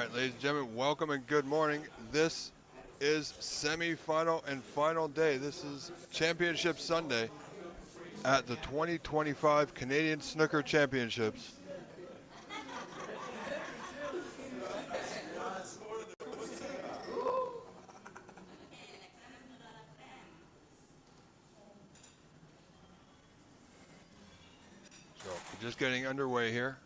right, ladies and gentlemen, welcome and good morning. This is semifinal and final day. This is Championship Sunday at the 2025 Canadian Snooker Championships. So we're just getting underway here.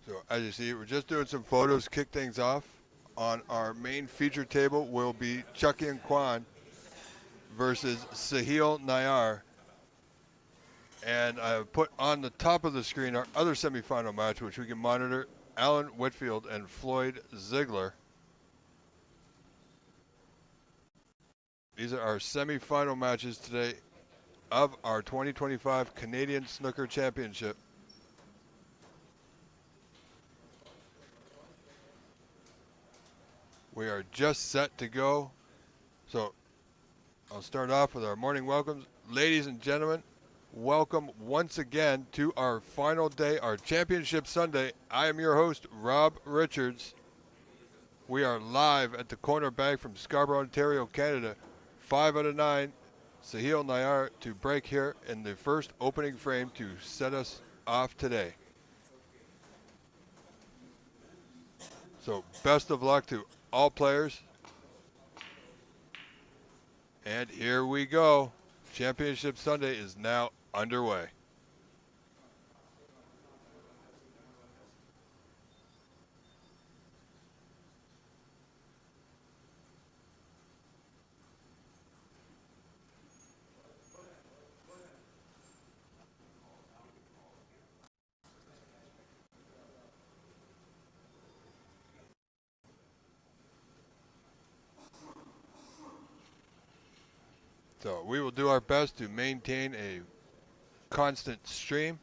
So as you see, we're just doing some photos, kick things off. On our main feature table will be Chucky and Kwan versus Sahil Nayar. And I have put on the top of the screen our other semifinal match, which we can monitor, Alan Whitfield and Floyd Ziegler. These are our semifinal matches today of our 2025 Canadian Snooker Championship. We are just set to go. So I'll start off with our morning welcomes. Ladies and gentlemen, welcome once again to our final day, our Championship Sunday. I am your host, Rob Richards. We are live at the corner bag from Scarborough, Ontario, Canada. 5 out of 9, Sahil Nayar to break here in the first opening frame to set us off today. So best of luck to all players. And here we go. Championship Sunday is now underway. So we will do our best to maintain a constant stream.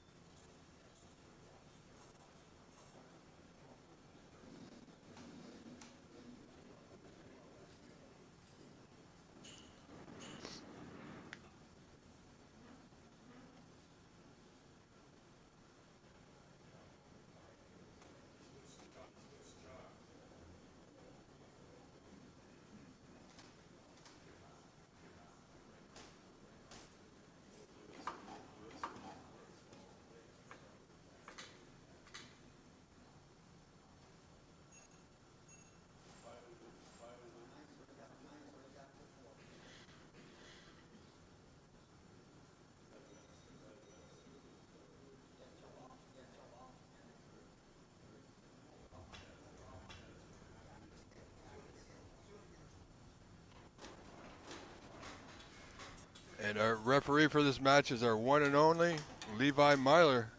And our referee for this match is our one and only Levi Myler.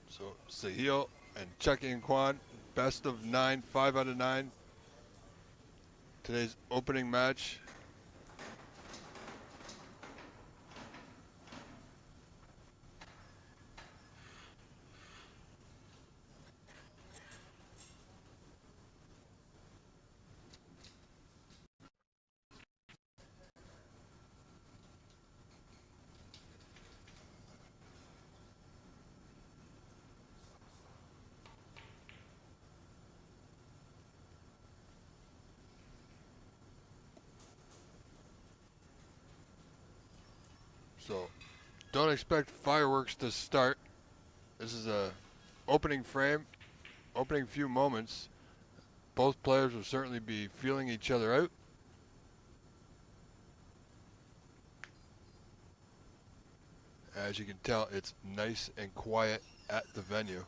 So Sahil and Chucky and Kwan, best of 9, 5 out of 9. Today's opening match. So don't expect fireworks to start. This is a opening frame, opening few moments. Both players will certainly be feeling each other out. As you can tell, it's nice and quiet at the venue.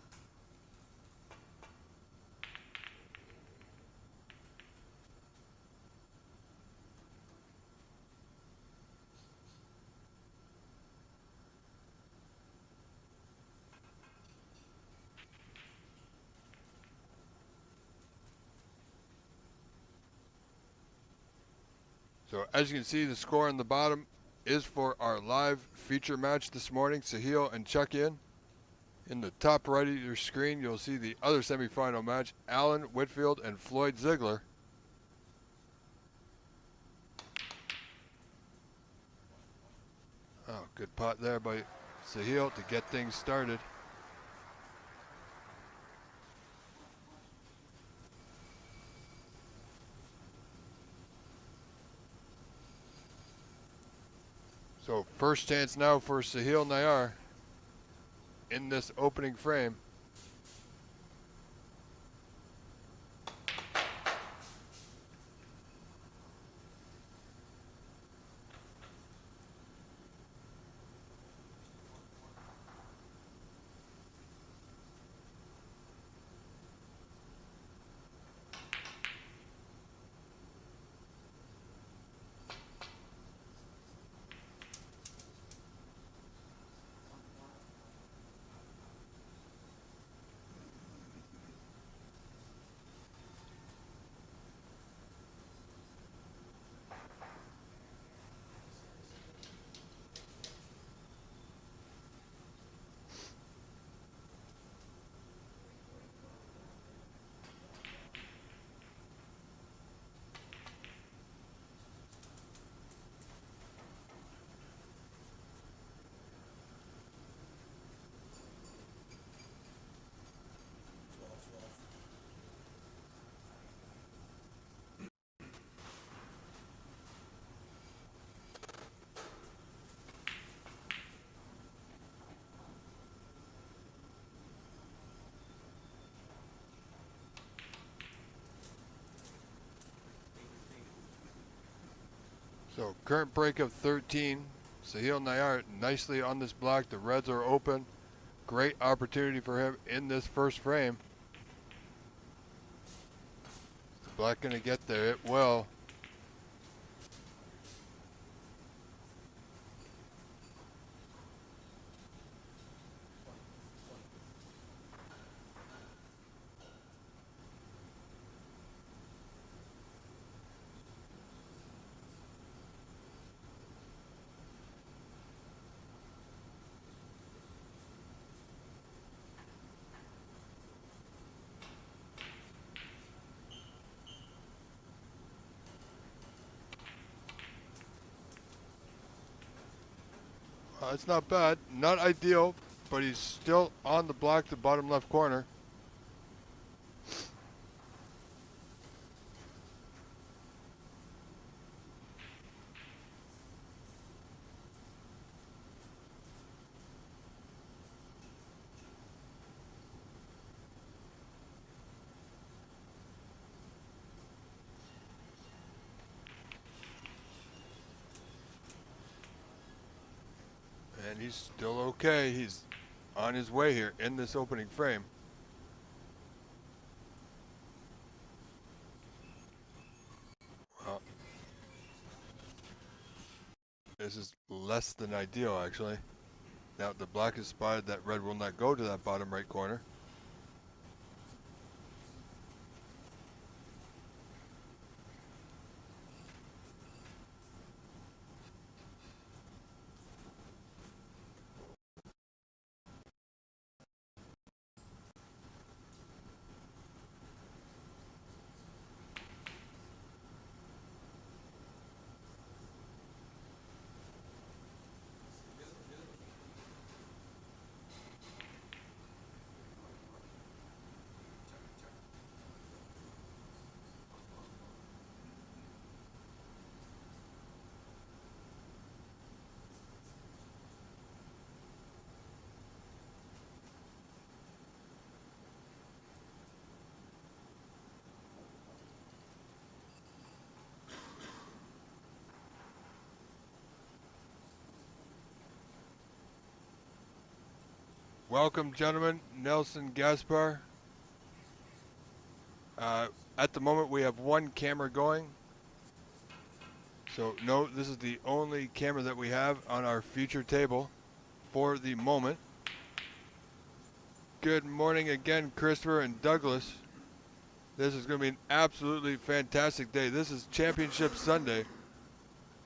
So as you can see, the score on the bottom, is for our live feature match this morning, Sahil and Chuck-in. In the top right of your screen, you'll see the other semifinal match, Alan Whitfield and Floyd Ziegler. Oh, good pot there by Sahil to get things started. So first chance now for Sahil Nayar in this opening frame. So current break of 13. Sahil Nayar nicely on this block. The reds are open. Great opportunity for him in this first frame. Is the black going to get there? It will. It's not bad. Not ideal, but he's still on the block, the bottom left corner. And he's still okay. He's on his way here in this opening frame. Well, this is less than ideal, actually. Now the black is spotted that red will not go to that bottom right corner. Welcome, gentlemen. Nelson Gaspar. At the moment, we have one camera going. So, no, this is the only camera that we have on our feature table for the moment. Good morning again, Christopher and Douglas. This is going to be an absolutely fantastic day. This is Championship Sunday.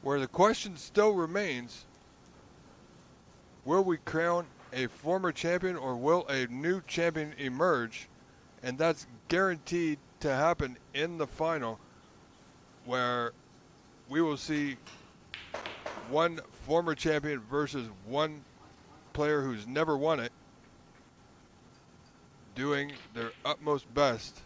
where the question still remains, will we crown a former champion or will a new champion emerge? And that's guaranteed to happen in the final, where we will see one former champion versus one player who's never won it doing their utmost best.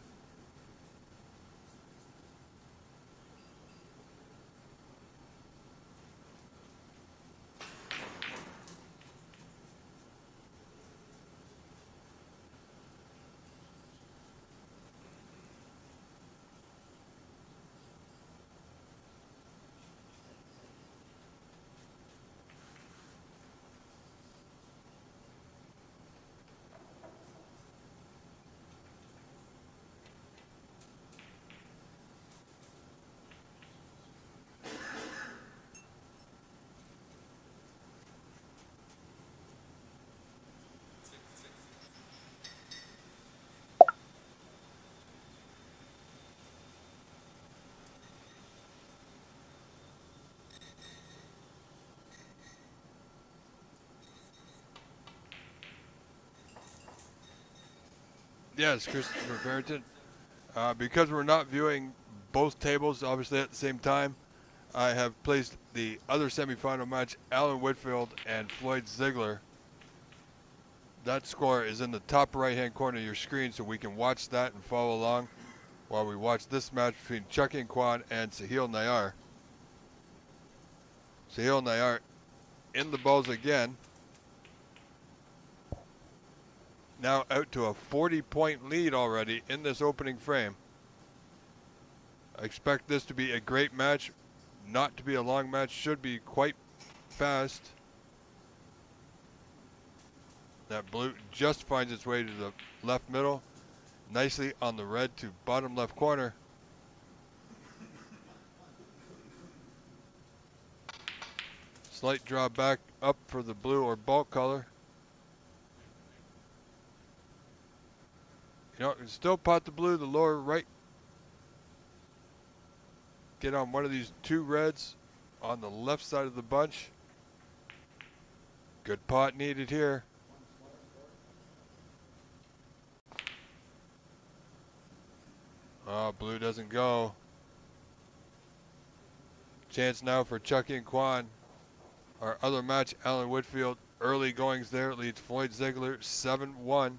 Yes, Christopher Barrington. Because we're not viewing both tables obviously at the same time, I have placed the other semifinal match, Alan Whitfield and Floyd Ziegler. That score is in the top right-hand corner of your screen, so we can watch that and follow along while we watch this match between Chucky Kwan and Sahil Nayar. Sahil Nayar in the balls again. Now out to a 40-point lead already in this opening frame. I expect this to be a great match, not to be a long match, should be quite fast. That blue just finds its way to the left middle, nicely on the red to bottom left corner. Slight draw back up for the blue or bulk color. You know, still pot the blue, the lower right. Get on one of these two reds on the left side of the bunch. Good pot needed here. Oh, blue doesn't go. Chance now for Chucky and Kwan. Our other match, Alan Whitfield, early goings there, leads Floyd Ziegler 7-1.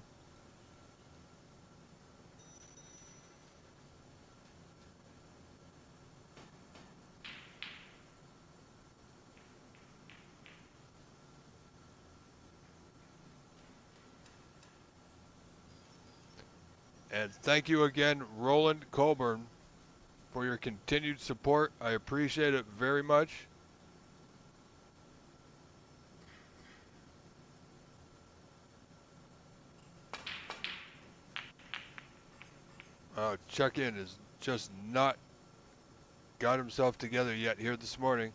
And thank you again, Roland Colburn, for your continued support. I appreciate it very much. Check-in is just not got himself together yet here this morning.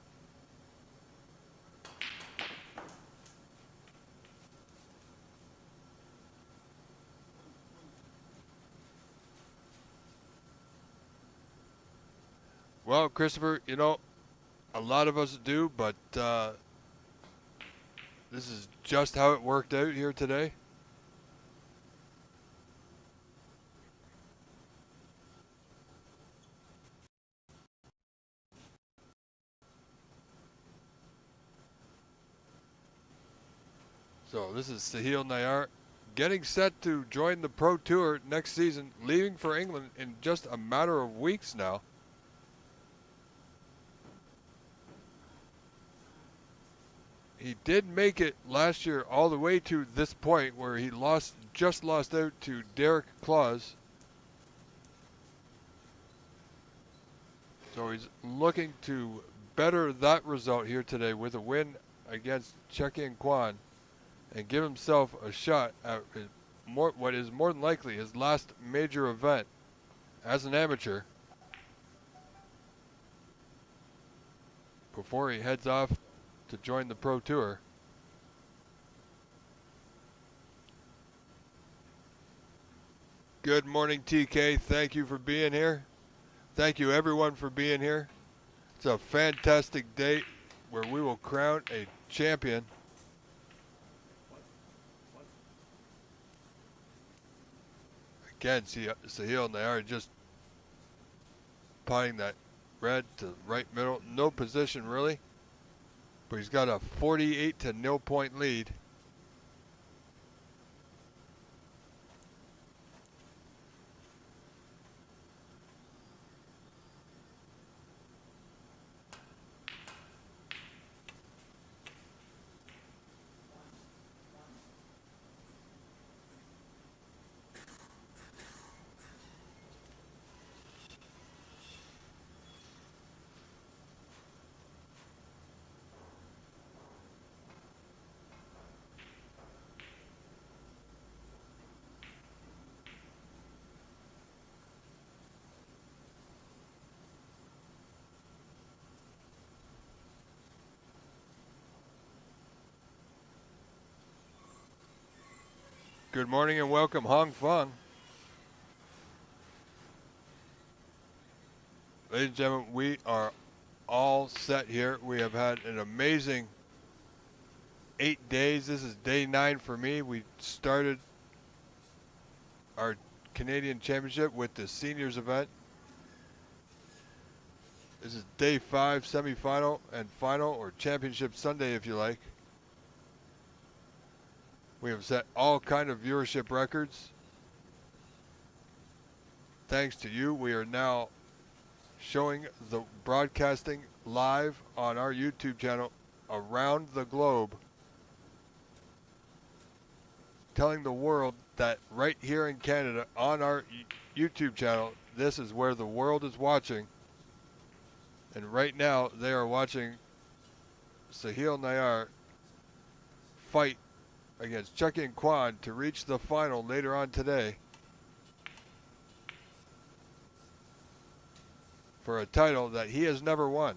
Well, Christopher, you know, a lot of us do, but this is just how it worked out here today. So this is Sahil Nayar getting set to join the Pro Tour next season, leaving for England in just a matter of weeks now. He did make it last year all the way to this point where he just lost out to Derek Claus. So he's looking to better that result here today with a win against Chucky and Kwan and give himself a shot at what is more than likely his last major event as an amateur before he heads off to join the Pro Tour. Good morning, TK. Thank you for being here. Thank you, everyone, for being here. It's a fantastic day where we will crown a champion. Again, Sahil and they are just putting that red to right middle. No position really, but he's got a 48-0 point lead. Good morning and welcome, Hong Feng. Ladies and gentlemen, we are all set here. We have had an amazing 8 days. This is day 9 for me. We started our Canadian Championship with the seniors event. This is day 5, semifinal and final, or championship Sunday if you like. We have set all kind of viewership records. Thanks to you, we are now showing the broadcasting live on our YouTube channel around the globe, telling the world that right here in Canada on our YouTube channel, this is where the world is watching. And right now they are watching Sahil Nayar fight against Chucky and Kwan to reach the final later on today for a title that he has never won.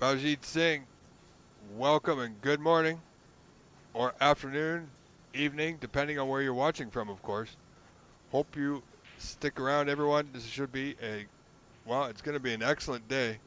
Baljeet Singh, welcome and good morning, or afternoon, evening, depending on where you're watching from, of course. Hope you stick around, everyone. This should be it's going to be an excellent day.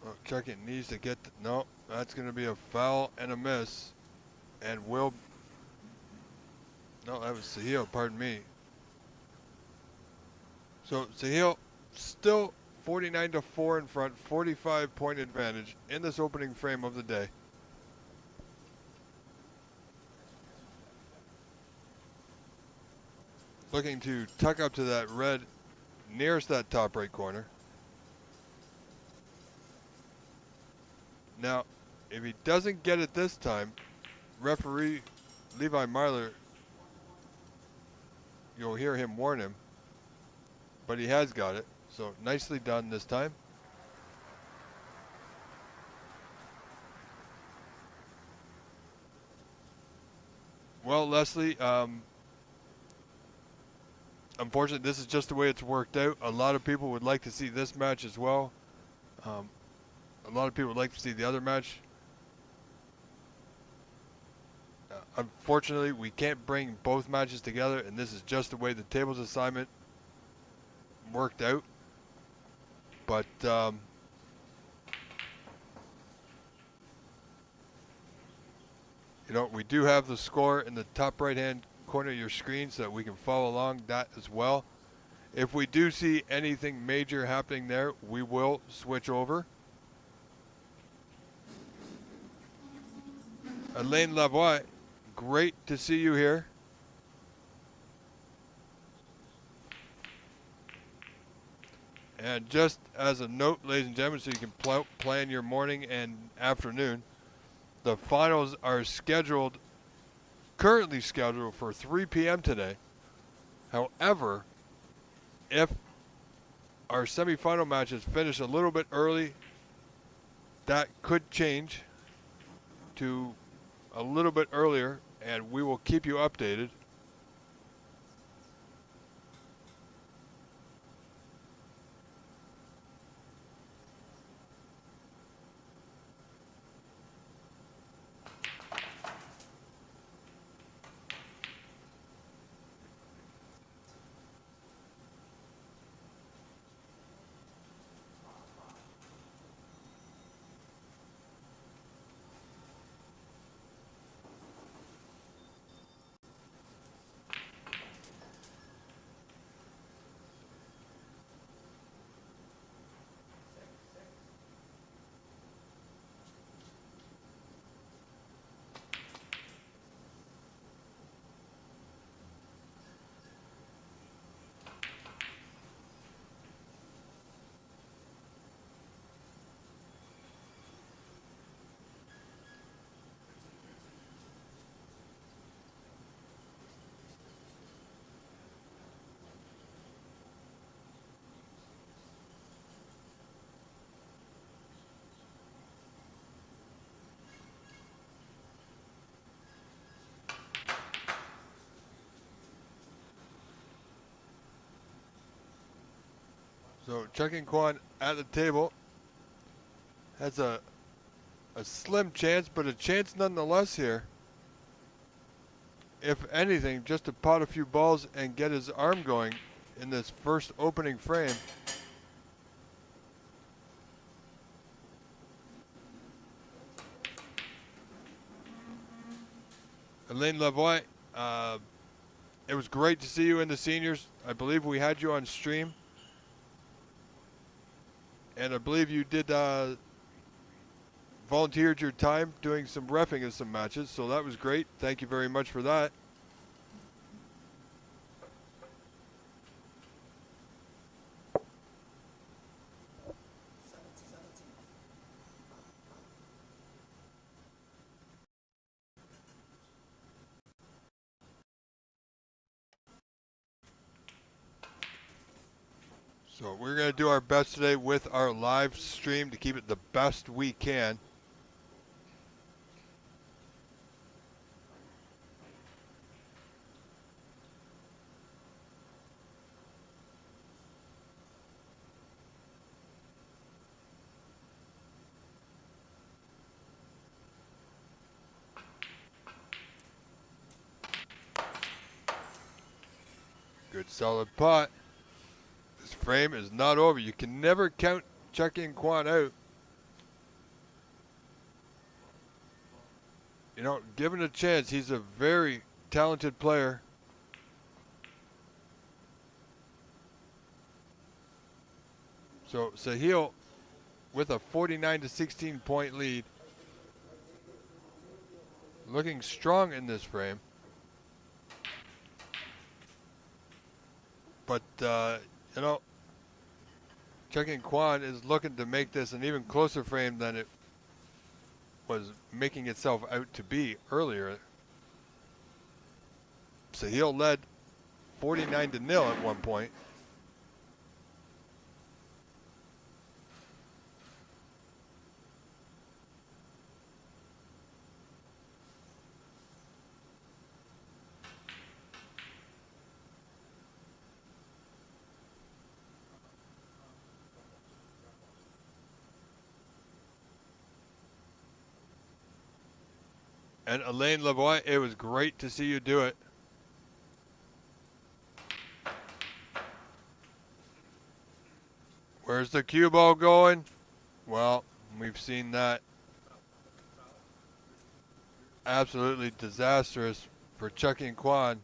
Oh, Chucky needs to get, no, that's going to be a foul and a miss. And no, that was Sahil, pardon me. So Sahil still 49-4 in front, 45-point advantage in this opening frame of the day. looking to tuck up to that red nearest that top right corner. Now, if he doesn't get it this time, referee Levi Marler, you'll hear him warn him, but he has got it. So nicely done this time. Well, Leslie, unfortunately, this is just the way it's worked out. A lot of people would like to see this match as well. A lot of people would like to see the other match. Unfortunately, we can't bring both matches together, and this is just the way the tables assignment worked out. But you know, we do have the score in the top right-hand corner of your screen so that we can follow along that as well. If we do see anything major happening there, we will switch over. Alain Lavoie, great to see you here. And just as a note, ladies and gentlemen, so you can plan your morning and afternoon, the finals are currently scheduled for 3 p.m. today. However, if our semifinal matches finish a little bit early, that could change to a little bit earlier, and we will keep you updated. So Chuck Kwan at the table has a slim chance, but a chance nonetheless here. If anything, just to pot a few balls and get his arm going in this first opening frame. Alain Lavoie, it was great to see you in the seniors. I believe we had you on stream. And I believe you did volunteered your time doing some reffing of some matches, so that was great. Thank you very much for that. So we're going to do our best today with our live stream to keep it the best we can. Good solid pot. This frame is not over. You can never count Chuck Kwan out. You know, given a chance, he's a very talented player. So Sahil with a 49-16 point lead. Looking strong in this frame. But, you know, Checking Kwan is looking to make this an even closer frame than it was making itself out to be earlier. Sahil led 49-0 at one point. And Elaine Lavoie, it was great to see you do it. Where's the cue ball going? Well, we've seen that. Absolutely disastrous for Checking Kwan.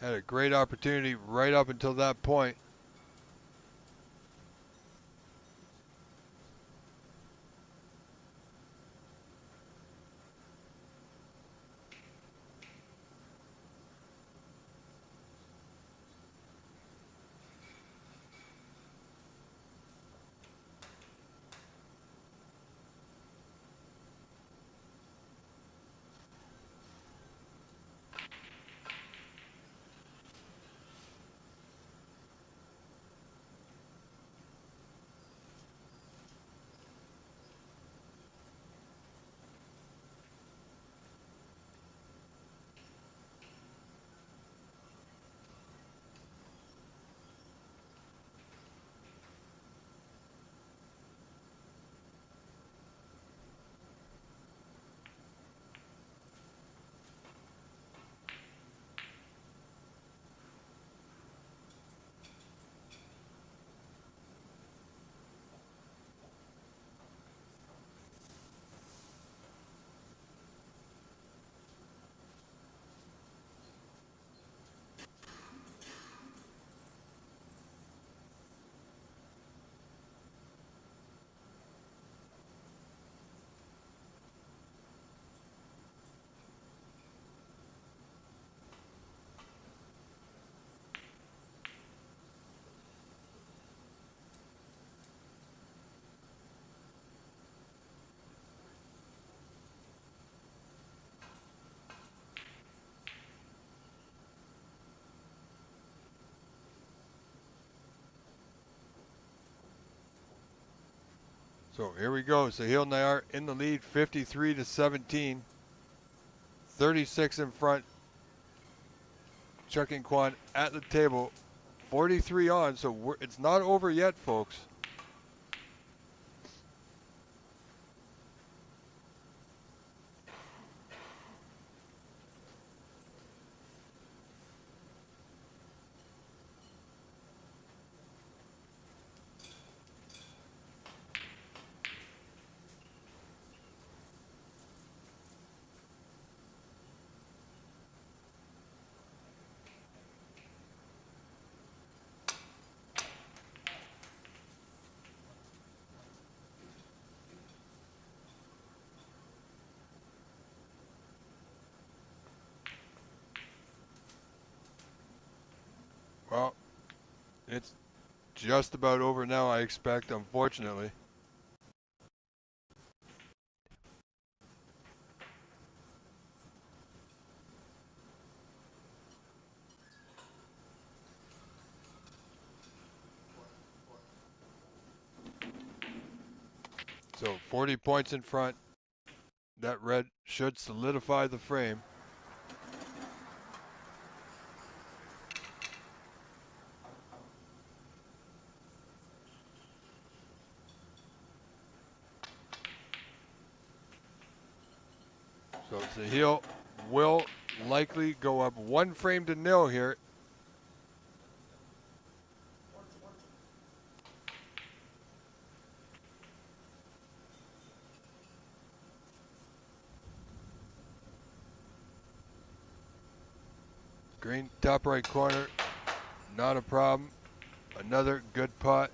Had a great opportunity right up until that point. So here we go. Sahil Nayar in the lead, 53-17. 36 in front. Checking Kwan at the table, 43 on. So it's not over yet, folks. Well, it's just about over now, I expect, unfortunately. So 40 points in front. That red should solidify the frame. So Sahil will likely go up 1 frame to 0 here. Green top right corner, not a problem. Another good putt.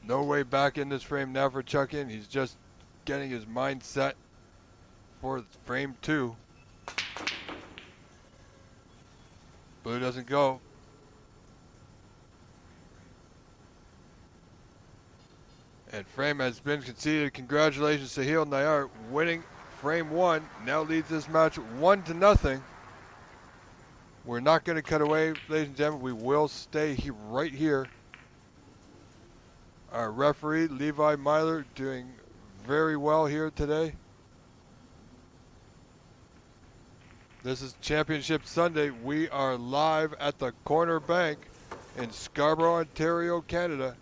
No way back in this frame now for Chuck-in. He's just getting his mind set for frame 2. Blue doesn't go. And frame has been conceded. Congratulations to Sahil Nayar winning frame 1. Now leads this match 1-0. We're not going to cut away, ladies and gentlemen. We will stay right here. Our referee, Levi Myler, doing very well here today. This is Championship Sunday. We are live at the Corner Bank in Scarborough, Ontario, Canada.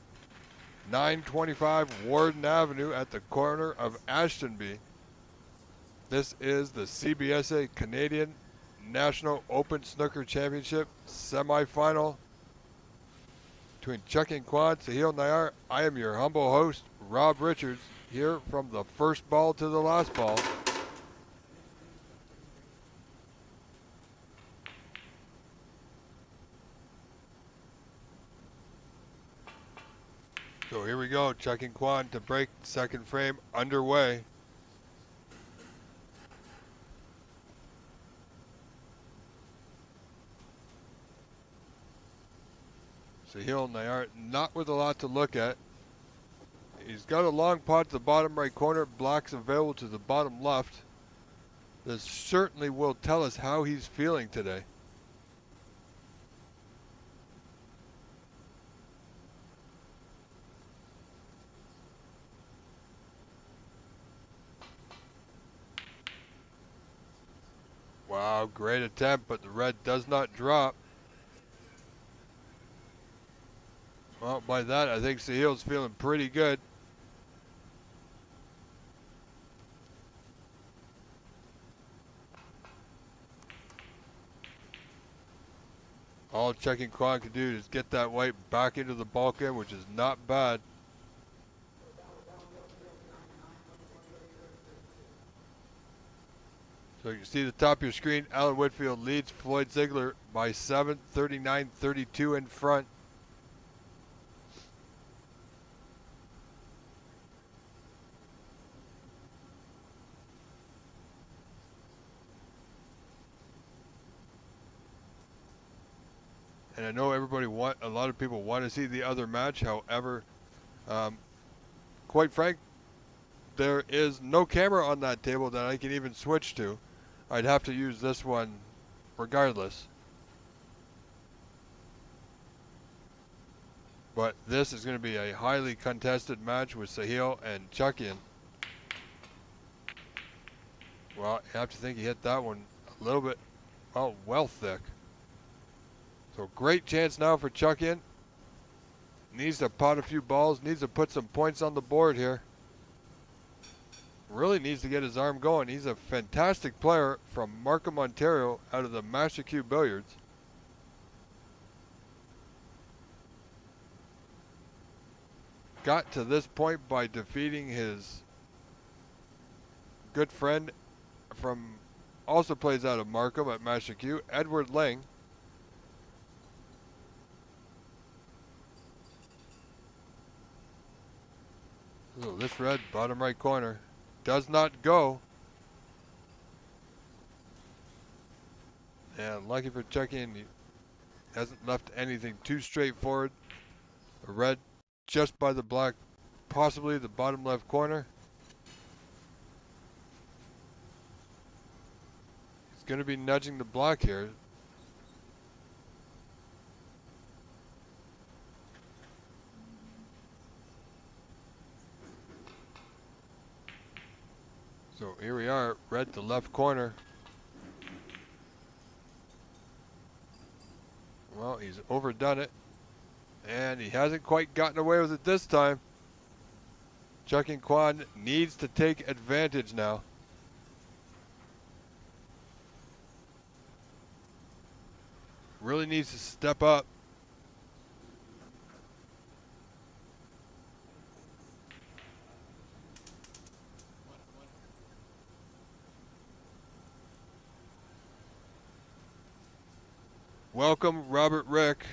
925 Warden Avenue at the corner of Ashtonby. This is the CBSA Canadian National Open Snooker Championship semifinal between Chuck-in Kwan, Sahil Nayar. I am your humble host, Rob Richards, here from the first ball to the last ball. So here we go, Chuck-in Kwan to break second frame underway. Sahil Nayar not with a lot to look at. He's got a long pot to the bottom right corner, blocks available to the bottom left. This certainly will tell us how he's feeling today. Wow, great attempt, but the red does not drop. Well, by that, I think Sahil's feeling pretty good. All Chuck-in Kwan can do is get that white back into the bulkhead, which is not bad. So you can see the top of your screen, Alan Whitfield leads Floyd Ziegler by 7, 39-32 in front. And I know a lot of people want to see the other match. However, quite frank, there is no camera on that table that I can even switch to. I'd have to use this one regardless. But this is going to be a highly contested match with Sahil and Chuck-in. Well, you have to think he hit that one a little bit, well thick. So great chance now for Chuck-in. Needs to pot a few balls, needs to put some points on the board here. Really needs to get his arm going. He's a fantastic player from Markham, Ontario, out of the Master Q Billiards. Got to this point by defeating his good friend from, also plays out of Markham at Master Q, Edward Ling. So this red, bottom right corner, does not go. And lucky for Chuck-in, he hasn't left anything too straightforward. A red just by the black, possibly the bottom left corner. He's going to be nudging the black here. So here we are, red to left corner. Well, he's overdone it. And he hasn't quite gotten away with it this time. Chuck-in Kwan needs to take advantage now. Really needs to step up. Welcome, Robert Rick.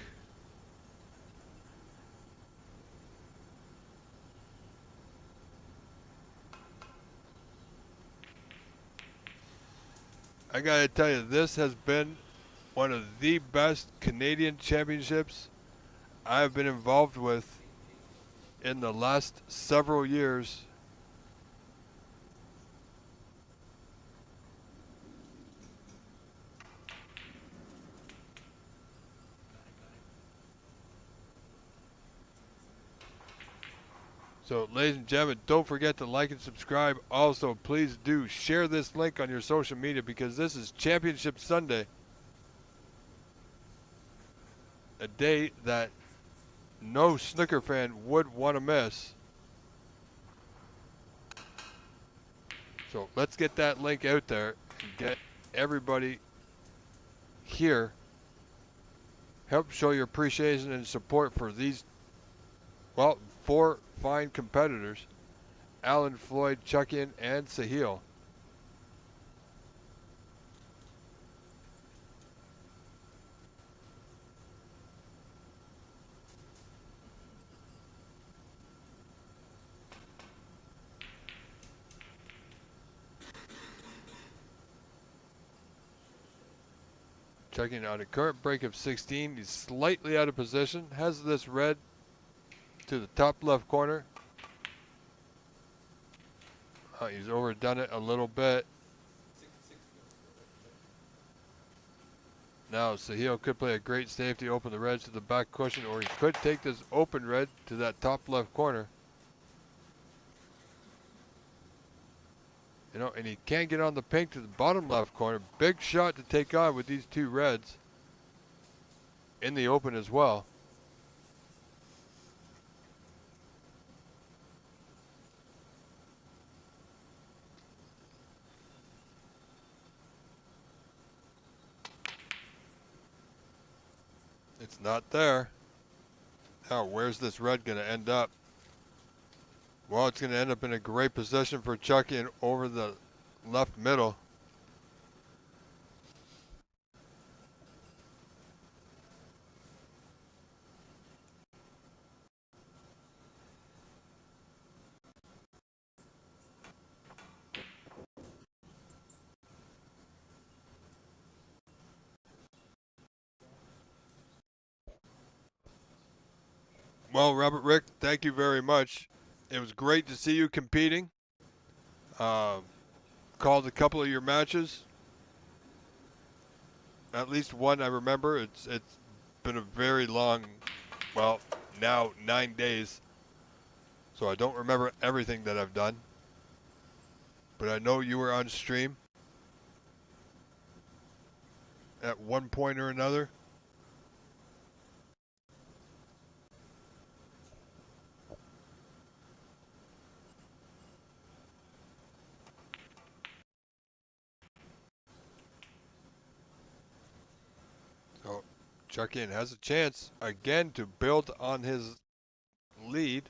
I gotta tell you, this has been one of the best Canadian championships I've been involved with in the last several years. So, ladies and gentlemen, don't forget to like and subscribe. Also, please do share this link on your social media because this is Championship Sunday, a day that no snooker fan would want to miss. So, let's get that link out there and get everybody here. Help show your appreciation and support for these, well, 4 fine competitors: Alan, Floyd, Chuckian, and Sahil. Checking on a current break of 16. He's slightly out of position. Has this red to the top left corner. He's overdone it a little bit. Now Sahil could play a great safety, open the reds to the back cushion, or he could take this open red to that top left corner. You know, and he can get on the pink to the bottom left corner. Big shot to take on with these 2 reds in the open as well. It's not there. Now, where's this red going to end up? Well, it's going to end up in a great position for Chucky and over the left middle. Well, Robert Rick, thank you very much. It was great to see you competing. Called a couple of your matches. At least one I remember. It's been a very long, well, now 9 days. So I don't remember everything that I've done. But I know you were on stream at one point or another. So Chuckian has a chance again to build on his lead.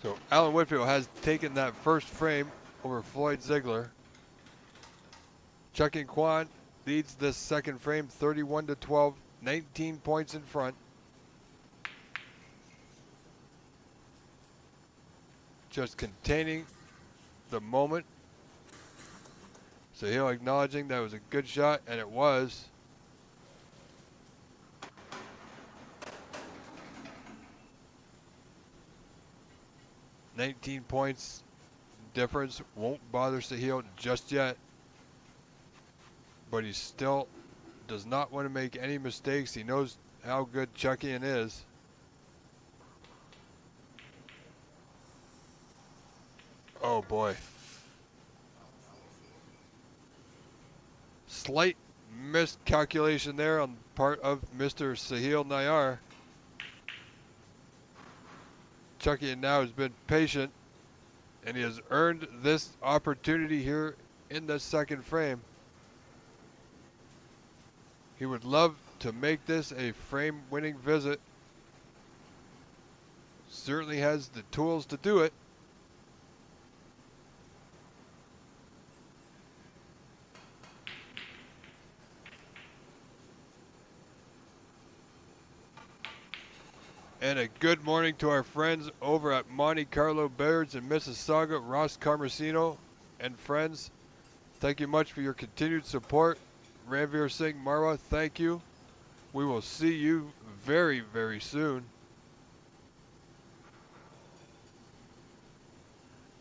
So Alan Whitfield has taken that first frame over Floyd Ziegler. Chuck and Kwan leads this second frame 31-12, 19 points in front. Just containing the moment. Sahil acknowledging that was a good shot, and it was. $19 points difference won't bother Sahil just yet, but he still does not want to make any mistakes. He knows how good Chuckian is. Oh boy. Slight miscalculation there on part of Mr. Sahil Nayar. Chuckian now has been patient, and he has earned this opportunity here in the second frame. He would love to make this a frame-winning visit. Certainly has the tools to do it. And a good morning to our friends over at Monte Carlo Billiards in Mississauga, Ross Carmesino and friends. Thank you much for your continued support. Ranveer Singh Marwa, thank you. We will see you very, very soon.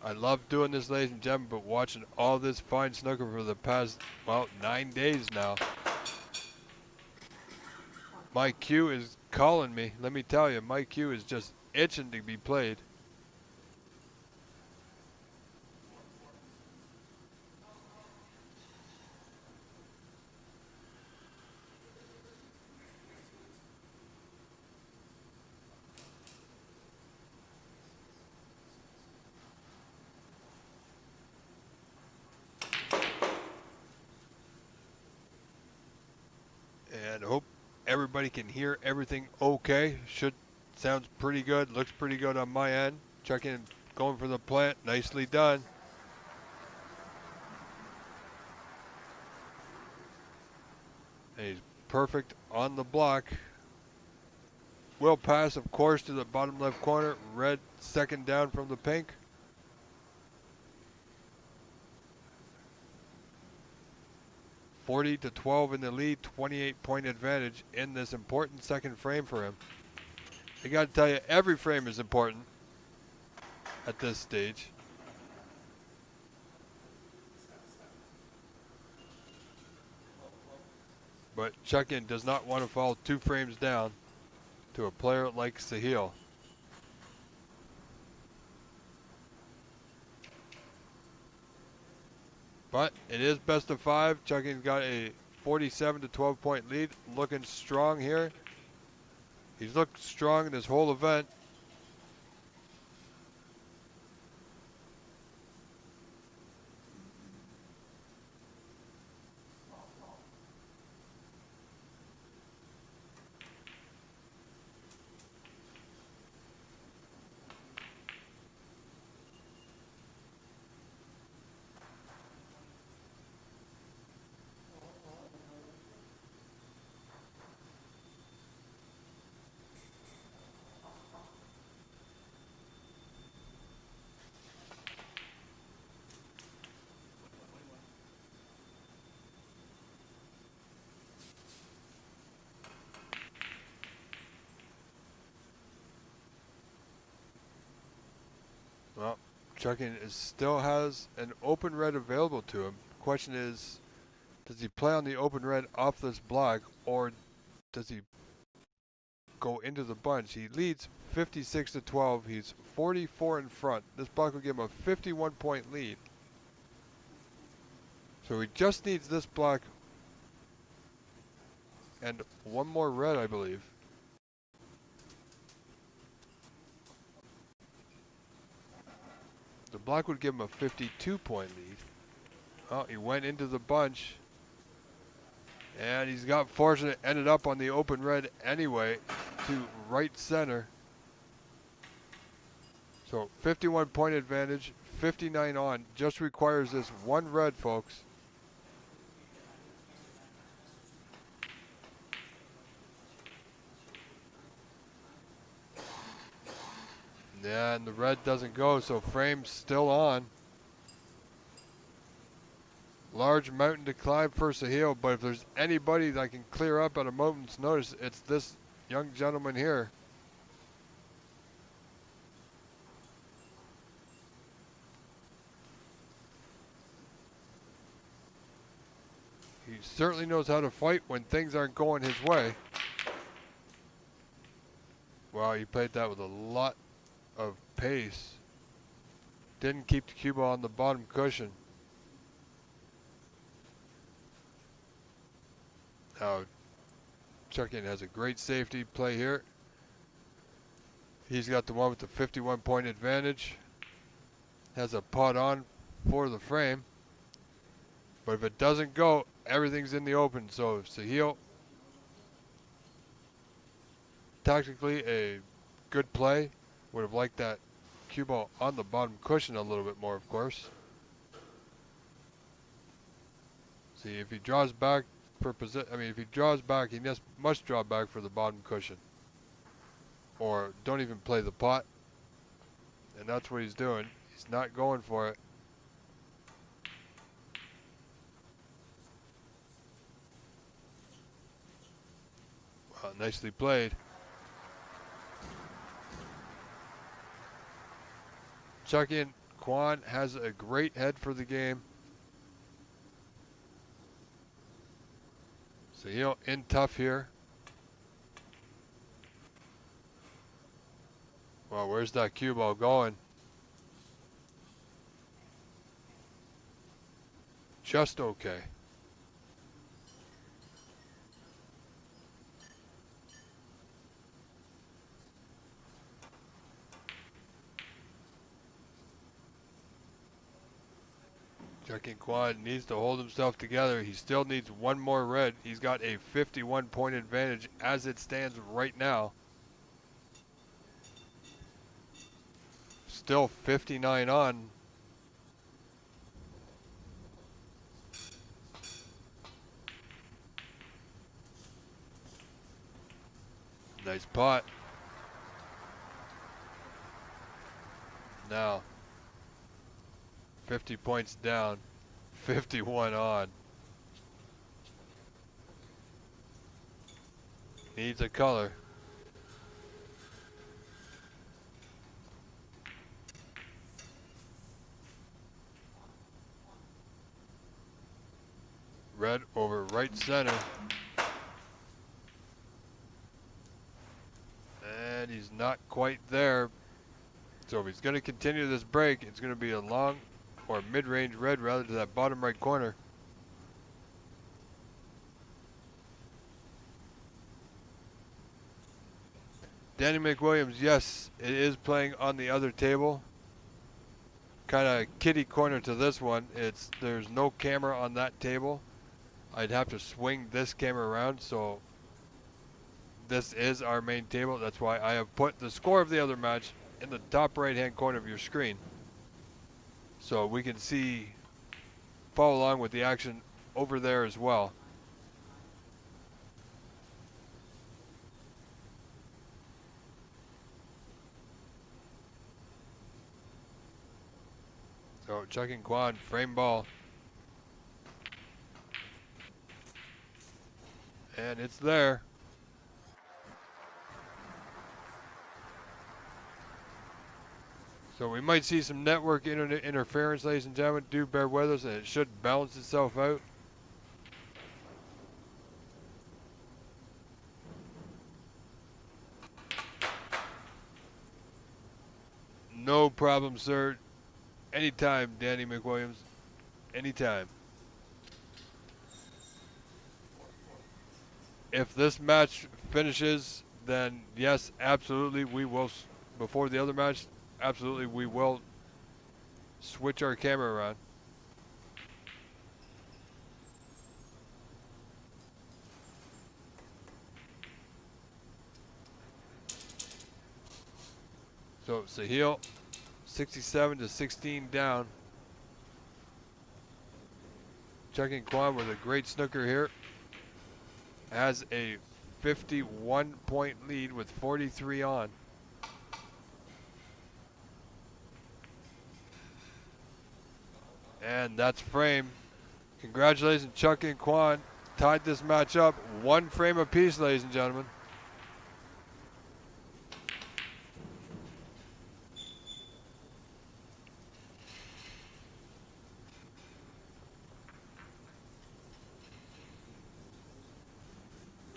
I love doing this, ladies and gentlemen, but watching all this fine snooker for the past, well, 9 days now. My cue is calling me. Let me tell you, my cue is just itching to be played. And I hope everybody can hear everything okay. Sounds pretty good. Looks pretty good on my end. Checking, going for the plant. Nicely done. And he's perfect on the block. Will pass, of course, to the bottom left corner. Red second down from the pink. $40-12 in the lead, 28-point advantage in this important second frame for him. I got to tell you, every frame is important at this stage. But Chuckian does not want to fall 2 frames down to a player like Sahil. But it is best of 5. Chuckian's got a 47-12 point lead. Looking strong here. He's looked strong in this whole event. Well, Chuckian still has an open red available to him. Question is, does he play on the open red off this block, or does he go into the bunch? He leads 56-12. He's 44 in front. This block will give him a 51-point lead. So he just needs this block and one more red, I believe. The block would give him a 52-point lead. Oh, he went into the bunch. And he's got fortunate, ended up on the open red anyway to right center. So 51 point advantage, 59 on. Just requires this one red, folks. Yeah, and the red doesn't go, so frame's still on. Large mountain to climb for Sahil, but if there's anybody that can clear up at a moment's notice, it's this young gentleman here. He certainly knows how to fight when things aren't going his way. Wow, he played that with a lot of pace. Didn't keep the cue ball on the bottom cushion. Now, Chuckin has a great safety play here. He's got the one with the 51 point advantage. Has a putt on for the frame. But if it doesn't go, everything's in the open. So Sahil, tactically a good play. Would have liked that cue ball on the bottom cushion a little bit more, of course. See, if he draws back for position, if he draws back, he must draw back for the bottom cushion. Or don't even play the putt. And that's what he's doing. He's not going for it. Well, nicely played. Chuckin Kwan has a great head for the game. So he'll in tough here. Well, where's that cue ball going? Just okay. Chuckin Kwan needs to hold himself together. He still needs one more red. He's got a 51 point advantage as it stands right now. Still 59 on. Nice putt. Now, 50 points down, 51 on. Needs a color. Red over right center. And he's not quite there. So if he's going to continue this break, it's going to be a long or mid-range red rather to that bottom right corner. Danny McWilliams, yes, it is playing on the other table. Kind of kitty corner to this one. There's no camera on that table. I'd have to swing this camera around, so this is our main table. That's why I have put the score of the other match in the top right-hand corner of your screen, so we can follow along with the action over there as well. So Chuckin Kwan, frame ball. And it's there. So we might see some network internet interference, ladies and gentlemen. Do bear with us, and it should balance itself out. No problem, sir. Anytime, Danny McWilliams. Anytime. If this match finishes, then yes, absolutely, we will, before the other match, absolutely, we will switch our camera around. So Sahil 67 to 16 down. Checking Kwan with a great snooker here. Has a 51-point lead with 43 on. And that's frame. Congratulations, Chuck and Kwan. Tied this match up. 1 frame apiece, ladies and gentlemen.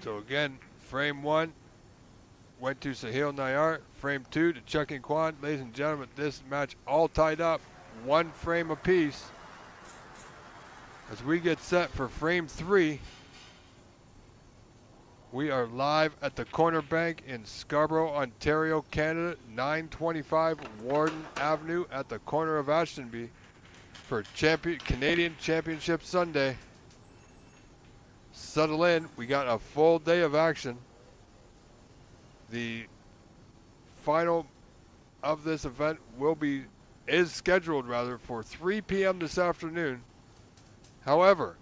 So again, frame 1 went to Sahil Nayar. Frame 2 to Chuck and Kwan. Ladies and gentlemen, this match all tied up. 1 frame apiece. As we get set for frame 3, we are live at the Corner Bank in Scarborough, Ontario, Canada, 925 Warden Avenue at the corner of Ashtonby for Canadian Championship Sunday. Settle in, we got a full day of action. The final of this event is scheduled for 3 p.m. this afternoon. However,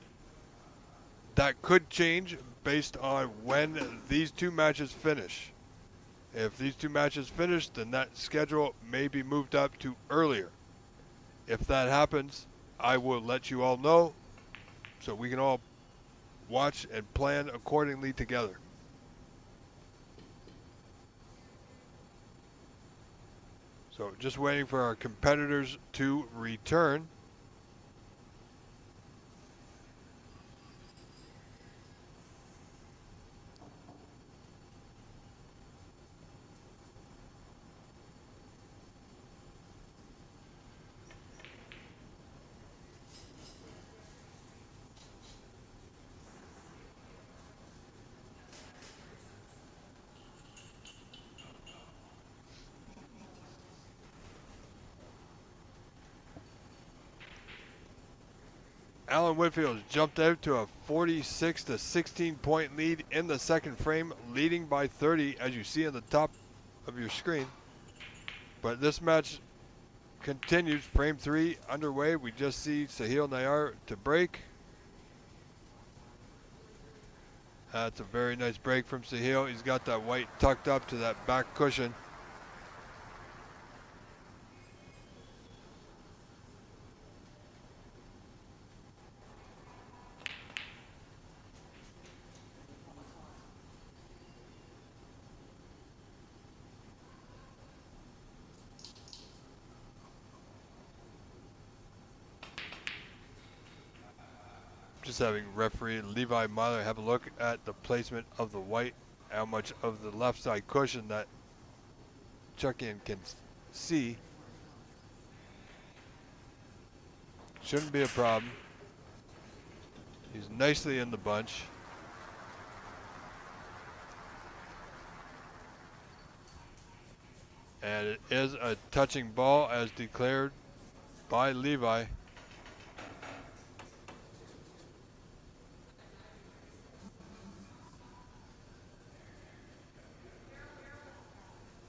that could change based on when these 2 matches finish. If these 2 matches finish, then that schedule may be moved up to earlier. If that happens, I will let you all know so we can all watch and plan accordingly together. So just waiting for our competitors to return. Alan Whitfield jumped out to a 46 to 16 point lead in the second frame, leading by 30 as you see on the top of your screen. But this match continues. Frame 3 underway. We just see Sahil Nayar to break. That's a very nice break from Sahil. He's got that white tucked up to that back cushion. Just having referee Levi Myler have a look at the placement of the white, how much of the left side cushion that Chuck-in can see. Shouldn't be a problem. He's nicely in the bunch. And it is a touching ball as declared by Levi.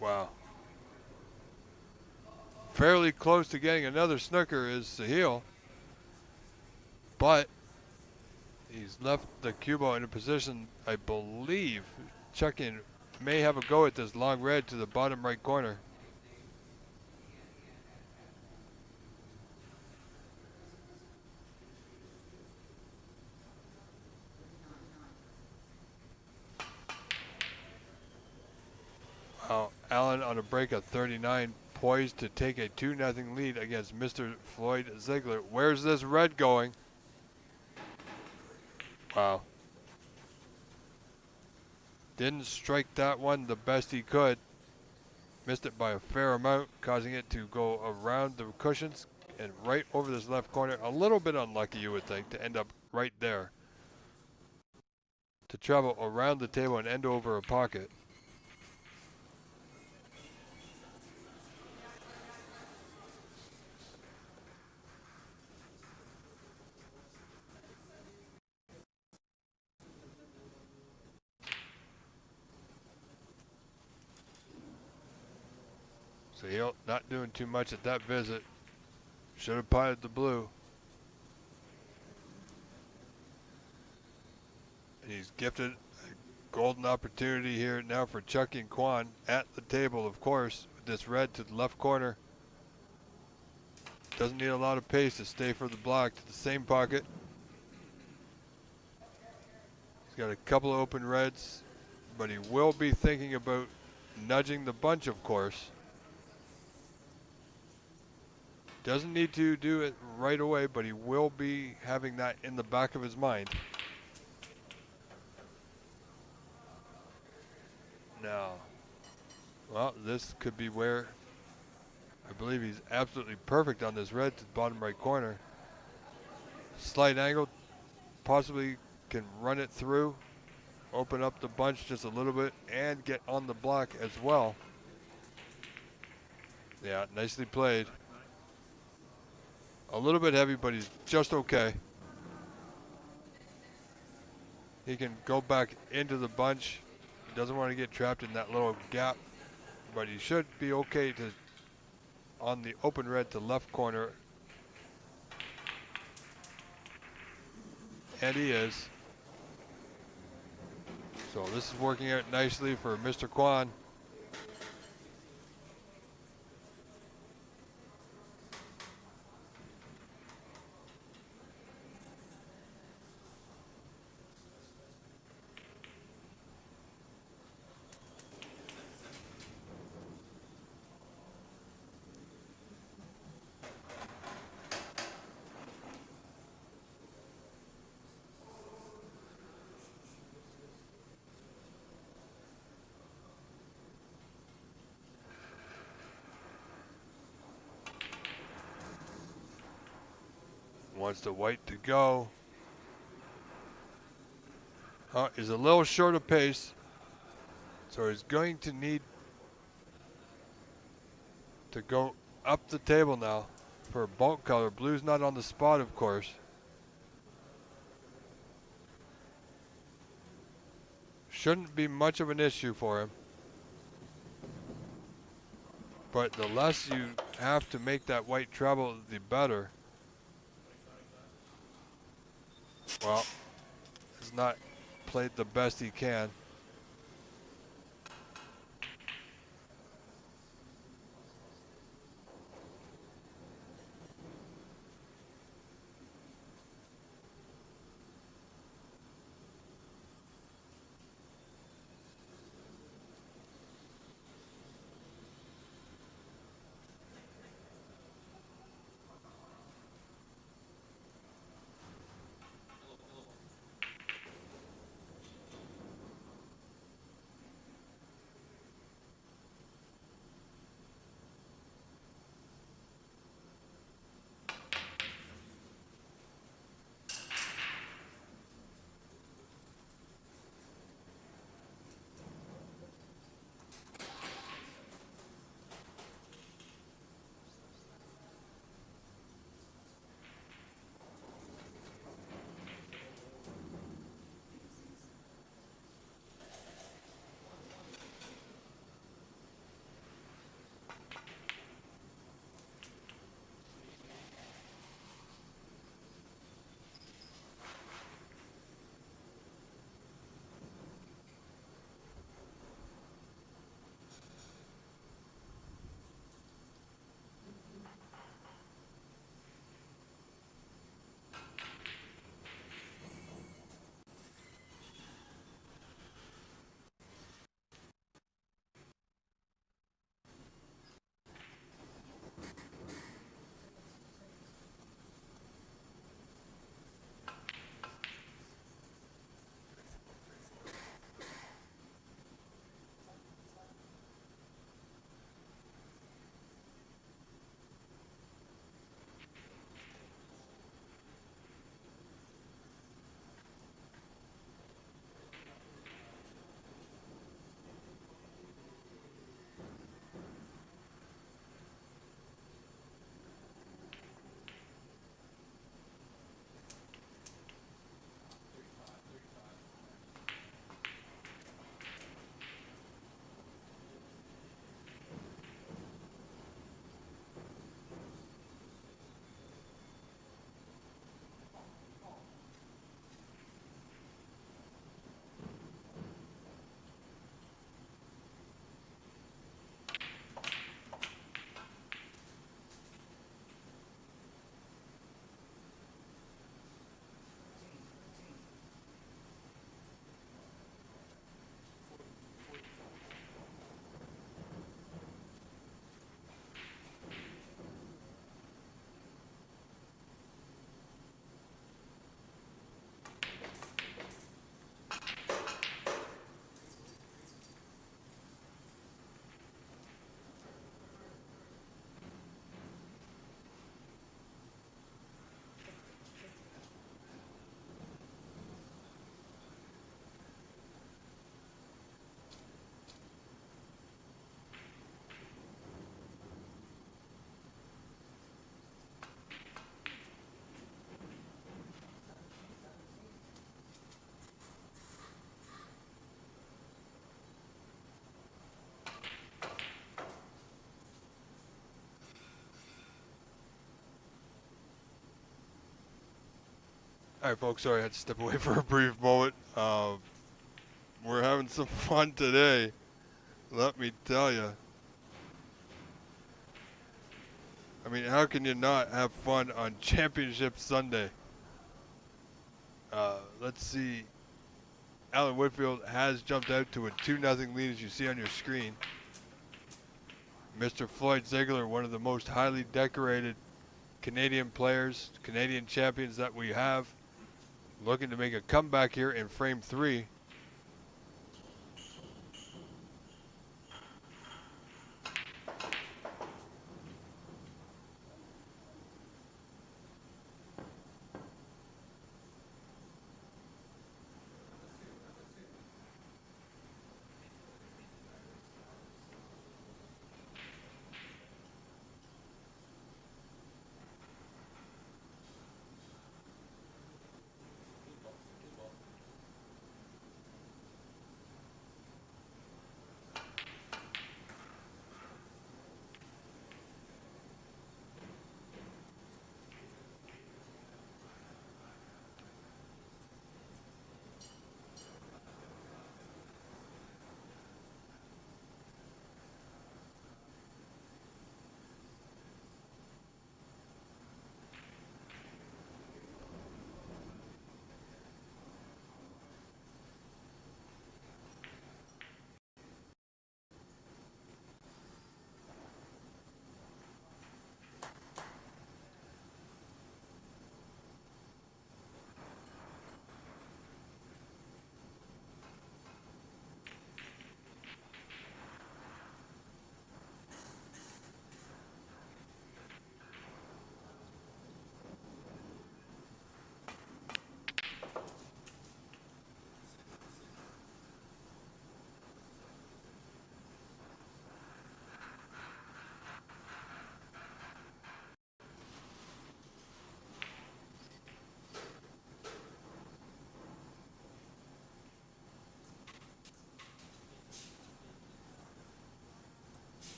Wow. Fairly close to getting another snooker is Sahil, but he's left the cubo in a position, I believe, Chuck-in may have a go at this long red to the bottom right corner. Wow, Allen on a break of 39, poised to take a 2-0 lead against Mr. Floyd Ziegler. Where's this red going? Wow. Didn't strike that one the best he could. Missed it by a fair amount, causing it to go around the cushions and right over this left corner. A little bit unlucky, you would think, to end up right there. To travel around the table and end over a pocket. So he'll not doing too much at that visit. Should have potted the blue. And he's gifted a golden opportunity here now for Chucky and Kwan at the table, of course, with this red to the left corner. Doesn't need a lot of pace to stay for the block to the same pocket. He's got a couple of open reds, but he will be thinking about nudging the bunch, of course. Doesn't need to do it right away, but he will be having that in the back of his mind. Now, well, this could be where I believe he's absolutely perfect on this red to the bottom right corner. Slight angle, possibly can run it through, open up the bunch just a little bit, and get on the block as well. Yeah, nicely played. A little bit heavy, but he's just okay. He can go back into the bunch. He doesn't want to get trapped in that little gap, but he should be okay to on the open red to left corner. And he is. So this is working out nicely for Mr. Kwan. Wants the white to go. He's a little short of pace, so he's going to need to go up the table now for bulk color. Blue's not on the spot, of course. Shouldn't be much of an issue for him. But the less you have to make that white treble, the better. Well, he's not played the best he can. All right, folks. Sorry, I had to step away for a brief moment. We're having some fun today. Let me tell you. I mean, how can you not have fun on Championship Sunday? Let's see. Alan Whitfield has jumped out to a 2-0 lead, as you see on your screen. Mr. Floyd Ziegler, one of the most highly decorated Canadian players, Canadian champions that we have, looking to make a comeback here in frame 3.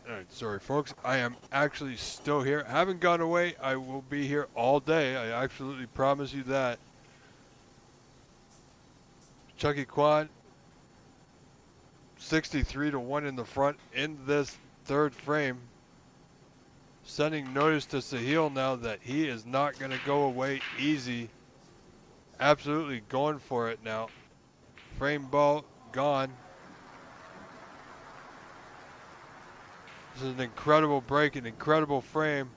All right, sorry, folks. I am actually still here. Haven't gone away. I will be here all day. I absolutely promise you that. Chucky Kwan, 63-1 in the front in this third frame. Sending notice to Sahil now that he is not going to go away easy. Absolutely going for it now. Frame ball gone. This is an incredible break, an incredible frame.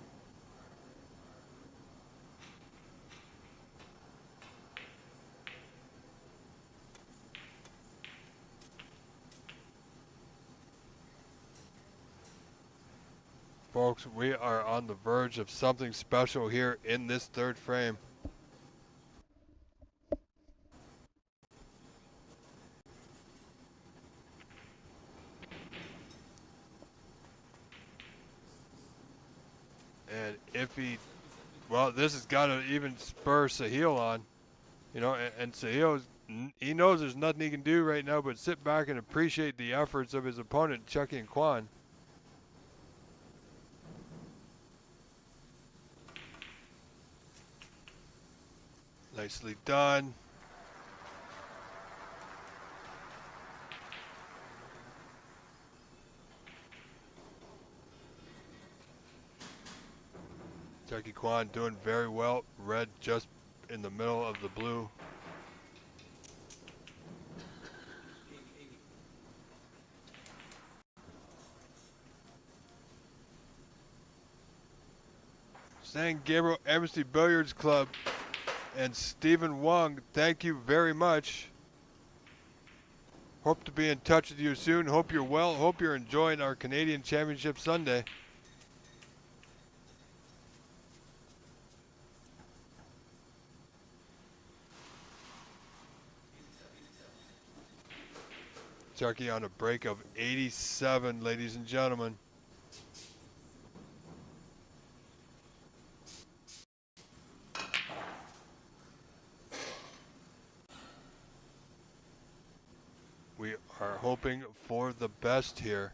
Folks, we are on the verge of something special here in this third frame. And if he, well, this has got to even spur Sahil on, you know, and Sahil, he knows there's nothing he can do right now but sit back and appreciate the efforts of his opponent, Chucky and Kwan. Nicely done. Chucky Kwan doing very well. Red just in the middle of the blue. San Gabriel Embassy Billiards Club and Stephen Wong, thank you very much. Hope to be in touch with you soon. Hope you're well. Hope you're enjoying our Canadian Championship Sunday. Chucky on a break of 87, ladies and gentlemen. hoping for the best here.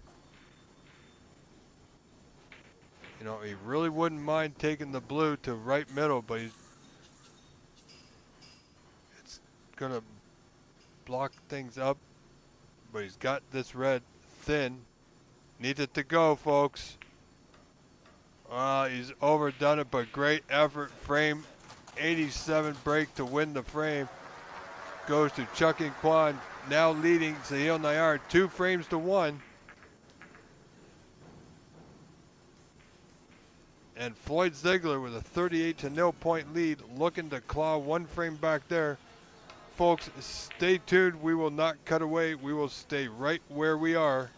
You know, he really wouldn't mind taking the blue to right middle, but it's going to block things up. But he's got this red thin. Needs it to go, folks. He's overdone it, but great effort. Frame 87 break to win the frame. Goes to Chuck and Kwan, now leading Sahil Nayar 2 frames to 1. And Floyd Ziegler with a 38-0 point lead, looking to claw 1 frame back there. Folks, stay tuned. We will not cut away. We will stay right where we are,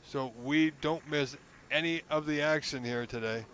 so we don't miss any of the action here today.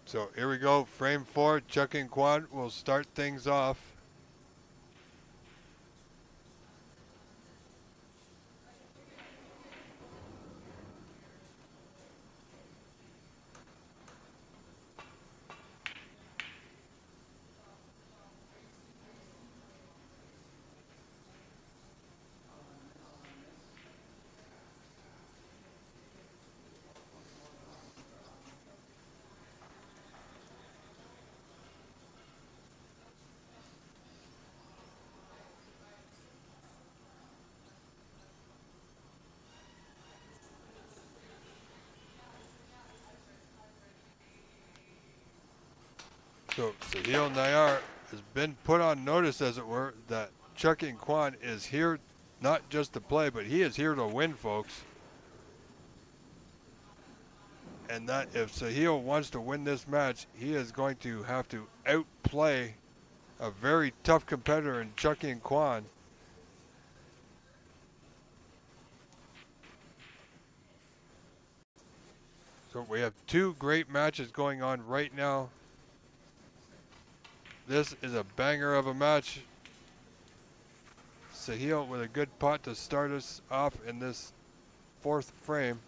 So here we go, frame 4, Chuck and Kwan will start things off. So Sahil Nayar has been put on notice, as it were, that Chuck and Kwan is here not just to play, but he is here to win, folks. And that if Sahil wants to win this match, he is going to have to outplay a very tough competitor in Chuck and Kwan. So we have 2 great matches going on right now. This is a banger of a match. Sahil with a good pot to start us off in this 4th frame.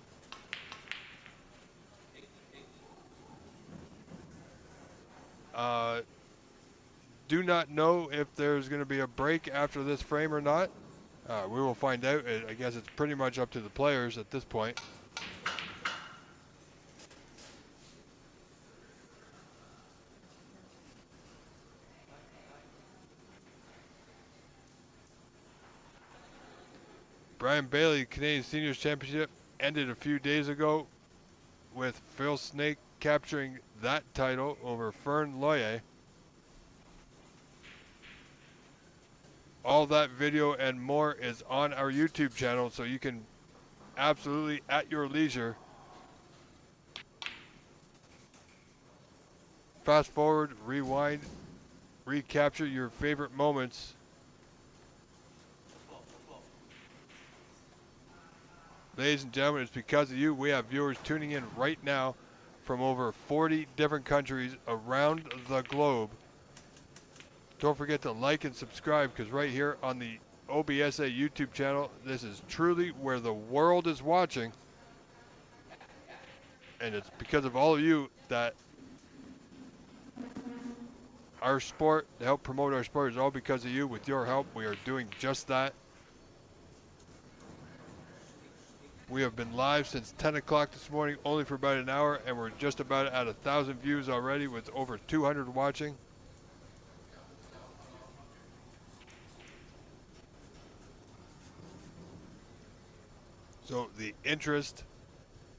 Do not know if there's going to be a break after this frame or not. We will find out. I guess it's pretty much up to the players at this point. Brian Bailey Canadian Seniors Championship ended a few days ago with Phil Snake capturing that title over Fern Loyer. All that video and more is on our YouTube channel, so you can absolutely, at your leisure, fast forward, rewind, recapture your favorite moments. Ladies and gentlemen, it's because of you we have viewers tuning in right now from over 40 different countries around the globe. Don't forget to like and subscribe, because right here on the OBSA YouTube channel, this is truly where the world is watching. And it's because of all of you that our sport, to help promote our sport, is all because of you. With your help, we are doing just that. We have been live since 10 o'clock this morning, only for about an hour, and we're just about at 1,000 views already with over 200 watching. So the interest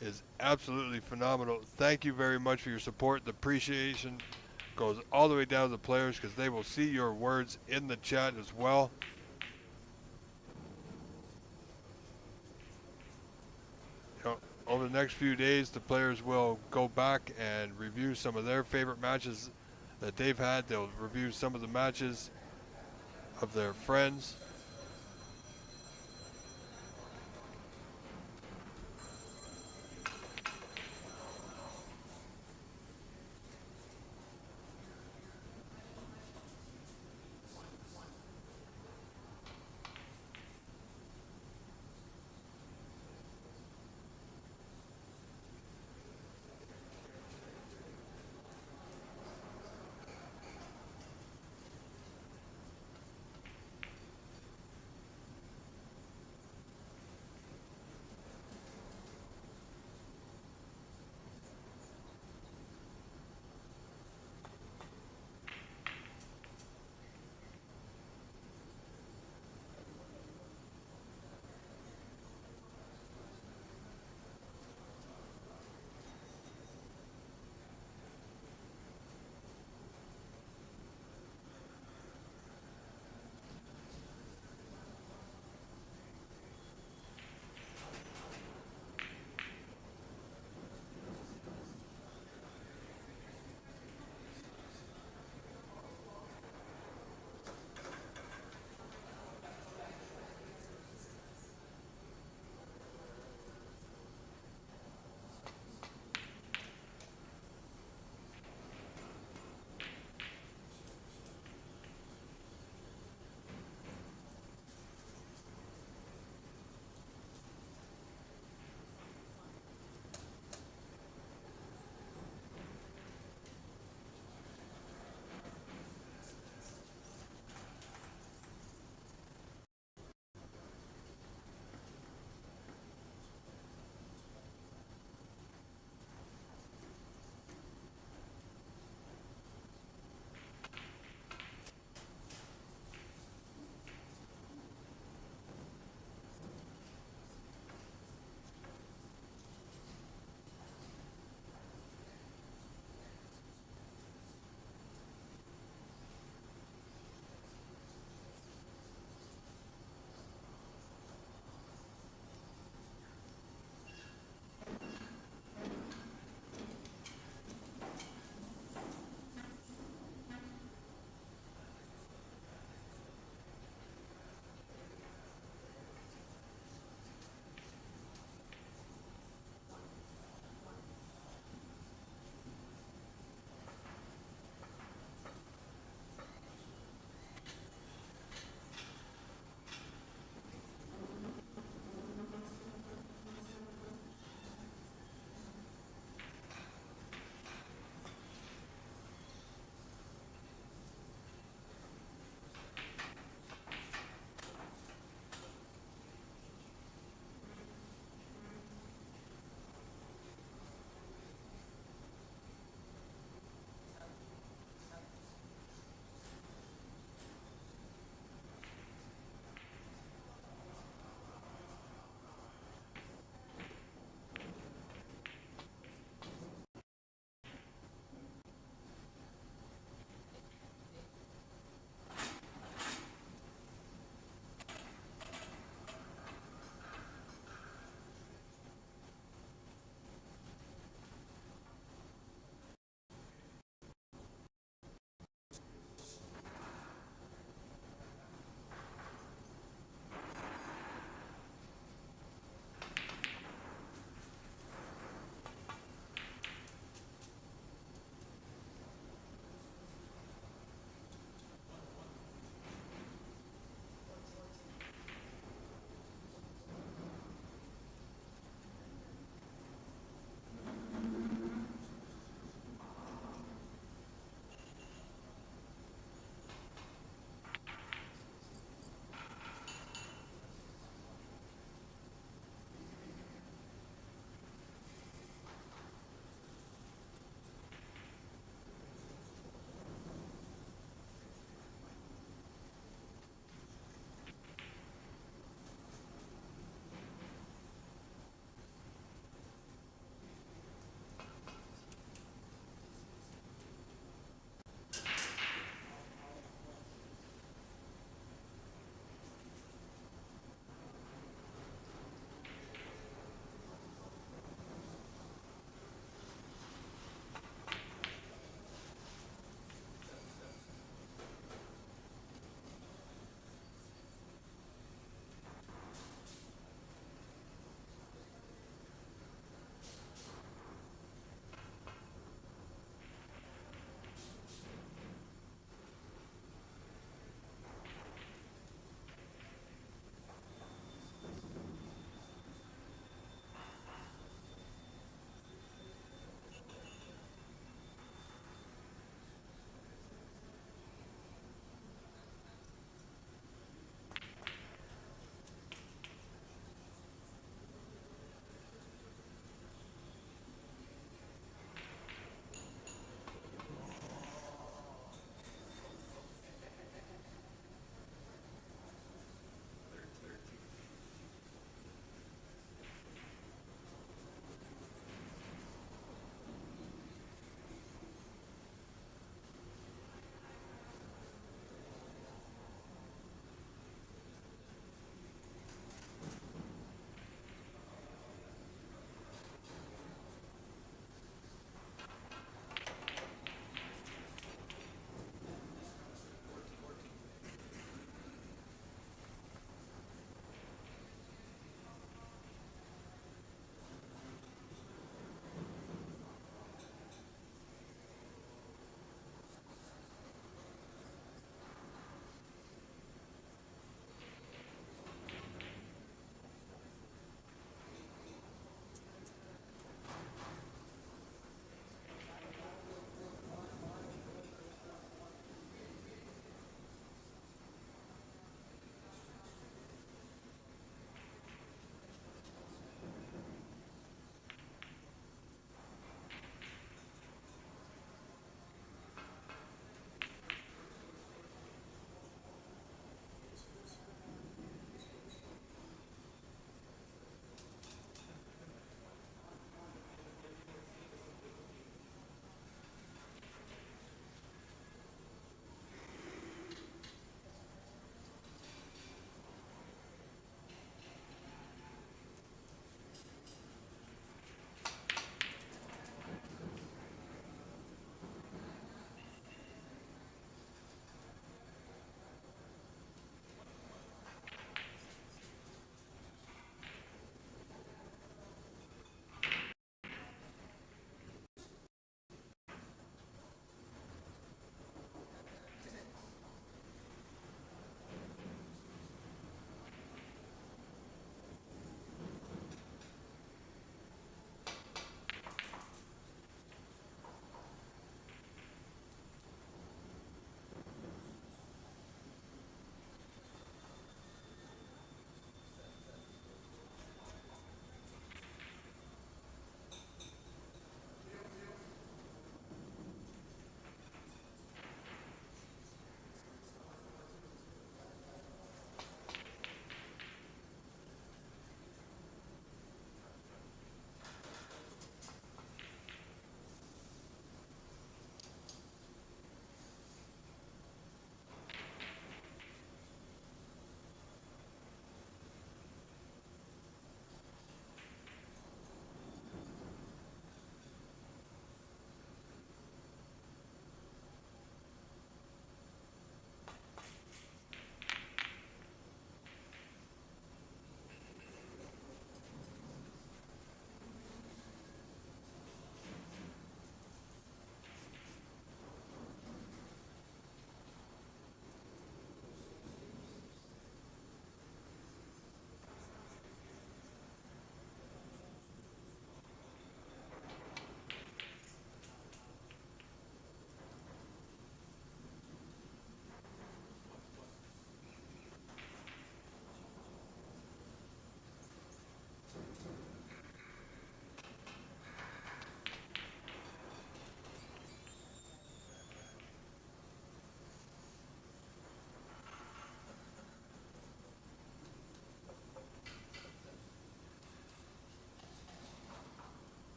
is absolutely phenomenal. Thank you very much for your support. The appreciation goes all the way down to the players, because they will see your words in the chat as well. over the next few days, the players will go back and review some of their favorite matches that they've had. They'll review some of the matches of their friends.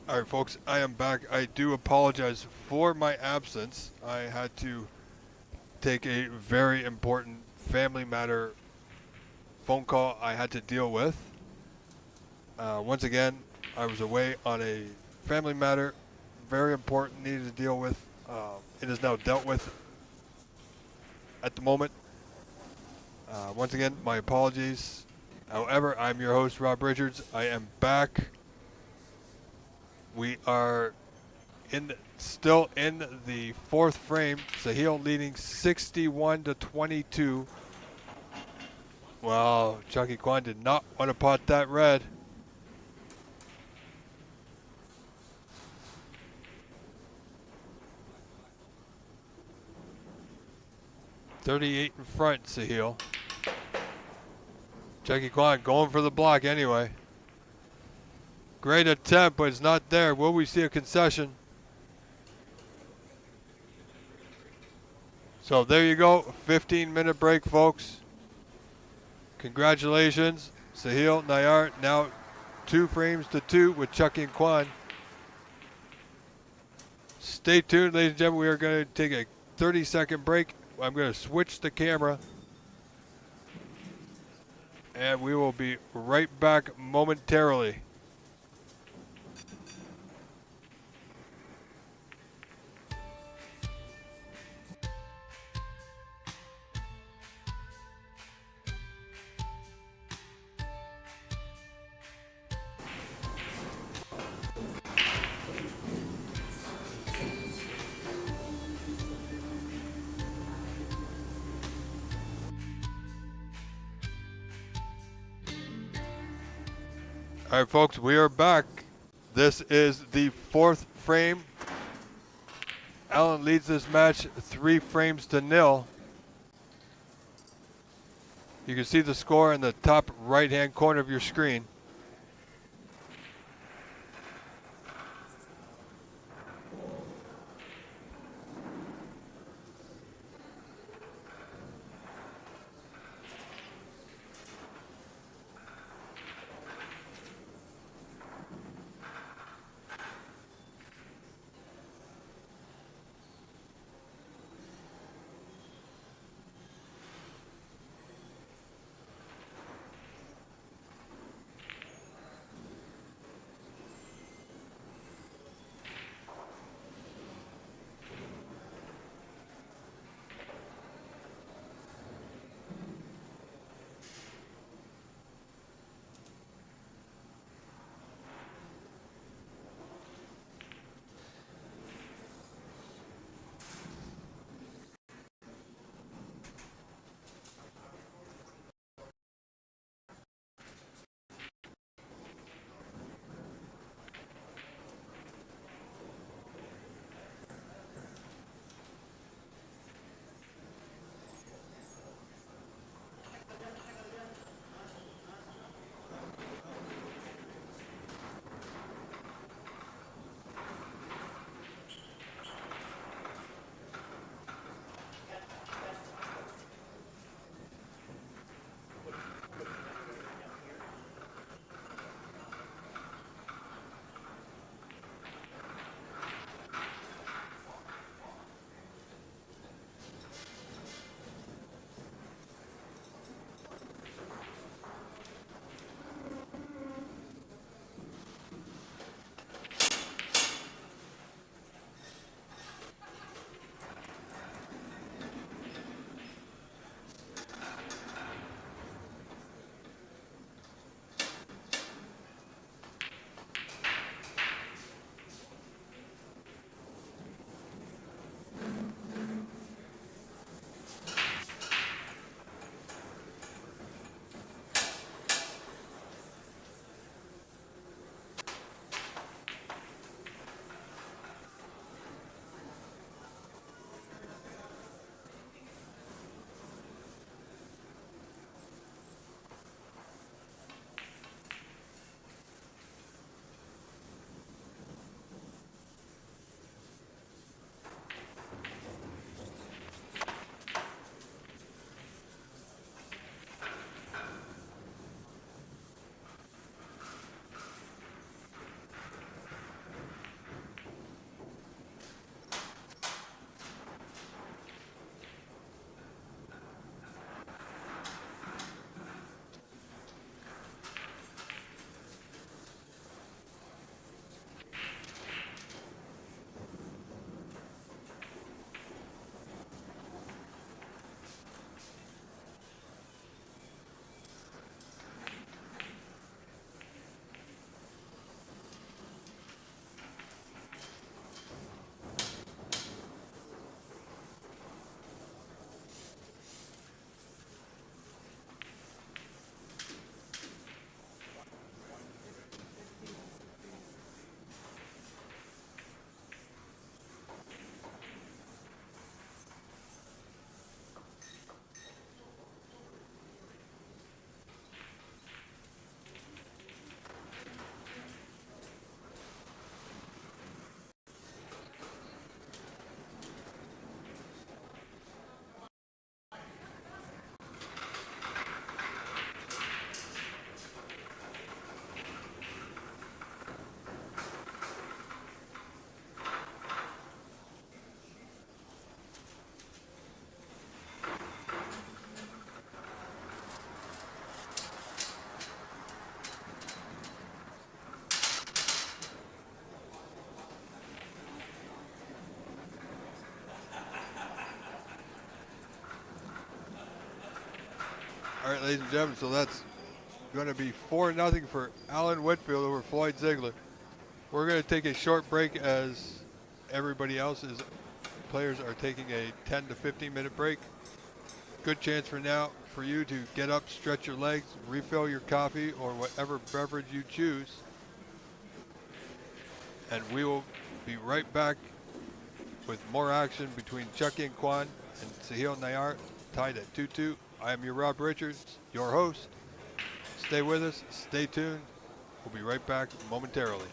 All right, folks, I am back. I do apologize for my absence. I had to take a very important family matter phone call I had to deal with. Once again, I was away on a family matter, very important, needed to deal with. It is now dealt with at the moment. Once again, my apologies. However, I'm your host, Rob Richards. I am back. We are still in the fourth frame. Sahil leading 61-22. Well, Chucky Kwan did not want to pot that red. .38 in front, Sahil. Chucky Kwan going for the block anyway. Great attempt, but it's not there. Will we see a concession? So there you go. 15-minute break, folks. Congratulations. Sahil Nayar now 2 frames to 2 with Chucky and Kwan. Stay tuned, ladies and gentlemen. We are going to take a 30-second break. I'm going to switch the camera. And we will be right back momentarily. All right, folks, we are back. This is the 4th frame. Allen leads this match 3 frames to 0. You can see the score in the top right-hand corner of your screen. All right, ladies and gentlemen, so that's going to be 4-0 for Alan Whitfield over Floyd Ziegler. We're going to take a short break as everybody else's players are taking a 10 to 15 minute break. Good chance for now for you to get up, stretch your legs, refill your coffee or whatever beverage you choose. And we will be right back with more action between Chucky and Kwan and Sahil Nayar, tied at 2-2. I am your Rob Richards, your host. Stay with us, stay tuned. We'll be right back momentarily.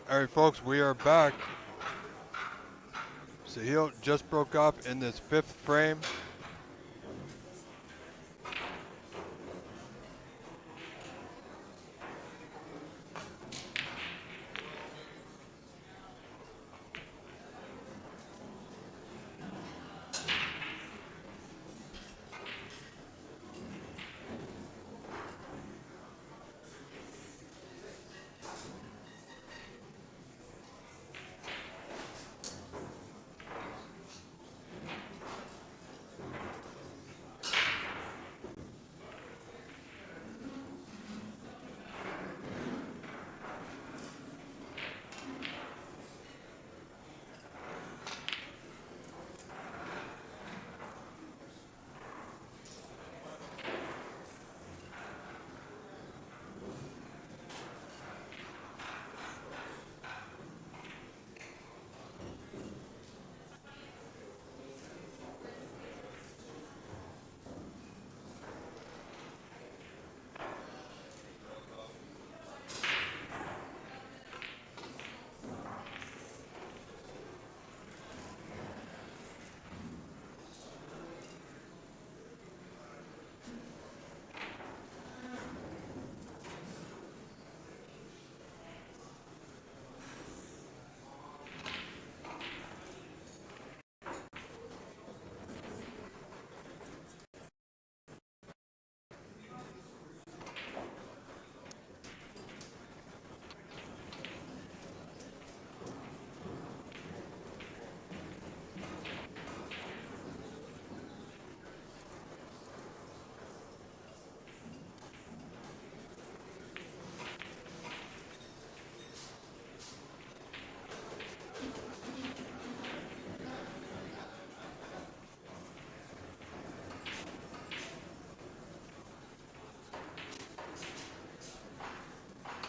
All right, folks, we are back. Sahil just broke off in this fifth frame.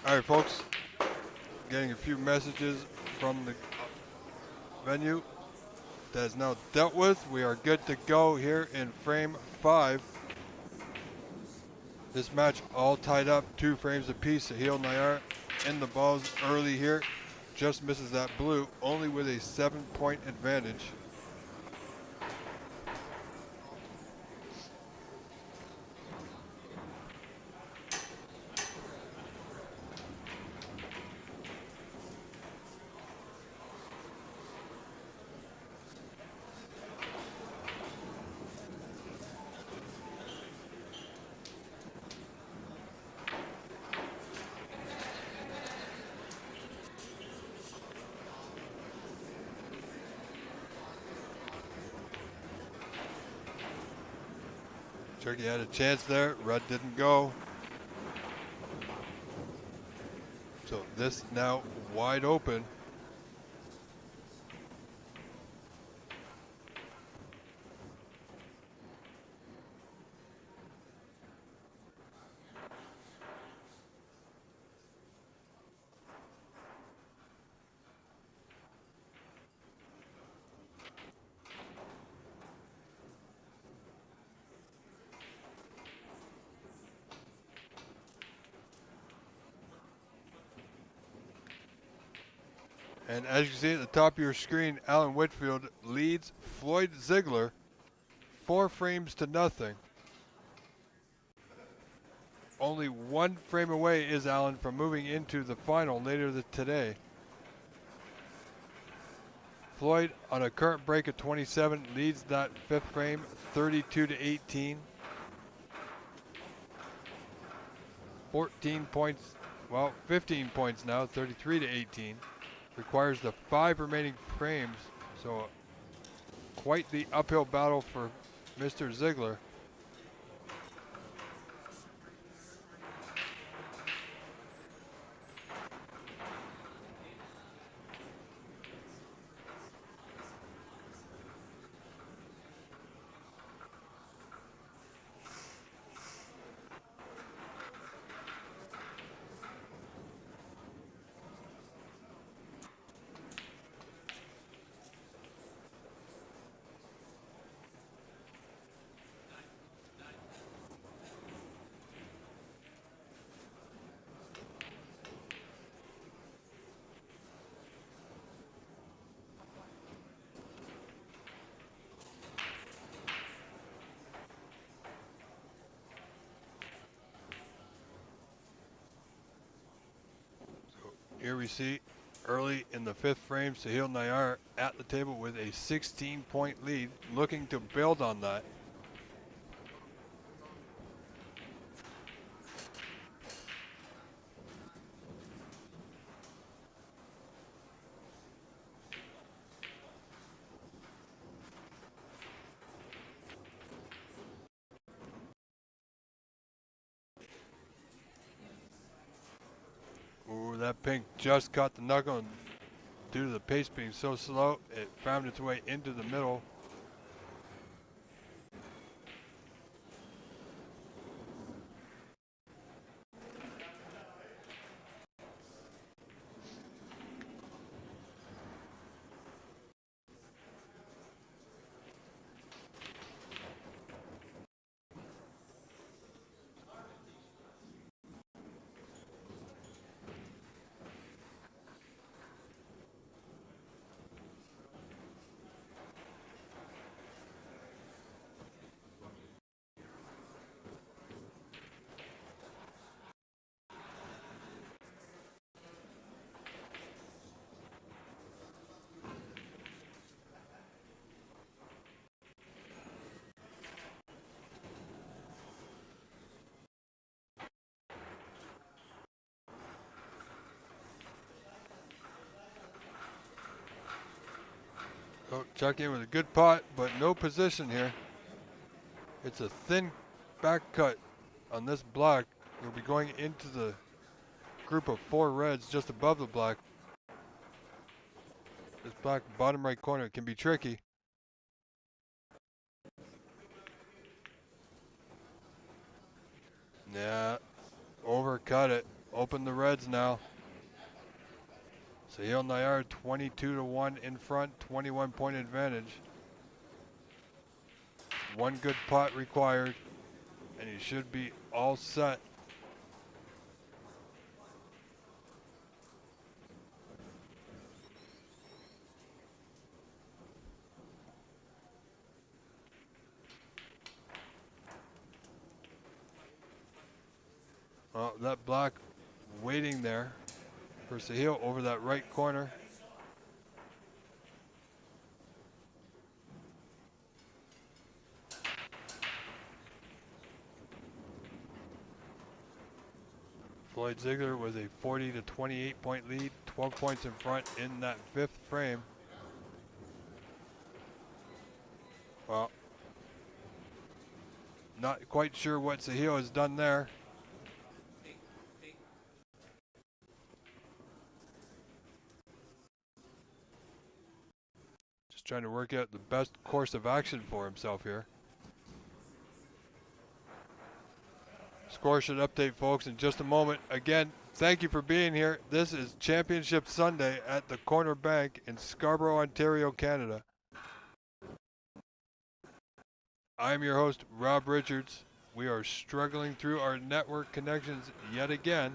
All right, folks, getting a few messages from the venue that is now dealt with. We are good to go here in frame 5. This match all tied up, 2 frames apiece. Sahil Nayar in the balls early here. Just misses that blue, only with a 7-point advantage. Turkey had a chance there. Red didn't go. So this now wide open. And as you see at the top of your screen, Alan Whitfield leads Floyd Ziegler 4 frames to nothing. Only 1 frame away is Alan from moving into the final later today. Floyd on a current break of 27 leads that 5th frame 32 to 18. 14 points, well 15 points now, 33 to 18. Requires the 5 remaining frames, so quite the uphill battle for Mr. Ziegler. Here we see early in the fifth frame, Sahil Nayar at the table with a 16-point lead, looking to build on that. Ooh, that pink just caught the knuckle, and due to the pace being so slow, it found its way into the middle. Oh, Chuck in with a good pot, but no position here. It's a thin back cut on this black. We'll be going into the group of 4 reds just above the black. This black bottom right corner can be tricky. Yeah, overcut it. Open the reds now. Sahil Nayar 22-1 in front, 21-point advantage. One good pot required, and he should be all set. Oh, that black waiting there for Sahil over that right corner. Floyd Ziegler with a 40-28 point lead, 12 points in front in that fifth frame. Well, not quite sure what Sahil has done there. Just trying to work out the best course of action for himself here. Score should update, folks, in just a moment. Again, thank you for being here. This is Championship Sunday at the Corner Bank in Scarborough, Ontario, Canada. I'm your host, Rob Richards. We are struggling through our network connections yet again.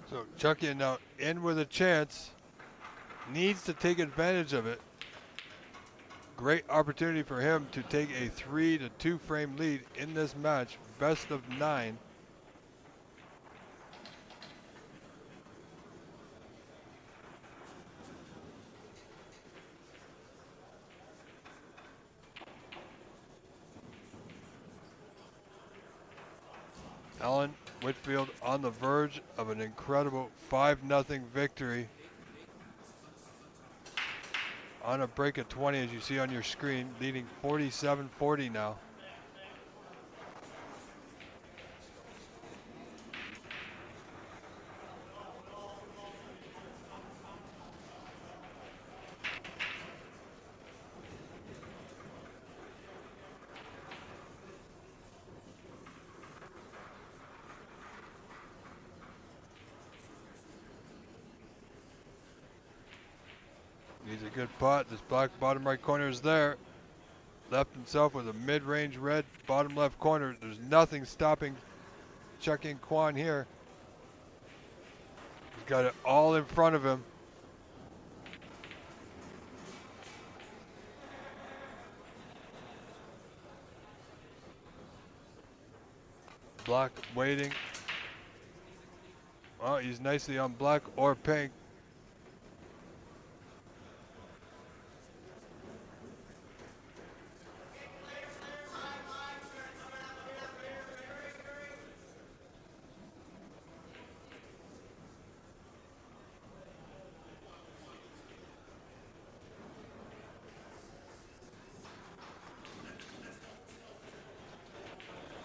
So Chucky now in with a chance, needs to take advantage of it. Great opportunity for him to take a 3-2 frame lead in this match, best of 9. Alan Whitfield on the verge of an incredible 5-0 victory. on a break of 20, as you see on your screen, leading 47-40 now. Needs a good putt. This black bottom right corner is there. Left himself with a mid-range red bottom left corner. There's nothing stopping Chuck-in Kwan here. He's got it all in front of him. Black waiting. Well, he's nicely on black or pink.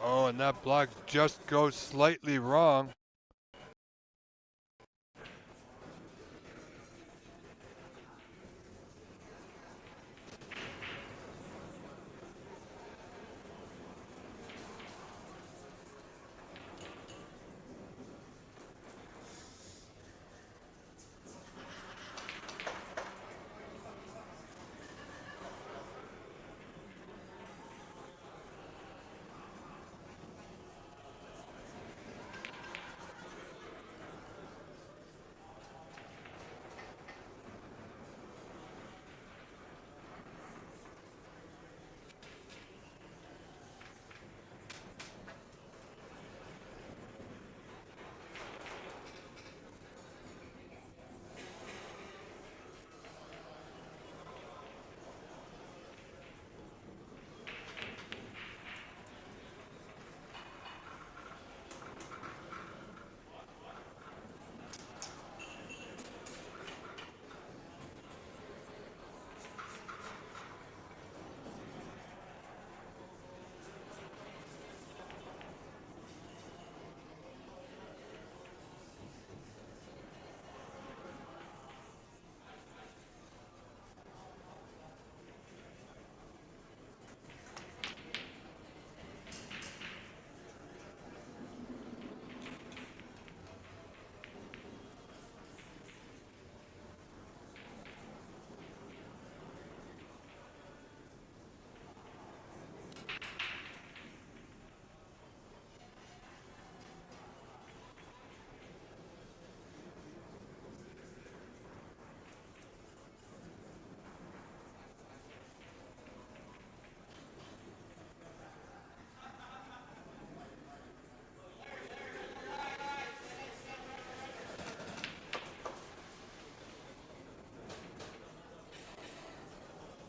Oh, and that block just goes slightly wrong.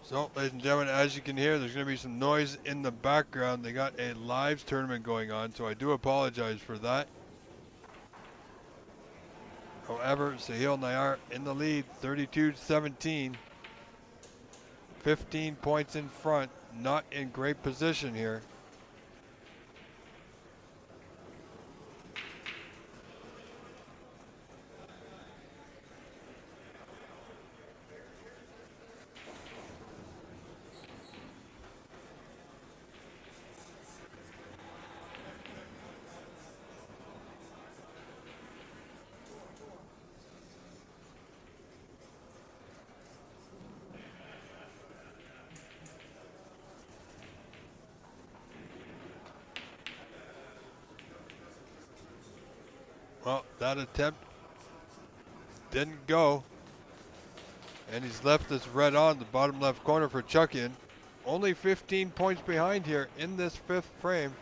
So, ladies and gentlemen, as you can hear, there's going to be some noise in the background. They got a live tournament going on, so I do apologize for that. However, Sahil Nayar in the lead, 32-17. 15 points in front, not in great position here. Well, that attempt didn't go. And he's left this red on the bottom left corner for Chuck-in. Only 15 points behind here in this fifth frame.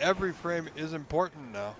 Every frame is important now.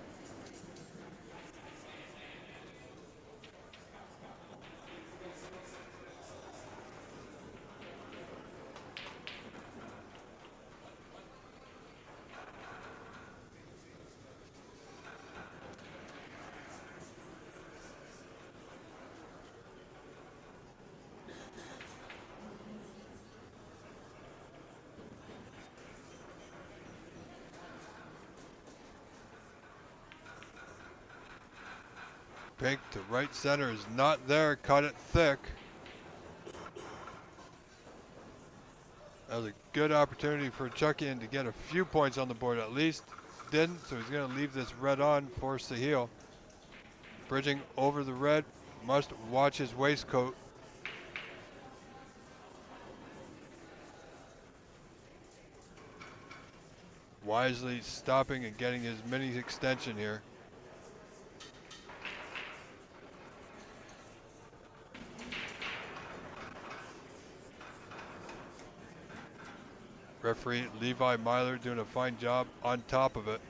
Pink to right center is not there. Cut it thick. That was a good opportunity for Chuckian to get a few points on the board at least. Didn't, so he's going to leave this red on for Sahil. Bridging over the red, must watch his waistcoat. Wisely stopping and getting his mini extension here. Referee Levi Myler doing a fine job on top of it.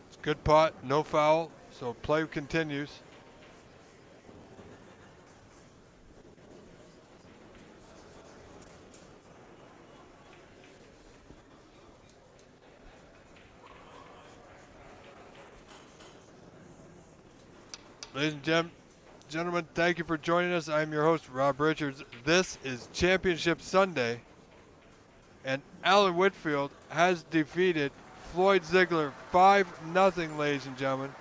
It's good pot, no foul, so play continues. Ladies and gentlemen, thank you for joining us. I'm your host, Rob Richards. This is Championship Sunday, and Alan Whitfield has defeated Floyd Ziegler 5-0, ladies and gentlemen.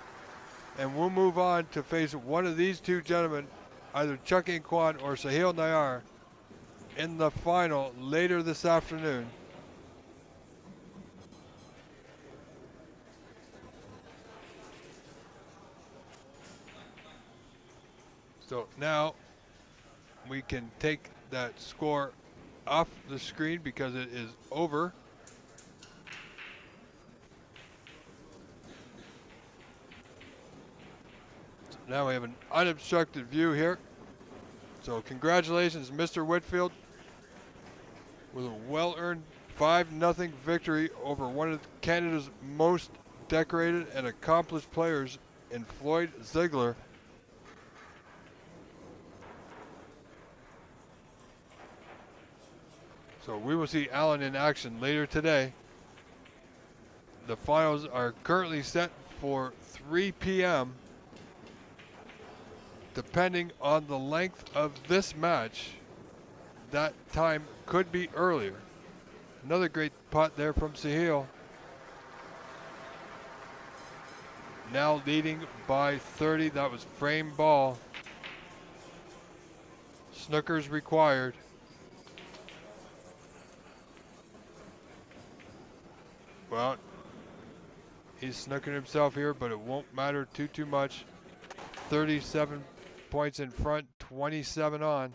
And we'll move on to face one of these two gentlemen, either Chucky Kwan or Sahil Nayar, in the final later this afternoon. So now we can take that score off the screen because it is over. So now we have an unobstructed view here. So congratulations, Mr. Whitfield, with a well-earned 5-0 victory over one of Canada's most decorated and accomplished players in Floyd Ziegler. So we will see Alan in action later today. The finals are currently set for 3 p.m. Depending on the length of this match, that time could be earlier. Another great pot there from Sahil. Now leading by 30. That was frame ball. Snookers required. Well, he's snooking himself here, but it won't matter too much. 37 points in front, 27 on.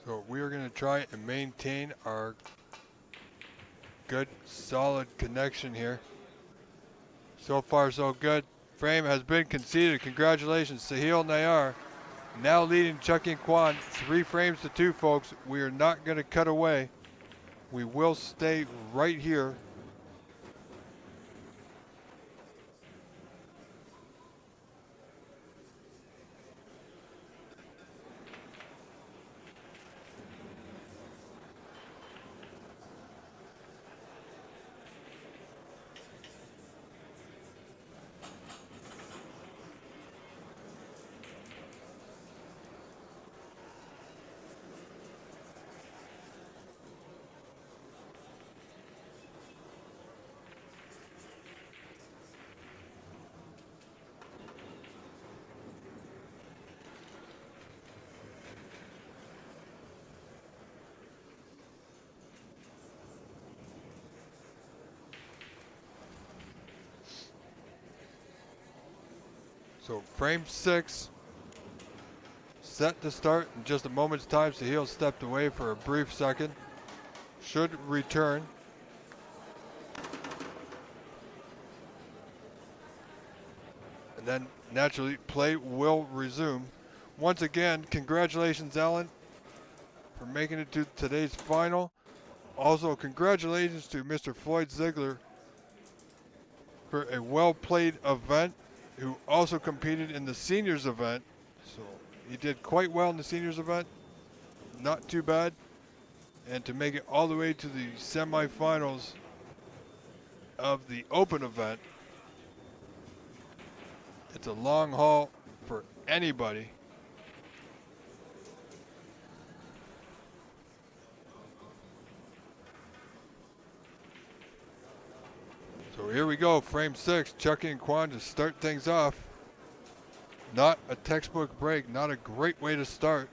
So we are going to try and maintain our good, solid connection here. So far, so good. Frame has been conceded. Congratulations, Sahil Nayar. Now leading Chucky and Kwan 3 frames to 2, folks. We are not going to cut away. We will stay right here. So frame 6 set to start in just a moment's time. Sahil stepped away for a brief second. Should return. And then naturally play will resume. Once again, congratulations, Alan, for making it to today's final. Also, congratulations to Mr. Floyd Ziegler for a well-played event, who also competed in the seniors event. So he did quite well in the seniors event, not too bad. And to make it all the way to the semifinals of the open event, it's a long haul for anybody. So here we go, frame 6, Chucky and Quan to start things off. Not a textbook break, not a great way to start.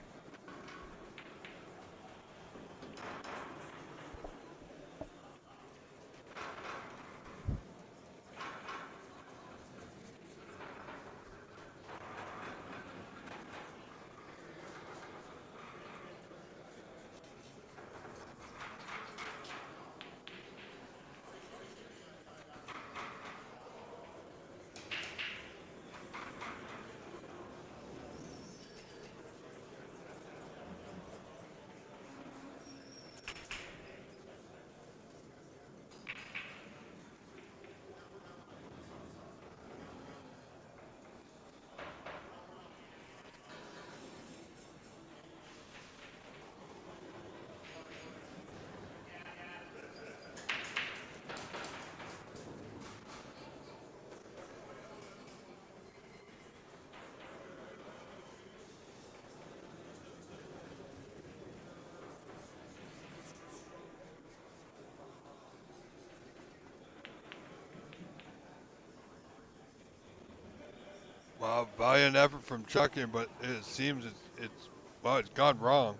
Wow, valiant effort from Chucky, but it seems it's gone wrong.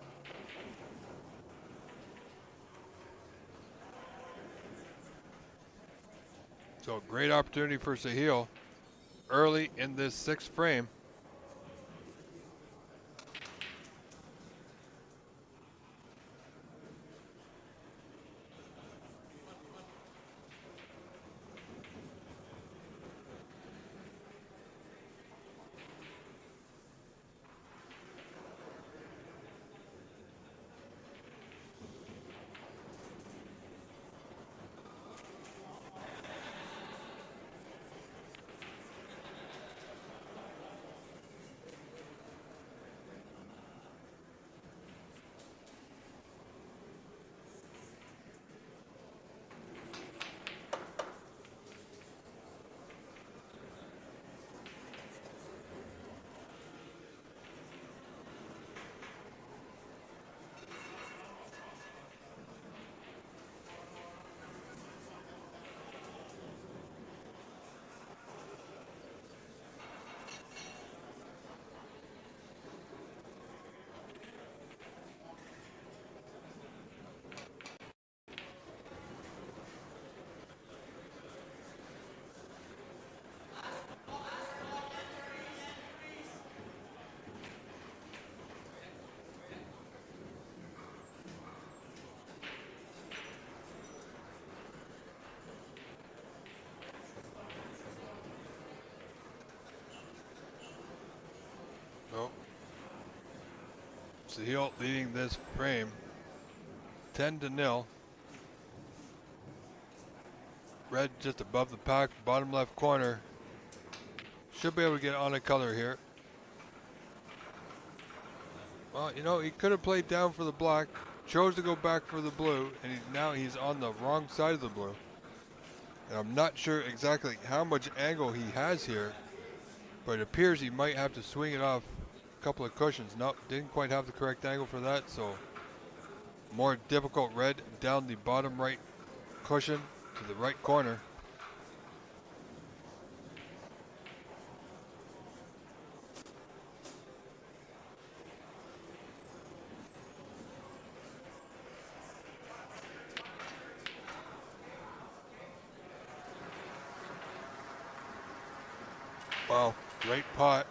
So great opportunity for Sahil early in this 6th frame. So Sahil leading this frame 10-0. Red just above the pack, bottom left corner. Should be able to get on a color here. Well, you know, he could have played down for the black, chose to go back for the blue, and now he's on the wrong side of the blue. And I'm not sure exactly how much angle he has here, but it appears he might have to swing it off a couple of cushions. Nope, didn't quite have the correct angle for that, so more difficult red down the bottom right cushion to the right corner. Wow, great pot.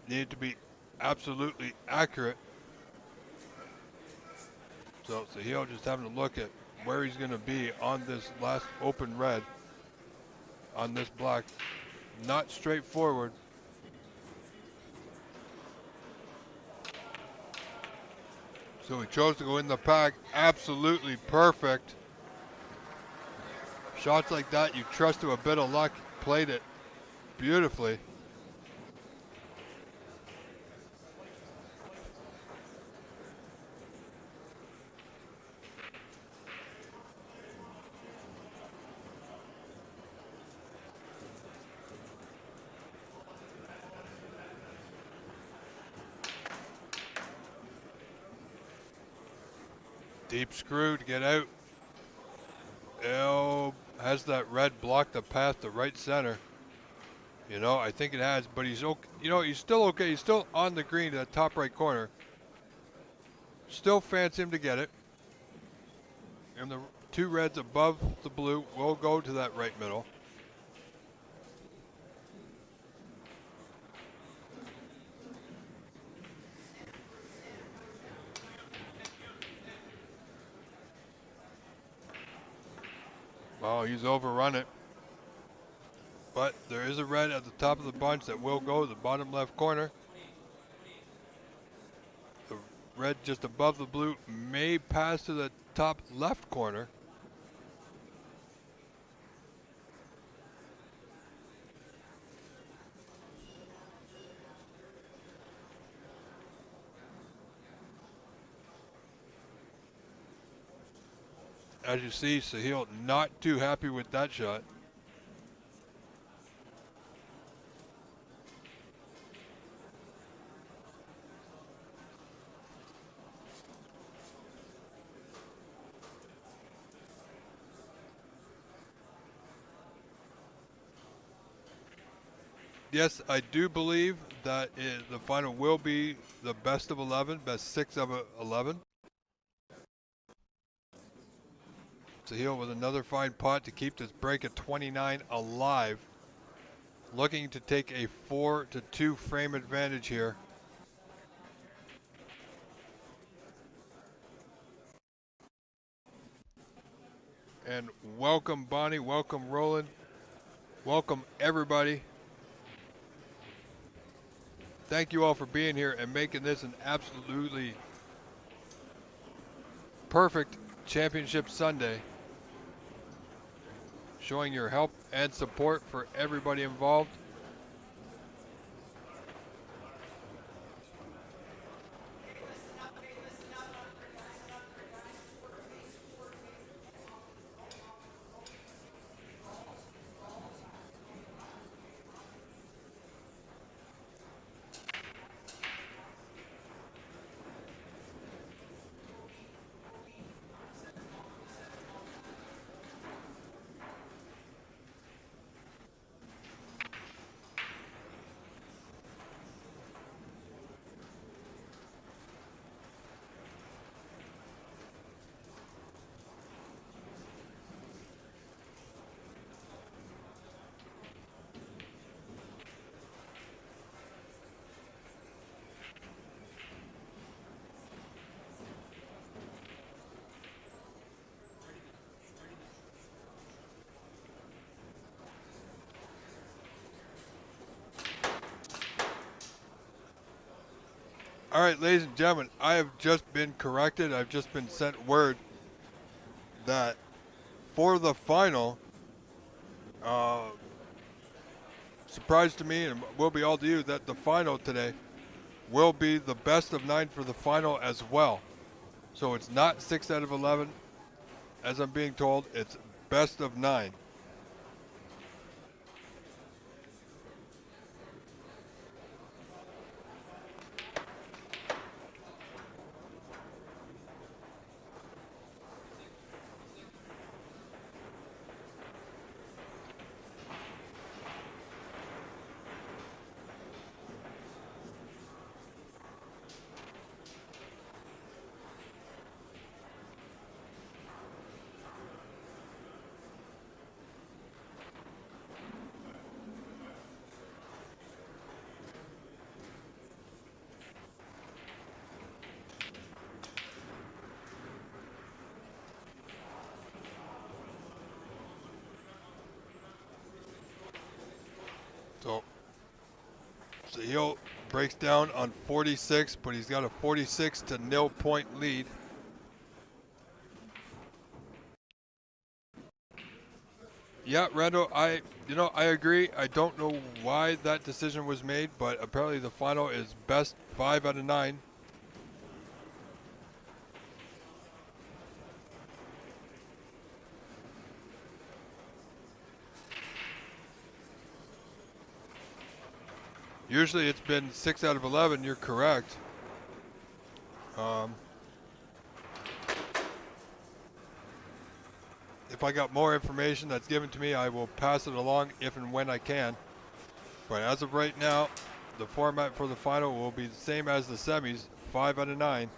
Needed to be absolutely accurate. So Sahil just having to look at where he's going to be on this last open red on this black. Not straightforward. So he chose to go in the pack. Absolutely perfect. Shots like that, you trust to a bit of luck. Played it beautifully. Deep screw to get out. Oh, has that red blocked the path to right center? You know, I think it has, but he's okay. You know, he's still okay. He's still on the green to the top right corner. Still fancy him to get it. And the two reds above the blue will go to that right middle. Oh, he's overrun it. But there is a red at the top of the bunch that will go to the bottom left corner. The red just above the blue may pass to the top left corner. As you see, Sahil not too happy with that shot. Yes, I do believe that the final will be the best of 11, best 6 of 11. Sahil with another fine pot to keep this break at 29 alive. Looking to take a 4-2 frame advantage here. And welcome Bonnie, welcome Roland, welcome everybody. Thank you all for being here and making this an absolutely perfect championship Sunday. Showing your help and support for everybody involved. All right, ladies and gentlemen, I have just been corrected. I've just been sent word that for the final, uh, surprise to me and will be all to you that the final today will be the best of 9 for the final as well. So it's not 6 out of 11, as I'm being told. It's best of 9. So Sahil breaks down on 46, but he's got a 46 to 0 point lead. Yeah, Randall, I agree. I don't know why that decision was made, but apparently the final is best 5 out of 9. Usually it's been 6 out of 11. You're correct. If I got more information that's given to me, I will pass it along if and when I can. But as of right now, the format for the final will be the same as the semis, 5 out of 9.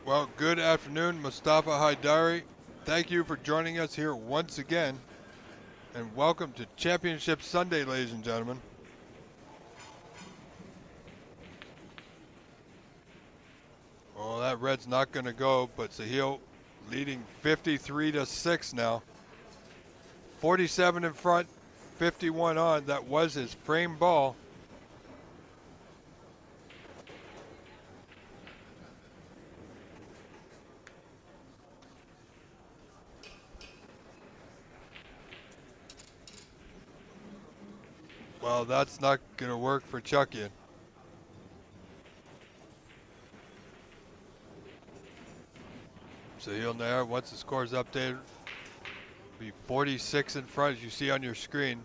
Well, good afternoon, Mustafa Haidari. Thank you for joining us here once again, and welcome to Championship Sunday, ladies and gentlemen. Well, that red's not going to go, but Sahil leading 53-6 now. 47 in front, 51 on. That was his frame ball. Well, that's not going to work for Chuckian. Sahil there, once the score is updated, be 46 in front, as you see on your screen.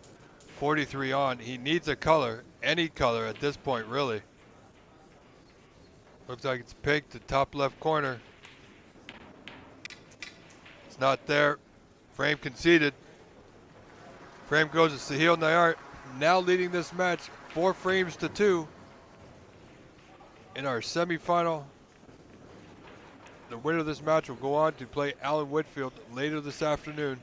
43 on. He needs a color, any color at this point, really. Looks like it's pink to top left corner. It's not there. Frame conceded. Frame goes to Sahil Nayar, now leading this match 4 frames to 2 in our semifinal. The winner of this match will go on to play Alan Whitfield later this afternoon.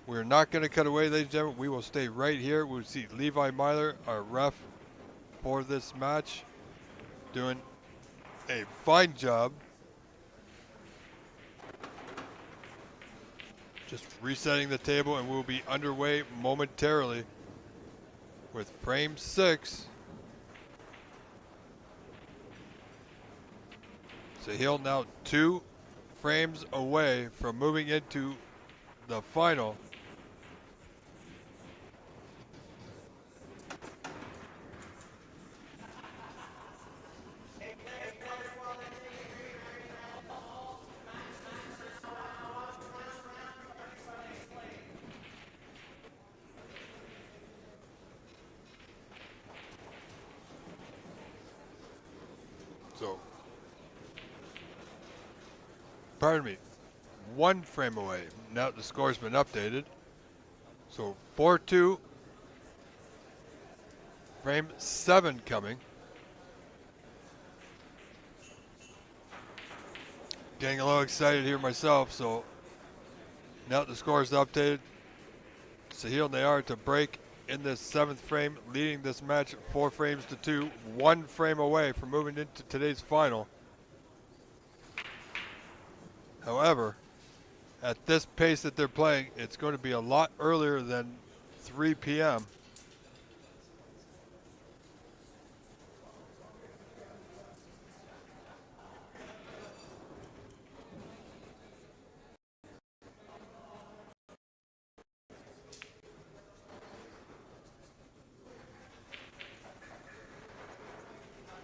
We're not going to cut away, ladies and gentlemen. We will stay right here. We'll see Levi Myler, our ref for this match, doing a fine job. Just resetting the table, and we'll be underway momentarily with frame 6. Sahil now 2 frames away from moving into the final. So, pardon me, 1 frame away. Now the score's been updated. So 4-2, frame 7 coming. Getting a little excited here myself, so now the score is updated. Sahil Nayar to break in this 7th frame, leading this match 4 frames to 2, 1 frame away from moving into today's final. However, at this pace that they're playing, it's going to be a lot earlier than 3 p.m.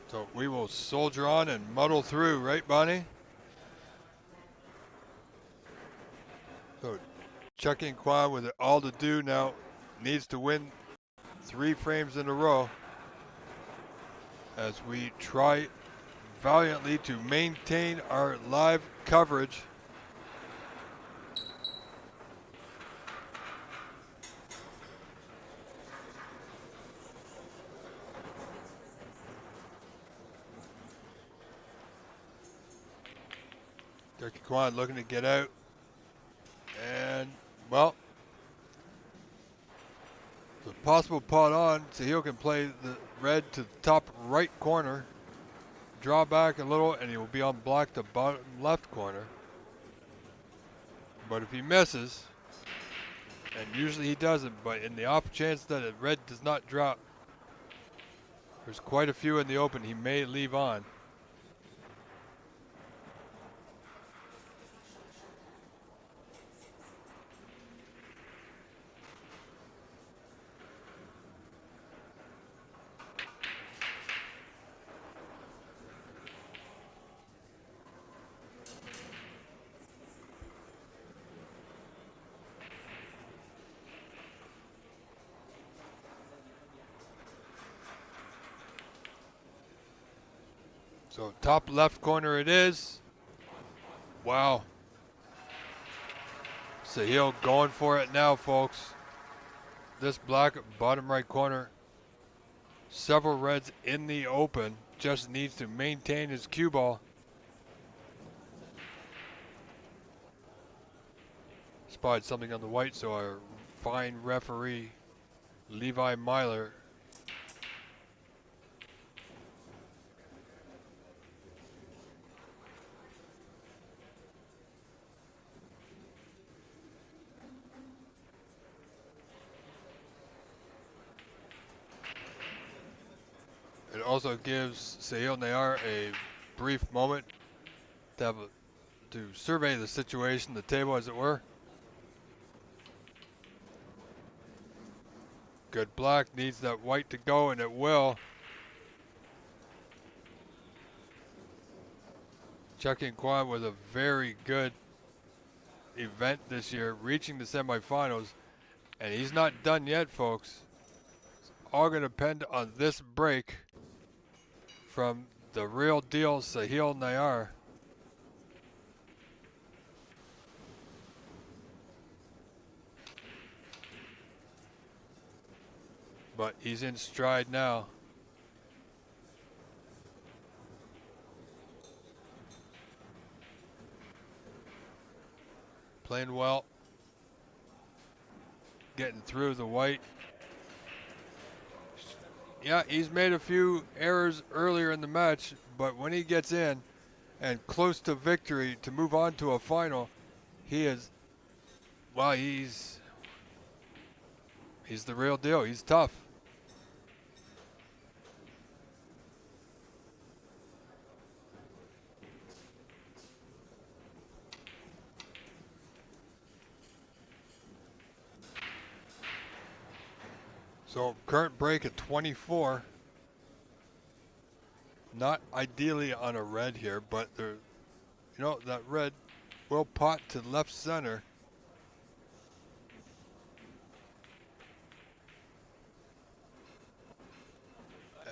So we will soldier on and muddle through, right, Bonnie? So Chucky Kwan with it all to do now, needs to win 3 frames in a row as we try valiantly to maintain our live coverage. Chucky Kwan looking to get out. And, well, the possible pot on, Sahil can play the red to the top right corner, draw back a little, and he will be on black to bottom left corner. But if he misses, and usually he doesn't, but in the off chance that a red does not drop, there's quite a few in the open he may leave on. So top left corner it is. Wow. Sahil going for it now, folks. This black bottom right corner. Several reds in the open. Just needs to maintain his cue ball. spotted something on the white, so our fine referee, Levi Myler, it also gives Sahil Nayar a brief moment to survey the situation, the table as it were. Good block, needs that white to go, and it will. Chucking Kwan with a very good event this year, reaching the semifinals, and he's not done yet, folks. It's all going to depend on this break from the real deal Sahil Nayar. But he's in stride now. Playing well. Getting through the white. Yeah, he's made a few errors earlier in the match, but when he gets in and close to victory to move on to a final, he is, well, he's the real deal. He's tough. So current break at 24. Not ideally on a red here, but there, you know, that red will pot to left center.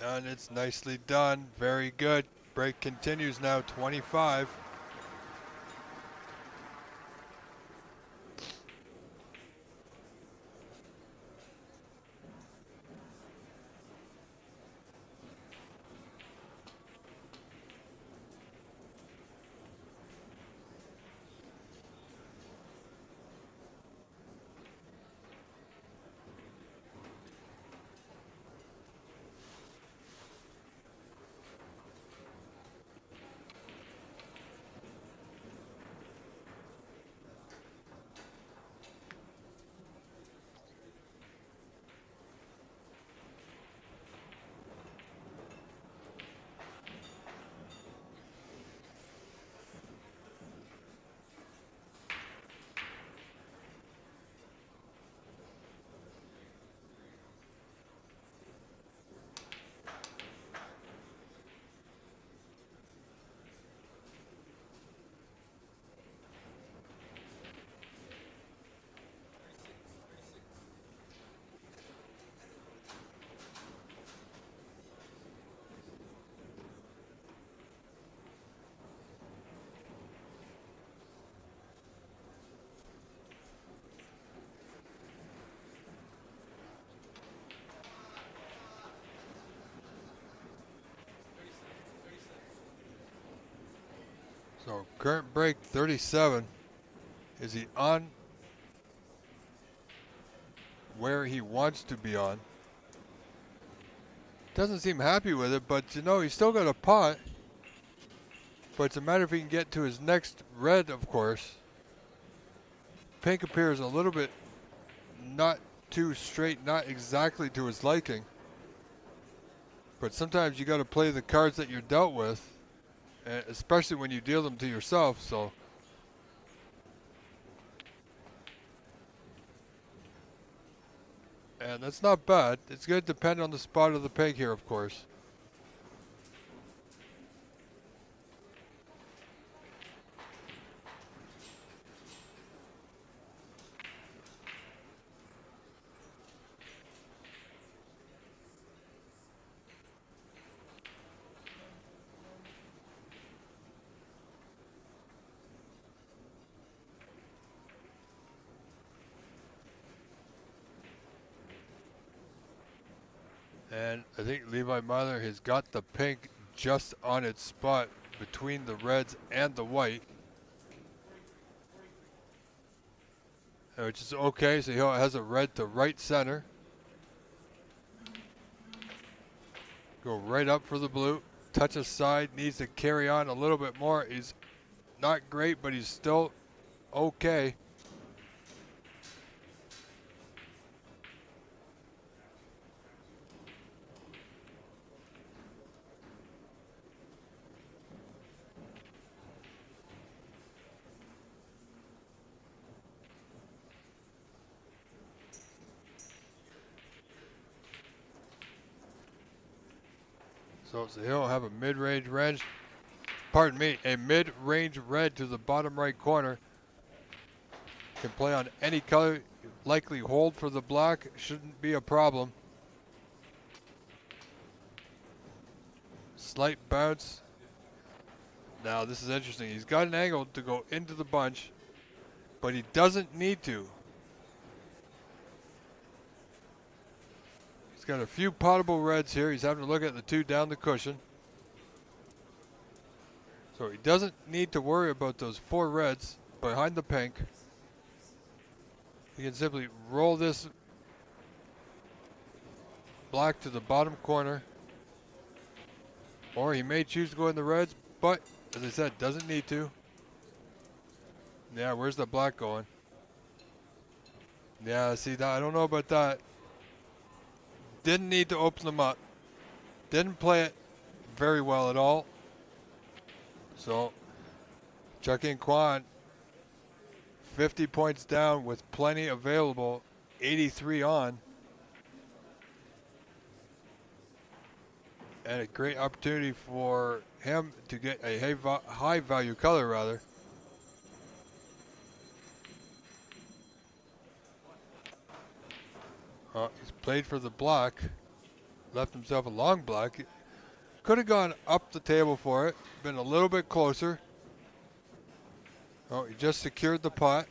And it's nicely done. Very good. Break continues now, 25. So current break 37. Is he on where he wants to be on? Doesn't seem happy with it, but you know, he's still got a pot. But it's a matter if he can get to his next red, of course. Pink appears a little bit not too straight, not exactly to his liking. But sometimes you got to play the cards that you're dealt with, especially when you deal them to yourself. So, and that's not bad. It's going to depend on the spot of the peg here, of course. And I think Levi Myler has got the pink just on its spot between the reds and the white. which is okay. So he has a red to right center. Go right up for the blue. Touch aside, needs to carry on a little bit more. He's not great, but he's still okay. So he'll have a mid-range red. Pardon me, a mid-range red to the bottom right corner. Can play on any color. Likely hold for the black. Shouldn't be a problem. Slight bounce. Now this is interesting. He's got an angle to go into the bunch, but he doesn't need to. He's got a few potable reds here. He's having to look at the two down the cushion. So he doesn't need to worry about those four reds behind the pink. He can simply roll this black to the bottom corner. Or he may choose to go in the reds, but as I said, doesn't need to. Yeah, where's the black going? Yeah, see, I don't know about that. Didn't need to open them up. Didn't play it very well at all. So, Chucky and Kwan, 50 points down with plenty available, 83 on. And a great opportunity for him to get a high value color rather. He's played for the black, left himself a long black. Could have gone up the table for it, been a little bit closer. Oh, he just secured the pot.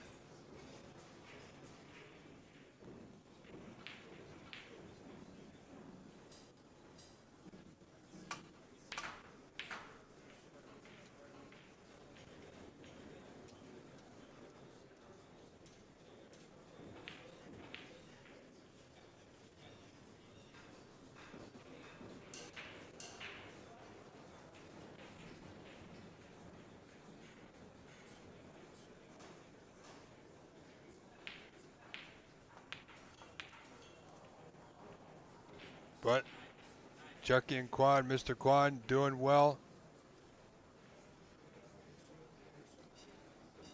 But Chucky and Kwan, Mr. Kwan doing well.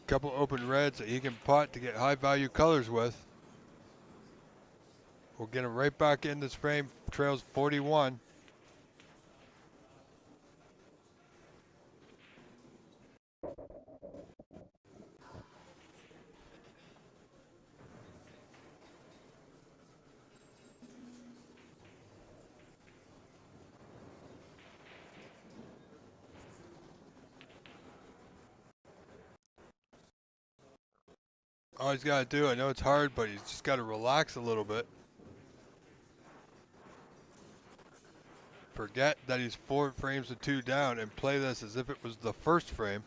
Couple open reds that he can pot to get high value colors with. We'll get him right back in this frame. Trails 41. All he's got to do, I know it's hard, but he's just got to relax a little bit. Forget that he's 4 frames to 2 down and play this as if it was the first frame.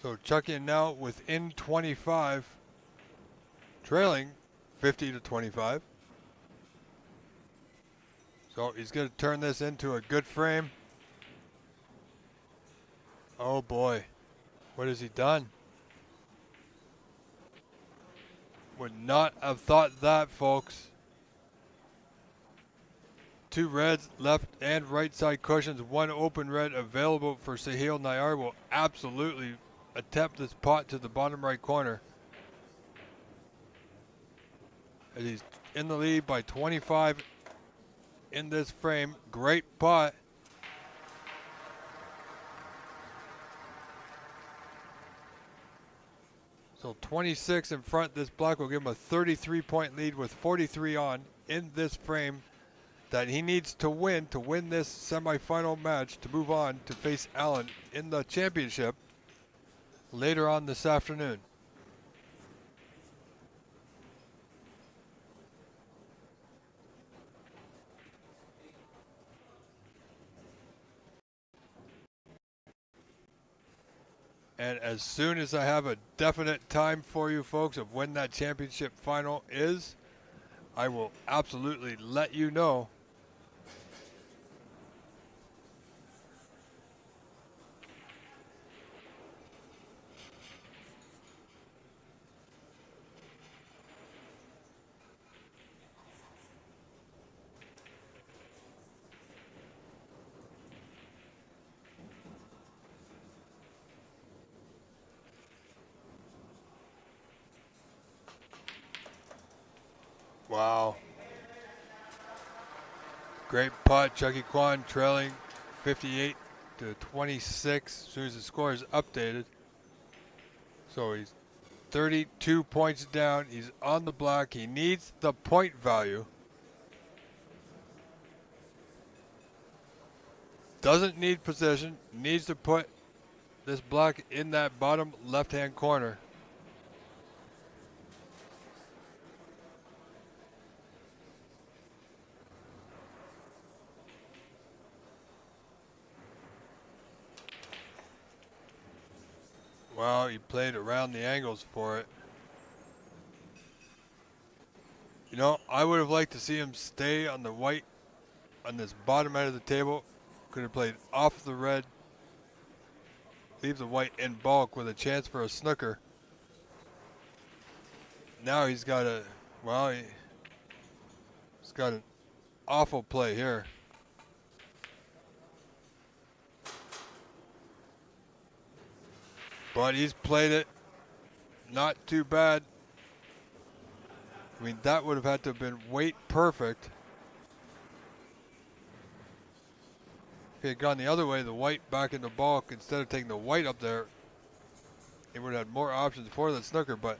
So Chucky now within 25, trailing 50 to 25. So he's going to turn this into a good frame. Oh boy, what has he done? Would not have thought that, folks. Two reds, left and right side cushions, one open red available for Sahil Nayar. Will absolutely attempt this pot to the bottom right corner. As he's in the lead by 25 in this frame. Great pot. So 26 in front. This black will give him a 33-point lead with 43 on in this frame that he needs to win this semifinal match to move on to face Allen in the championship later on this afternoon. And as soon as I have a definite time for you folks of when that championship final is, I will absolutely let you know. Wow. Great putt. Chucky Kwan trailing 58 to 26 as soon as the score is updated. So he's 32 points down. He's on the block. He needs the point value. Doesn't need position. Needs to put this block in that bottom left-hand corner. Well, he played around the angles for it. You know, I would have liked to see him stay on the white on this bottom end of the table. Could have played off the red. Leave the white in bulk with a chance for a snooker. Now he's got a, well, he's got an awful play here. But he's played it not too bad. I mean, that would have had to have been weight perfect. If he had gone the other way, the white back in the bulk, instead of taking the white up there, he would have had more options for the snooker, but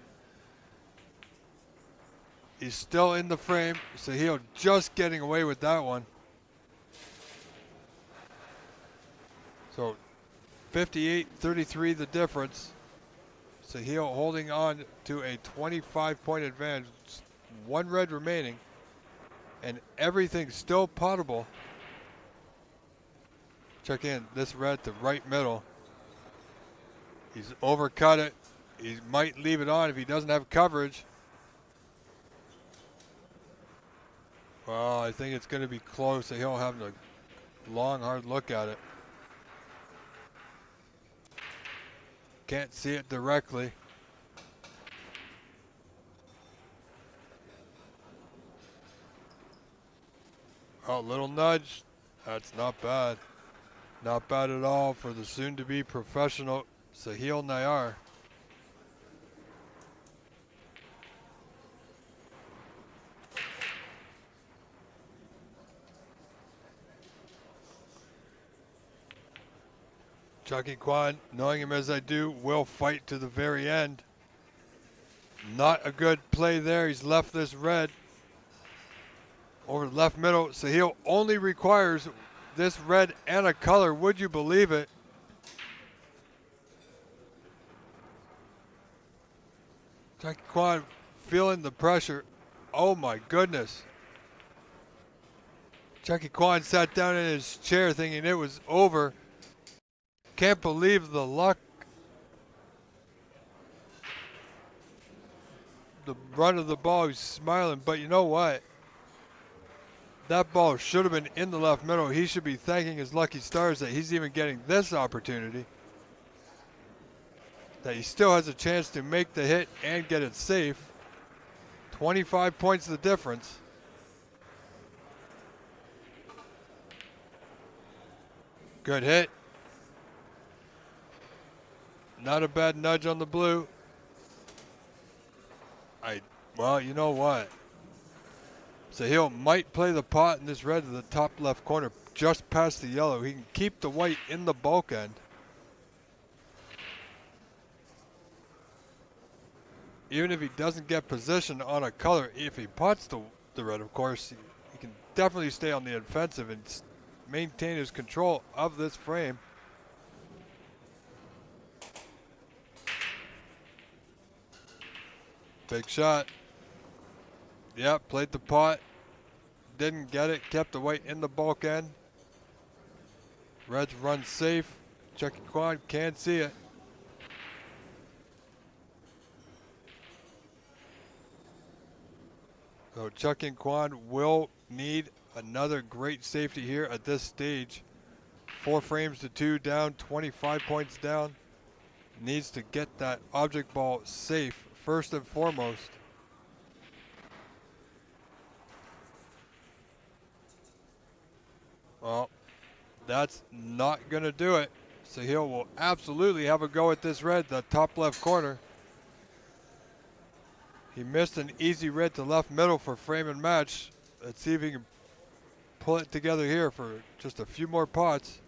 he's still in the frame. Sahil just getting away with that one. So 58-33 the difference. Sahil holding on to a 25-point advantage. One red remaining, and everything's still puttable. Check in this red to right middle. He's overcut it. He might leave it on if he doesn't have coverage. Well, I think it's going to be close. He'll have a long, hard look at it. Can't see it directly. Oh, little nudge. That's not bad. Not bad at all for the soon-to-be professional Sahil Nayar. Chucky Kwan, knowing him as I do, will fight to the very end. Not a good play there. He's left this red over the left middle. Sahil only requires this red and a color. Would you believe it? Chucky Kwan feeling the pressure. Oh my goodness. Chucky Kwan sat down in his chair thinking it was over. Can't believe the luck. The run of the ball, he's smiling, but you know what? That ball should have been in the left middle. He should be thanking his lucky stars that he's even getting this opportunity. That he still has a chance to make the hit and get it safe. 25 points the difference. Good hit. Not a bad nudge on the blue. Well, you know what? Sahil might play the pot in this red to the top left corner, just past the yellow. He can keep the white in the bulk end. Even if he doesn't get position on a color, if he pots the red, of course, he can definitely stay on the offensive and maintain his control of this frame. Big shot. Yep, played the pot. Didn't get it, kept the white in the bulk end. Reds run safe. Chucky Kwan can't see it. So Chucky Kwan will need another great safety here at this stage. 4 frames to 2 down, 25 points down. Needs to get that object ball safe first and foremost. Well, that's not going to do it. Sahil will absolutely have a go at this red, the top left corner. He missed an easy red to left middle for frame and match. Let's see if he can pull it together here for just a few more pots.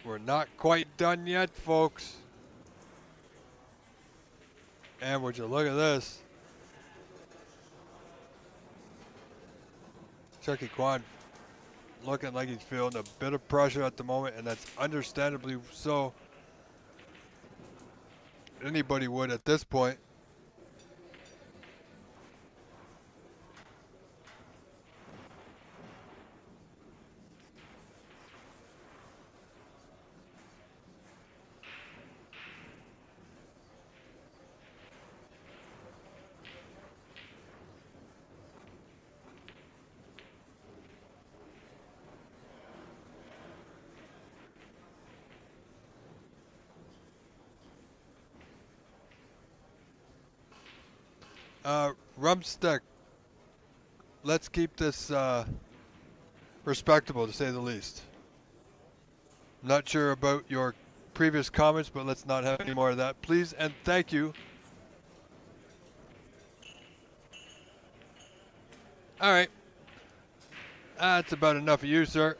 We're not quite done yet, folks. And would you look at this? Chucky Kwan looking like he's feeling a bit of pressure at the moment, and that's understandably so. Anybody would at this point. Rumstick, let's keep this respectable, to say the least. Not sure about your previous comments, but let's not have any more of that, please, and thank you. All right. That's about enough of you, sir.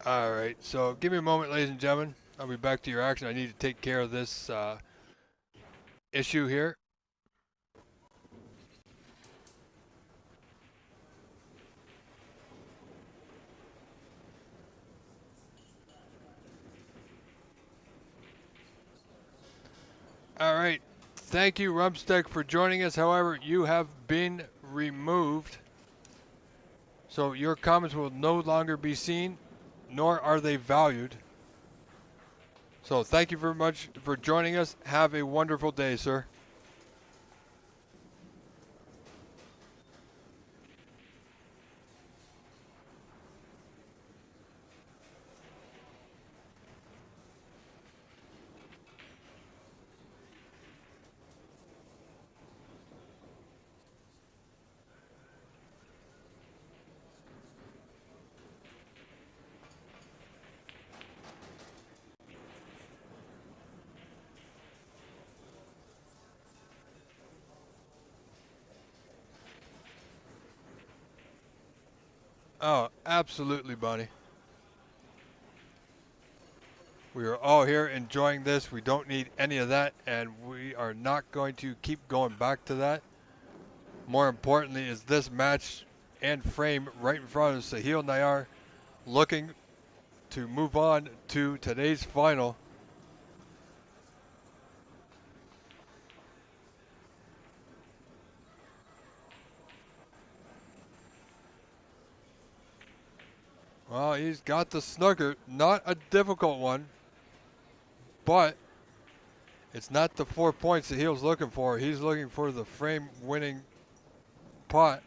All right, so give me a moment, ladies and gentlemen. I'll be back to your action. I need to take care of this issue here. All right, thank you, Rumstick, for joining us. However, you have been removed, so your comments will no longer be seen, nor are they valued. So thank you very much for joining us. Have a wonderful day, sir. Oh, absolutely, Bonnie. We are all here enjoying this. We don't need any of that, and we are not going to keep going back to that. More importantly is this match and frame right in front of Sahil Nayar, looking to move on to today's final. Well, he's got the snooker. Not a difficult one, but it's not the 4 points that he was looking for. He's looking for the frame-winning pot.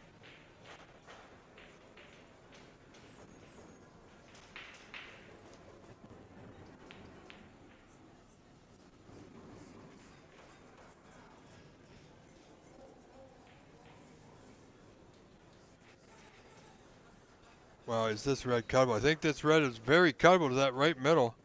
Well, is this red cuttable? I think this red is very cuttable to that right middle.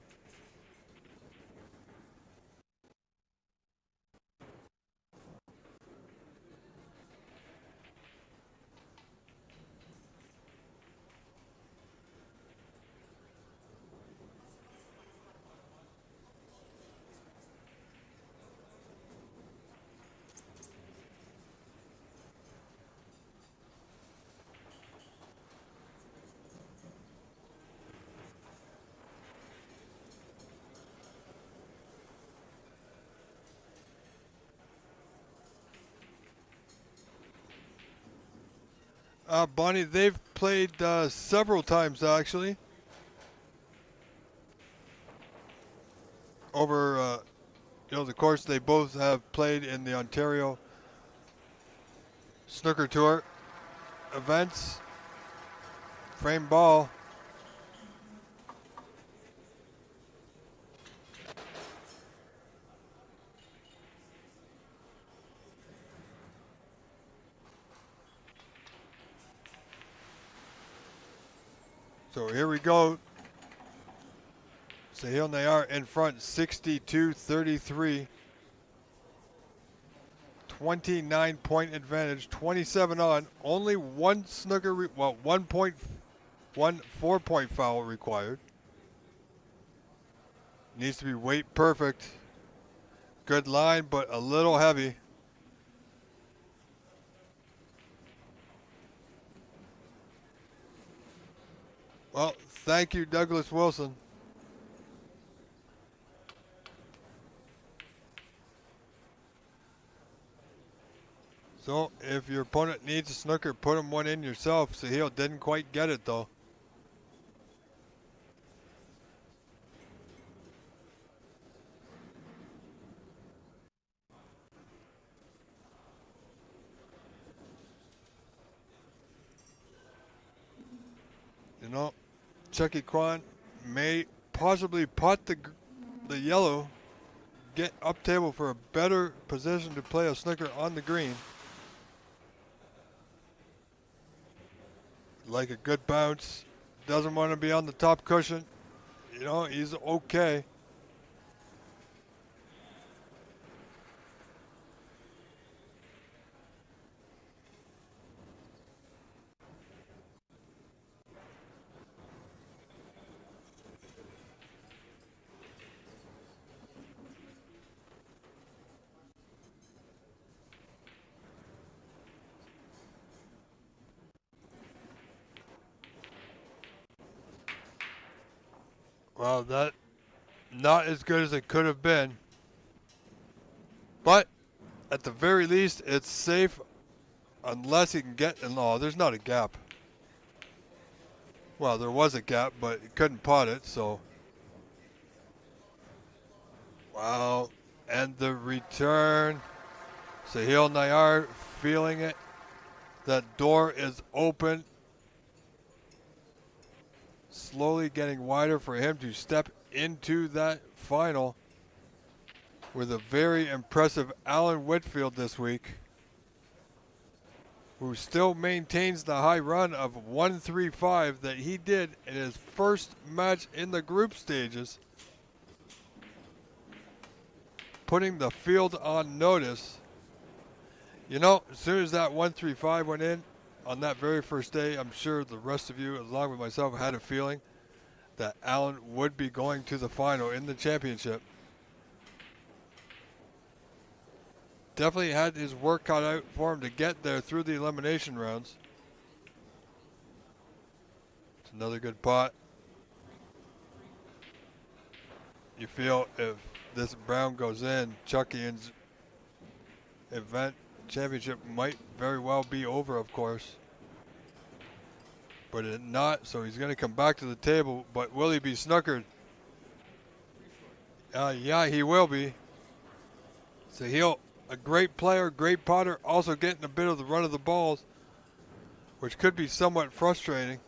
Bonnie, they've played several times actually over the course. They both have played in the Ontario Snooker Tour events. Frame ball. So here we go. Sahil Nayar in front, 62-33. 29-point advantage, 27 on. Only one snooker, 1.1 4-point foul required. Needs to be weight perfect. Good line, but a little heavy. Well, thank you, Douglas Wilson. So, if your opponent needs a snooker, put him one in yourself. Sahil didn't quite get it, though. You know, Chucky Kwan may possibly pot the yellow, get up table for a better position to play a snooker on the green. Like a good bounce. Doesn't want to be on the top cushion. You know, he's okay. Well, that not as good as it could have been. But at the very least, it's safe unless he can get in. Oh, there's not a gap. Well, there was a gap, but he couldn't pot it, so. Wow. And the return. Sahil Nayar feeling it. That door is open. Slowly getting wider for him to step into that final with a very impressive Alan Whitfield this week, who still maintains the high run of 1-3-5 that he did in his first match in the group stages, putting the field on notice. You know, as soon as that 1-3-5 went in on that very first day, I'm sure the rest of you, along with myself, had a feeling that Alan would be going to the final in the championship. Definitely had his work cut out for him to get there through the elimination rounds. Another good pot. You feel if this brown goes in, Chuck Ian's event championship might very well be over, of course. But it not, so he's going to come back to the table. But will he be snookered? Yeah, he will be. So he'll, a great player, great potter, also getting a bit of the run of the balls, which could be somewhat frustrating.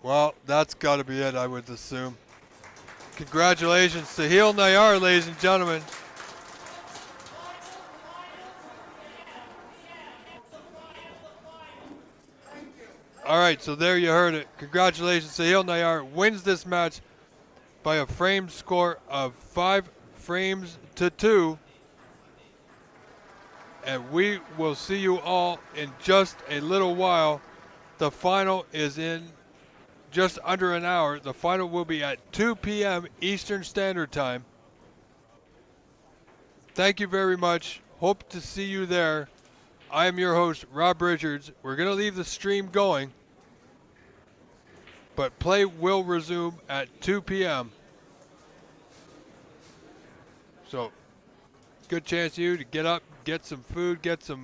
Well, that's got to be it, I would assume. Congratulations to Sahil Nayar, ladies and gentlemen. All right, so there you heard it. Congratulations, Sahil Nayar wins this match by a frame score of 5 frames to 2. And we will see you all in just a little while. The final is in just under an hour. The final will be at 2 p.m. Eastern Standard Time. Thank you very much. Hope to see you there. I am your host, Rob Richards. We're going to leave the stream going, but play will resume at 2 p.m. So, good chance for you to get up, get some food, get a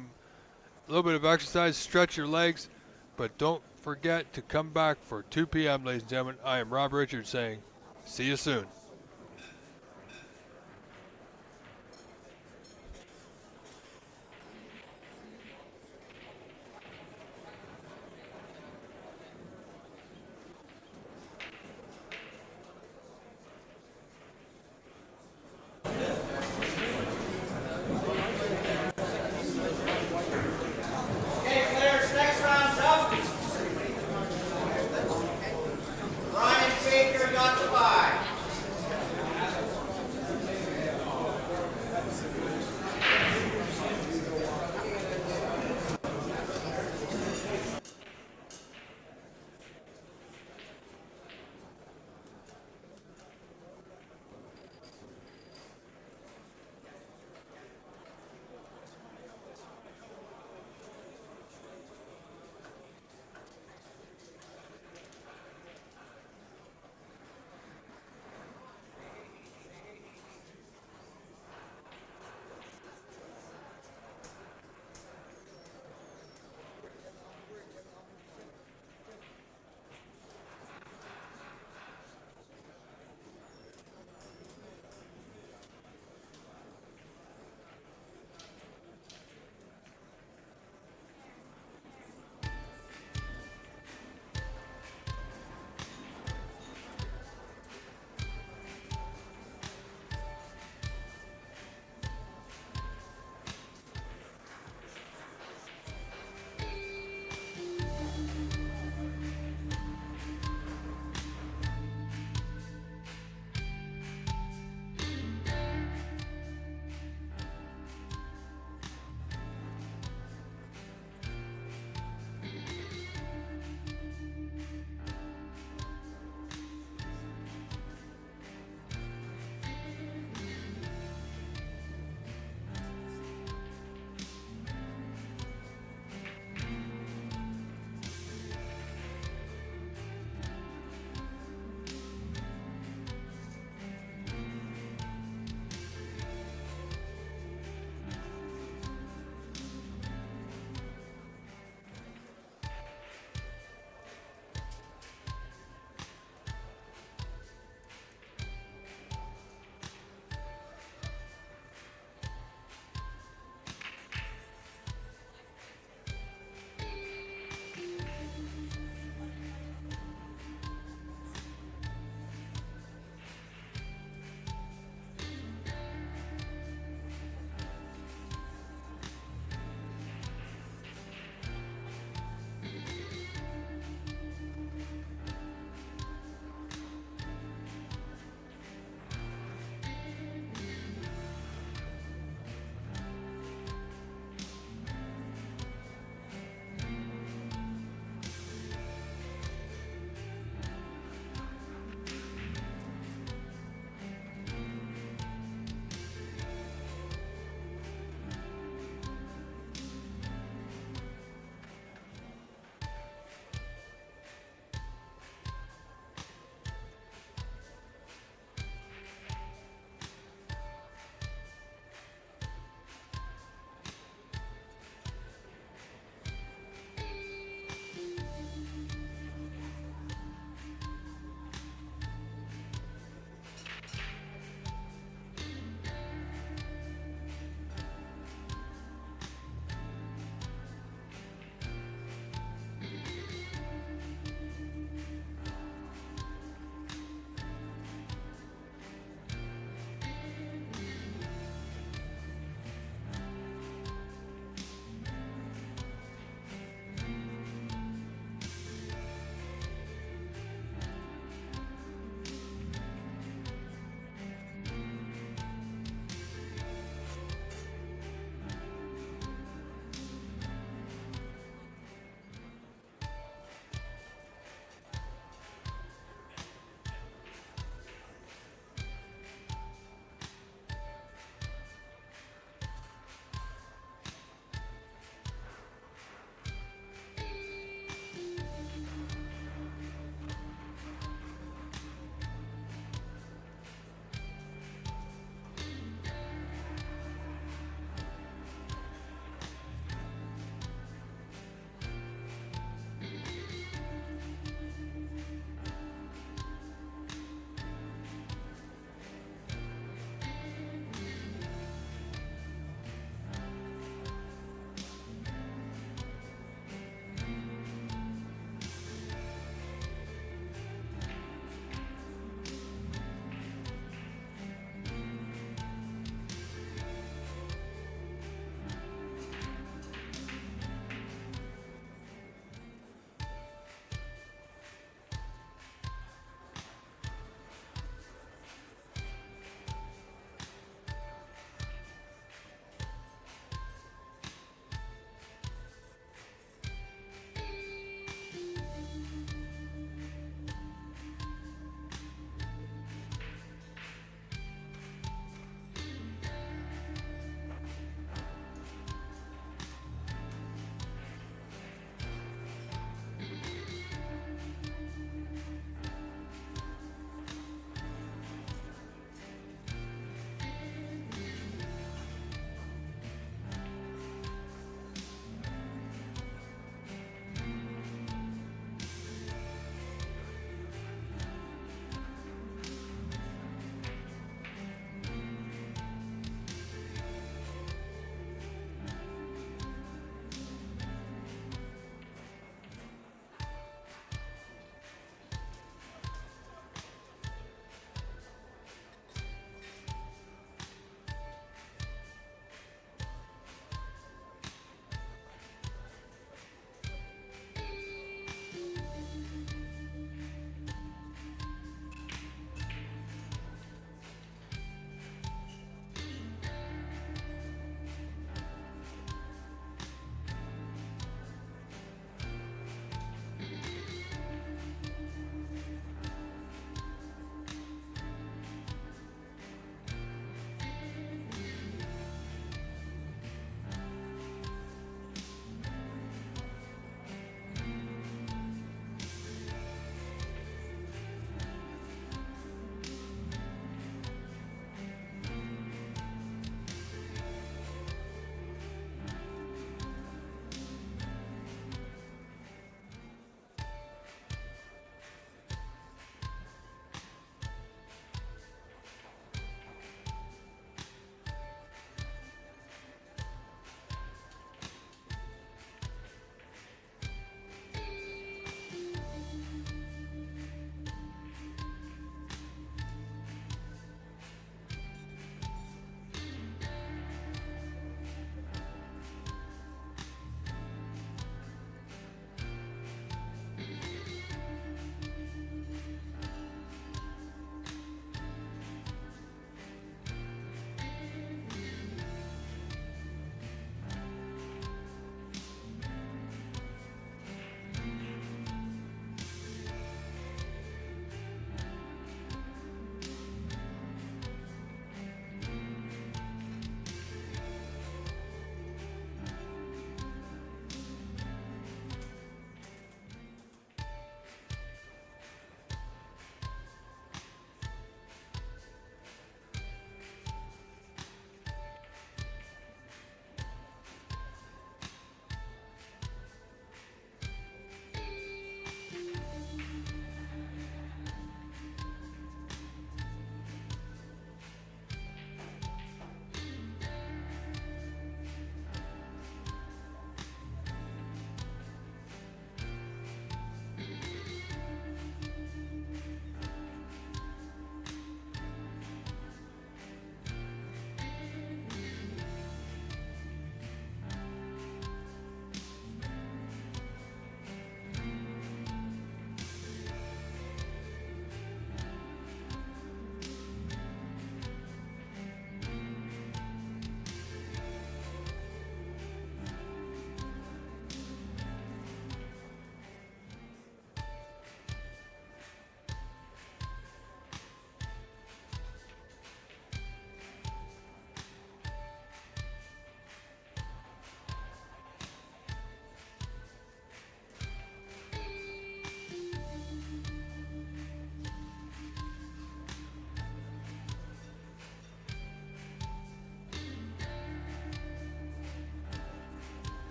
little bit of exercise, stretch your legs, but don't forget to come back for 2 p.m., ladies and gentlemen. I am Rob Richards saying, see you soon. Baker got the bye.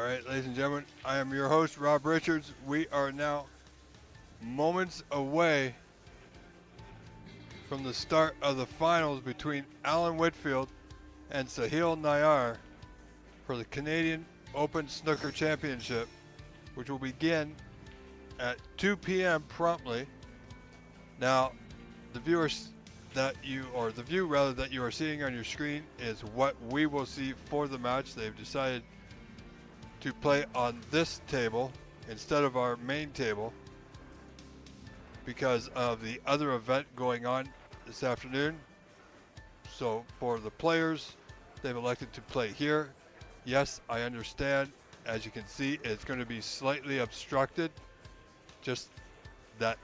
right, ladies and gentlemen, I am your host, Rob Richards. We are now moments away from the start of the finals between Alan Whitfield and Sahil Nair for the Canadian Open Snooker Championship, which will begin at 2 p.m. promptly. Now, the view that you are seeing on your screen is what we will see for the match. They've decided to play on this table instead of our main table because of the other event going on this afternoon. So for the players, they've elected to play here. Yes, I understand. As you can see, it's going to be slightly obstructed. Just that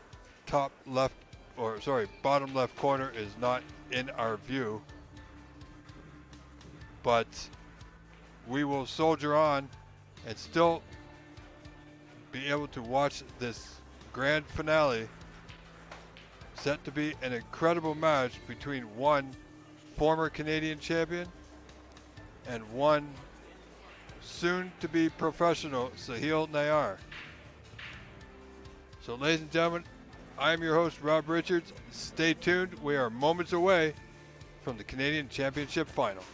bottom left corner is not in our view. But we will soldier on and still be able to watch this grand finale, set to be an incredible match between one former Canadian champion and one soon-to-be professional, Sahil Nair. So, ladies and gentlemen, I am your host, Rob Richards. Stay tuned. We are moments away from the Canadian Championship Final.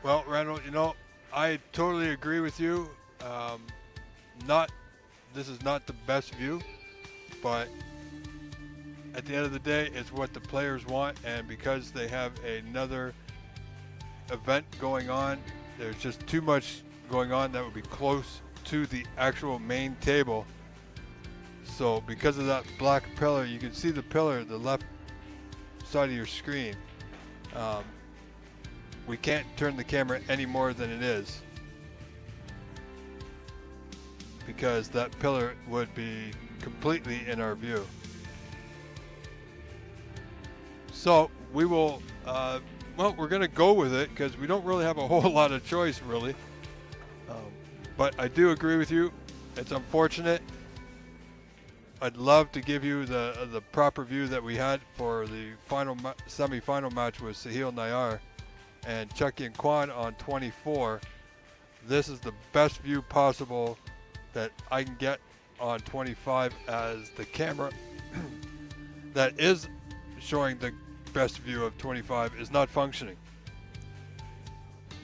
Well, Randall, I totally agree with you. This is not the best view, but at the end of the day, it's what the players want, and because they have another event going on, there's just too much going on that would be close to the actual main table. So because of that black pillar, you can see the pillar, the left side of your screen. We can't turn the camera any more than it is because that pillar would be completely in our view. So we will, we're going to go with it because we don't really have a whole lot of choice, really. But I do agree with you. It's unfortunate. I'd love to give you the proper view that we had for the semi-final match with Sahil Nair and Chucky and Kwan on 24. This is the best view possible that I can get on 25 as the camera that is showing the best view of 25 is not functioning.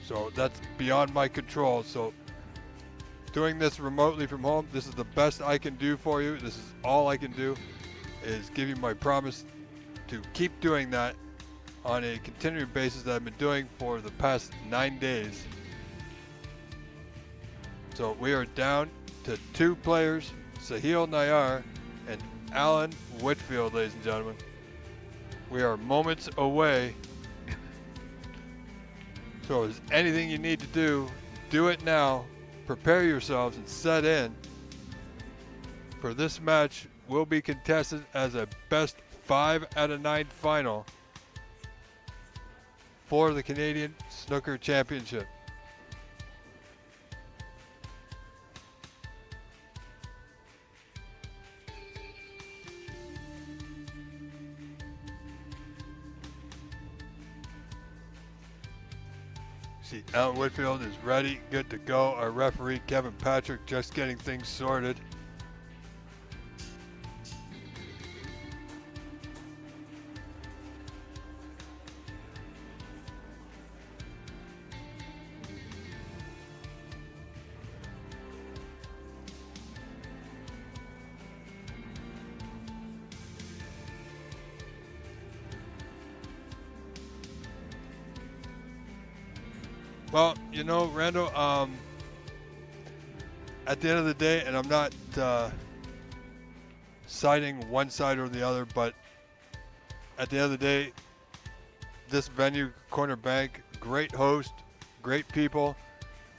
So that's beyond my control. So doing this remotely from home, this is the best I can do for you. This is all I can do, is give you my promise to keep doing that on a continuing basis that I've been doing for the past 9 days. So we are down to 2 players, Sahil Nayar and Alan Whitfield, ladies and gentlemen. We are moments away. So if there's anything you need to do it now. Prepare yourselves and set in. For this match will be contested as a best 5 out of 9 final for the Canadian Snooker Championship. See, Alan Whitfield is ready, good to go. Our referee, Kevin Patrick, just getting things sorted. Well, you know, Randall, at the end of the day, and I'm not siding one side or the other, but at the end of the day, this venue, Corner Bank, great host, great people,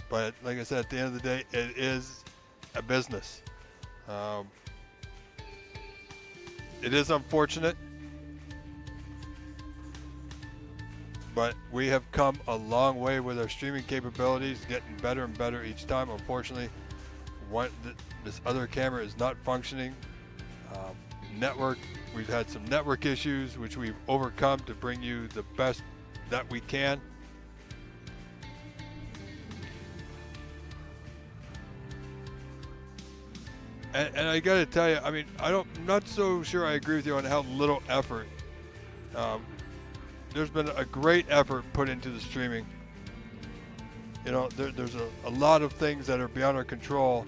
but like I said, at the end of the day, it is a business. It is unfortunate, but we have come a long way with our streaming capabilities, getting better and better each time. Unfortunately, this other camera is not functioning. Network, we've had some network issues, which we've overcome to bring you the best that we can. And I gotta tell you, I mean, I'm not so sure I agree with you on how little effort. There's been a great effort put into the streaming. You know, there's a lot of things that are beyond our control,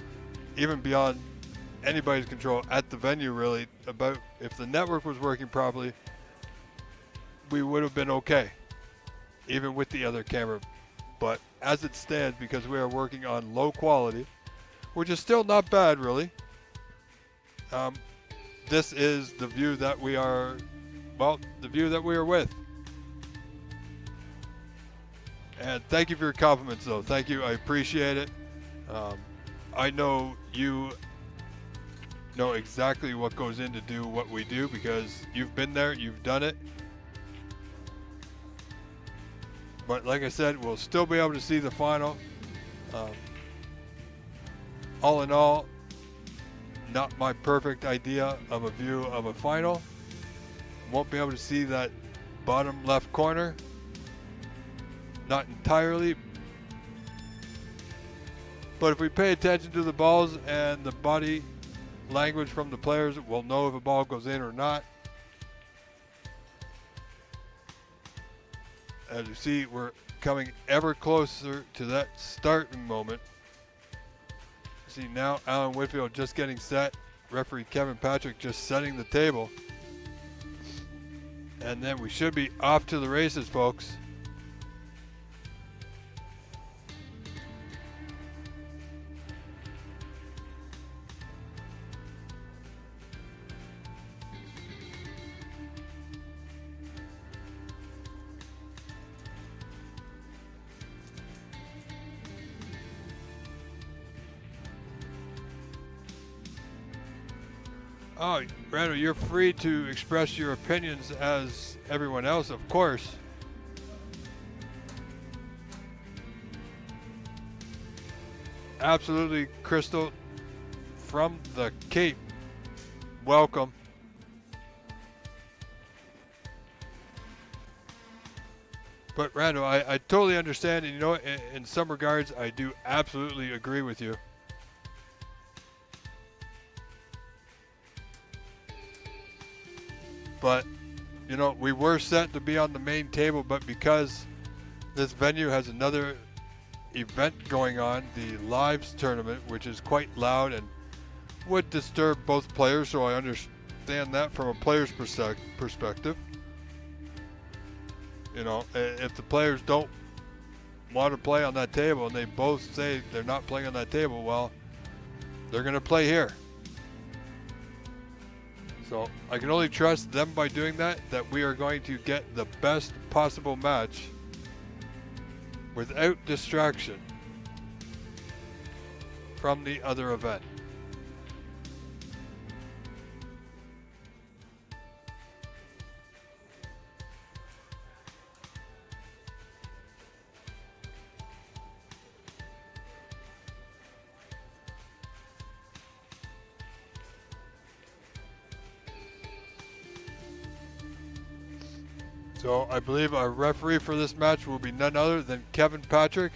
even beyond anybody's control at the venue, really. About if the network was working properly, we would have been okay, even with the other camera. But as it stands, because we are working on low quality, which is still not bad, really. This is the view that we are, well, the view that we are with. And thank you for your compliments, though. Thank you. I appreciate it. I know you know exactly what goes in to do what we do because you've been there, you've done it. But like I said, we'll still be able to see the final. All in all, not my perfect idea of a view of a final. Won't be able to see that bottom left corner. Not entirely, but if we pay attention to the balls and the body language from the players, we'll know if a ball goes in or not. As you see, we're coming ever closer to that starting moment. See now, Alan Whitfield just getting set. Referee Kevin Patrick just setting the table. And then we should be off to the races, folks. Oh, Randall, you're free to express your opinions as everyone else, of course. Absolutely, Crystal from the Cape. Welcome. But Randall, I totally understand, and you know, in some regards, I do absolutely agree with you. But, you know, we were set to be on the main table, but because this venue has another event going on, the Lives tournament, which is quite loud and would disturb both players, so I understand that from a player's perspective. You know, if the players don't want to play on that table and they both say they're not playing on that table, well, they're going to play here. So I can only trust them by doing that we are going to get the best possible match without distraction from the other event. So I believe our referee for this match will be none other than Kevin Patrick.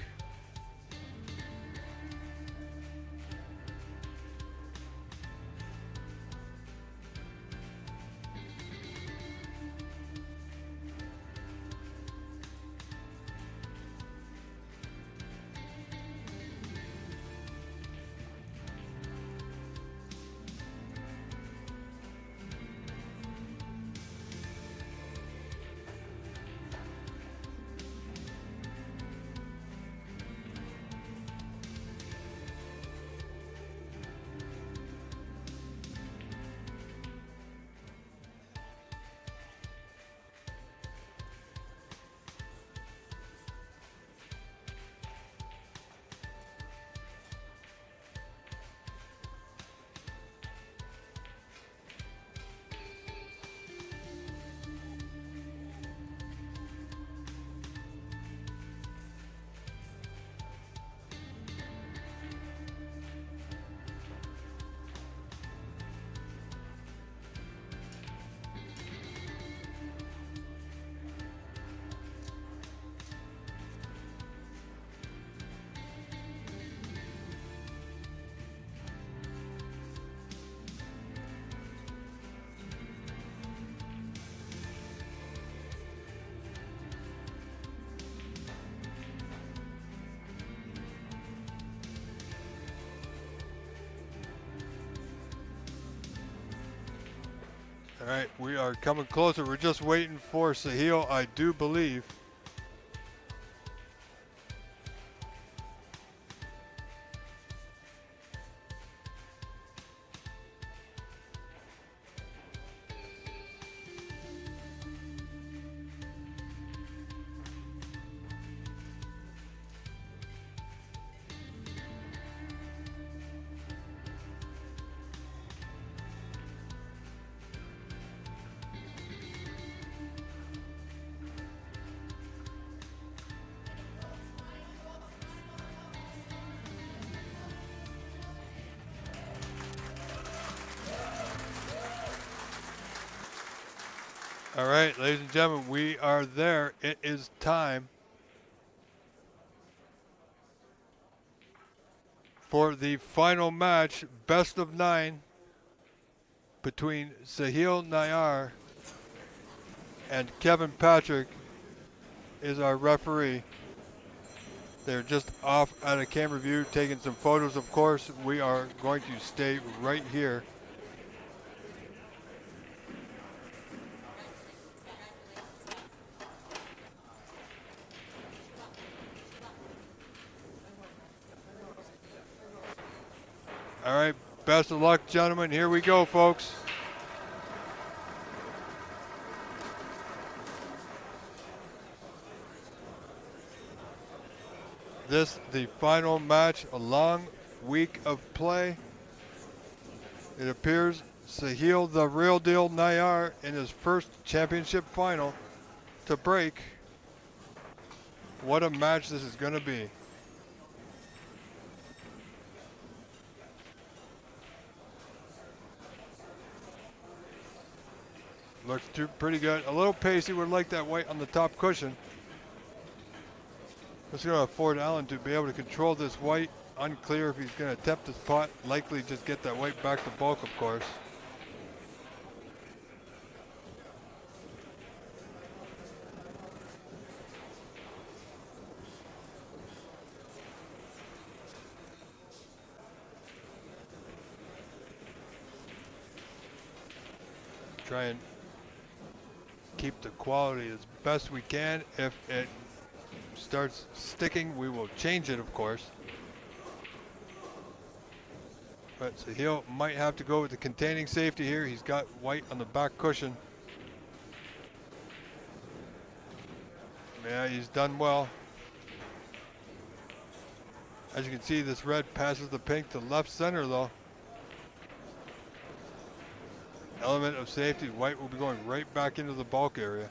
All right, we are coming closer. We're just waiting for Sahil, I do believe. All right, ladies and gentlemen, we are there. It is time for the final match, best of 9, between Sahil Nayar and Kevin Patrick is our referee. They're just off at a camera view taking some photos, of course. We are going to stay right here. All right, best of luck, gentlemen. Here we go, folks. This, the final match, a long week of play. It appears Sahil, the real deal Nayar, in his first championship final to break. What a match this is going to be. Looks pretty good. A little pacey. Would like that white on the top cushion. It's going to afford Allen to be able to control this white. Unclear if he's going to attempt this pot. Likely just get that white back to bulk, of course. try and keep the quality as best we can. If it starts sticking, we will change it, of course. But Sahil might have to go with the containing safety here. He's got white on the back cushion. Yeah, he's done well. As you can see, this red passes the pink to left center though. Element of safety, white will be going right back into the bulk area.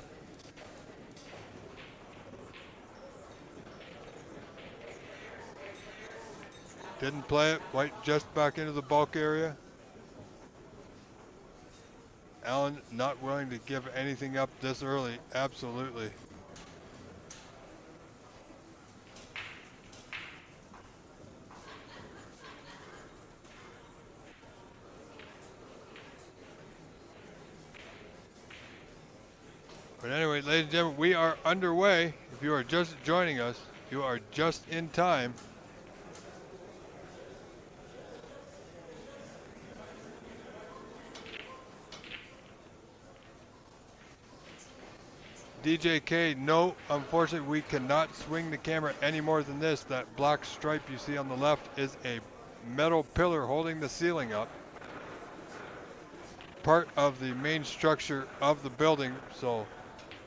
Didn't play it, white just back into the bulk area. Allen not willing to give anything up this early, absolutely. But anyway, ladies and gentlemen, we are underway. If you are just joining us, you are just in time. DJK, no, unfortunately we cannot swing the camera any more than this. That black stripe you see on the left is a metal pillar holding the ceiling up. Part of the main structure of the building, so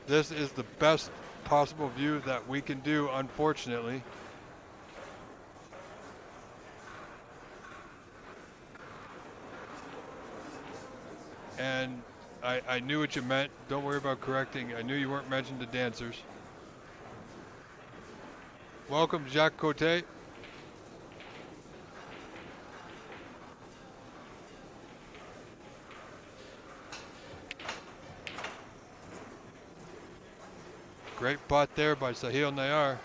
this is the best possible view that we can do, unfortunately. And I knew what you meant. Don't worry about correcting. I knew you weren't mentioning the dancers. Welcome, Jacques Cote. Great pot there by Sahil Nayar.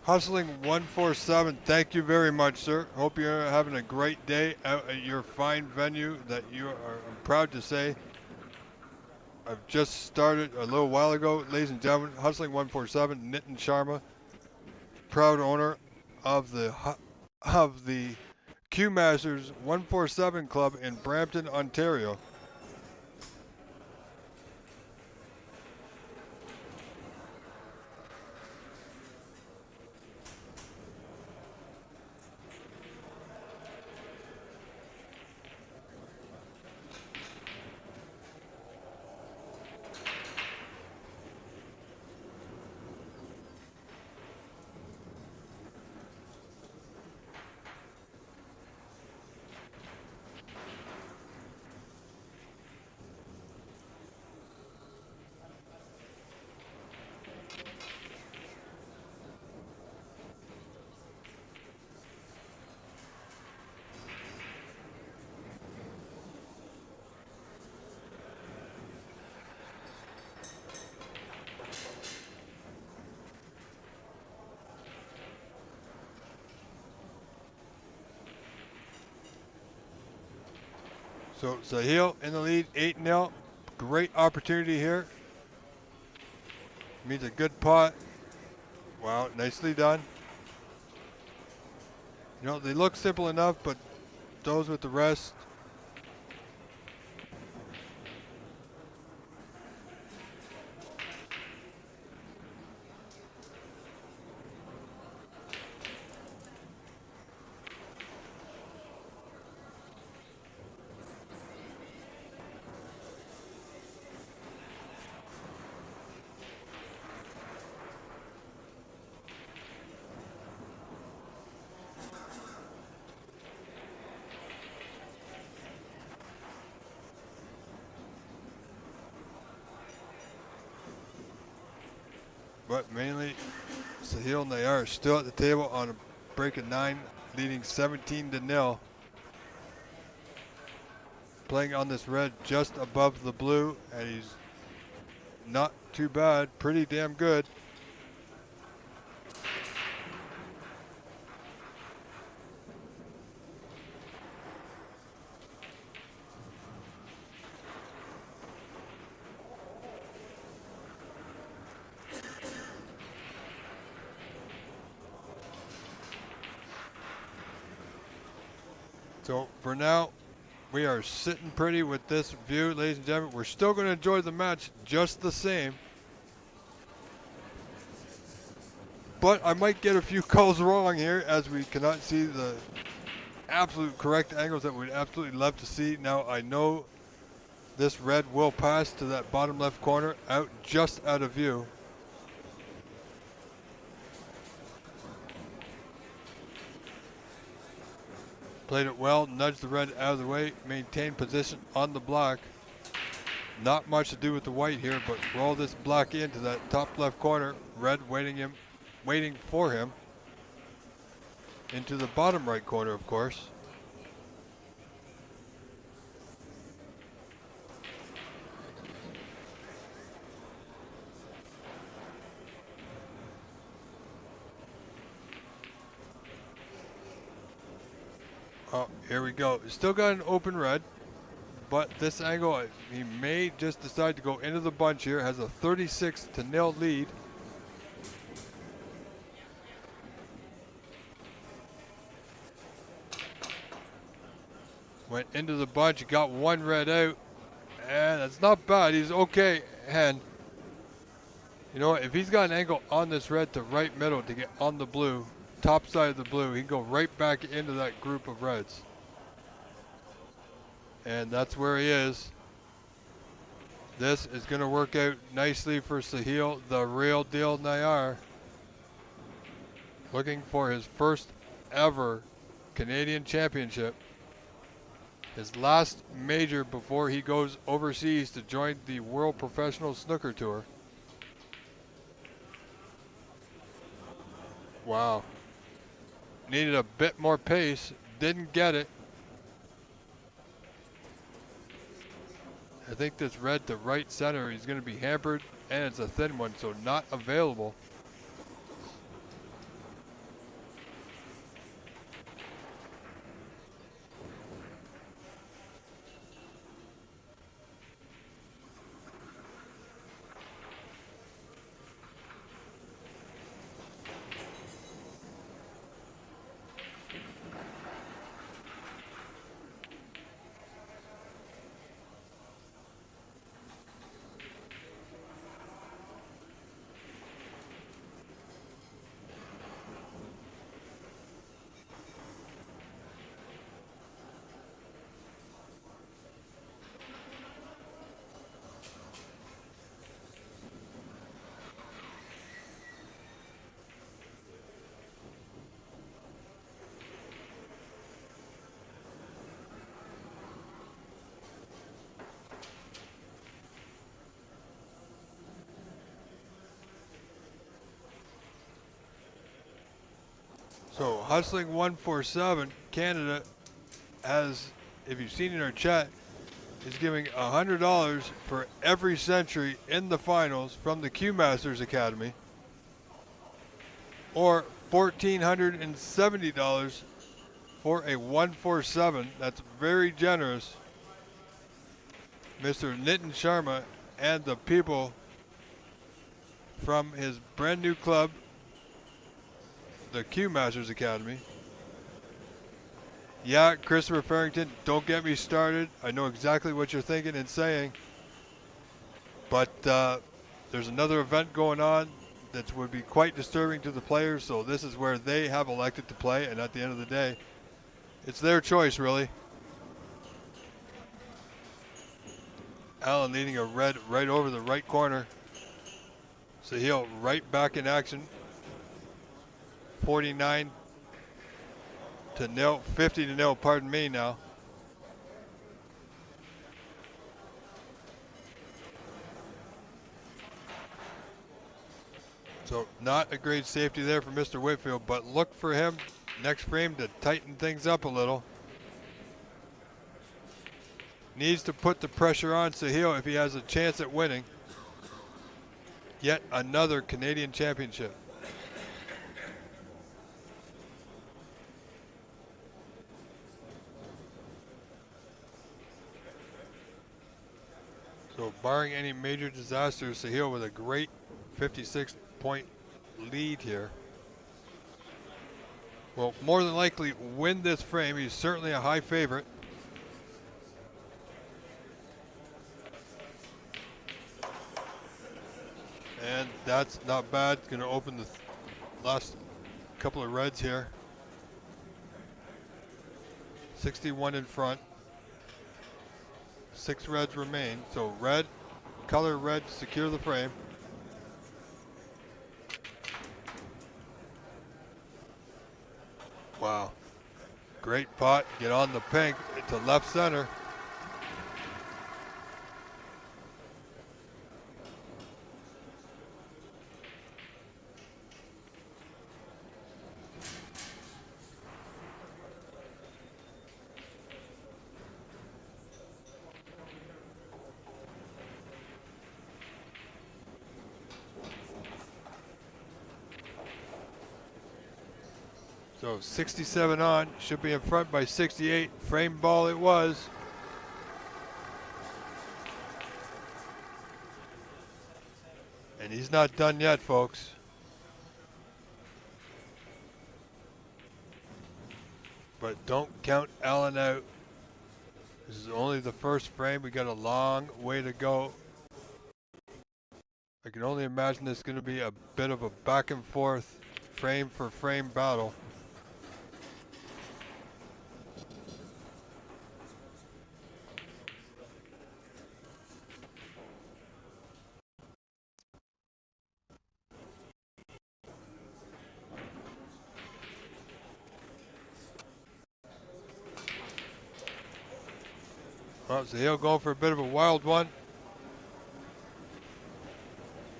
Hustling 147, thank you very much, sir. Hope you're having a great day out at your fine venue that you are, I'm proud to say, I've just started a little while ago. Ladies and gentlemen, Hustling 147, Nitin Sharma, proud owner of the Q Masters 147 Club in Brampton, Ontario. So Sahil in the lead, 8-0. Great opportunity here. Means a good pot. Wow, nicely done. You know, they look simple enough, but those with the rest. But mainly, Sahil and they are still at the table on a break of 9, leading 17-0. Playing on this red just above the blue, and he's not too bad, pretty damn good. So for now, we are sitting pretty with this view, ladies and gentlemen. We're still going to enjoy the match just the same. But I might get a few calls wrong here as we cannot see the absolute correct angles that we'd absolutely love to see. Now I know this red will pass to that bottom left corner, just out of view. Played it well, nudged the red out of the way, maintained position on the block. Not much to do with the white here, but roll this block into that top left corner. Red waiting for him. Into the bottom right corner, of course. Oh, here we go. Still got an open red, but this angle, he may just decide to go into the bunch here. Has a 36-0 lead. Went into the bunch, got one red out, and that's not bad. He's okay, and you know what? If he's got an angle on this red to right middle to get on the blue, top side of the blue, he can go right back into that group of reds. And that's where he is. This is going to work out nicely for Sahil, the real deal Nayar. Looking for his first ever Canadian championship. His last major before he goes overseas to join the World Professional Snooker Tour. Wow. Needed a bit more pace, didn't get it. I think this red to right center is going to be hampered, and it's a thin one, so not available. So Hustling 147, Canada has, if you've seen in our chat, is giving $100 for every century in the finals from the Q Masters Academy, or $1,470 for a 147. That's very generous. Mr. Nitin Sharma and the people from his brand new club, the Q Masters Academy. Yeah, Christopher Farrington, don't get me started. I know exactly what you're thinking and saying. But there's another event going on that would be quite disturbing to the players, so this is where they have elected to play, and at the end of the day, it's their choice, really. Allen leading a red right over the right corner. Sahil right back in action. 49 to 0, 50 to 0, pardon me now. So not a great safety there for Mr. Whitfield, but look for him next frame to tighten things up a little. Needs to put the pressure on Sahil if he has a chance at winning. Yet another Canadian championship. So barring any major disasters, Sahil with a great 56-point lead here. Will more than likely win this frame. He's certainly a high favorite. And that's not bad. Going to open the last couple of reds here. 61 in front. 6 reds remain. So red, color red to secure the frame. Wow. Great pot. Get on the pink to left center. So 67 on, should be in front by 68. Frame ball it was. And he's not done yet, folks. But don't count Allen out. This is only the first frame. We got a long way to go. I can only imagine this is going to be a bit of a back and forth, frame for frame battle. Well, so he'll go for a bit of a wild one.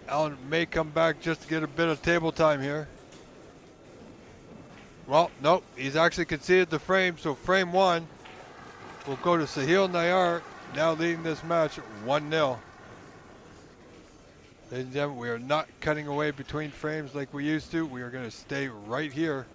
Allen may come back just to get a bit of table time here. Well, nope, he's actually conceded the frame, so frame 1 will go to Sahil Nayar, now leading this match 1-0. Ladies and gentlemen, we are not cutting away between frames like we used to. We are going to stay right here.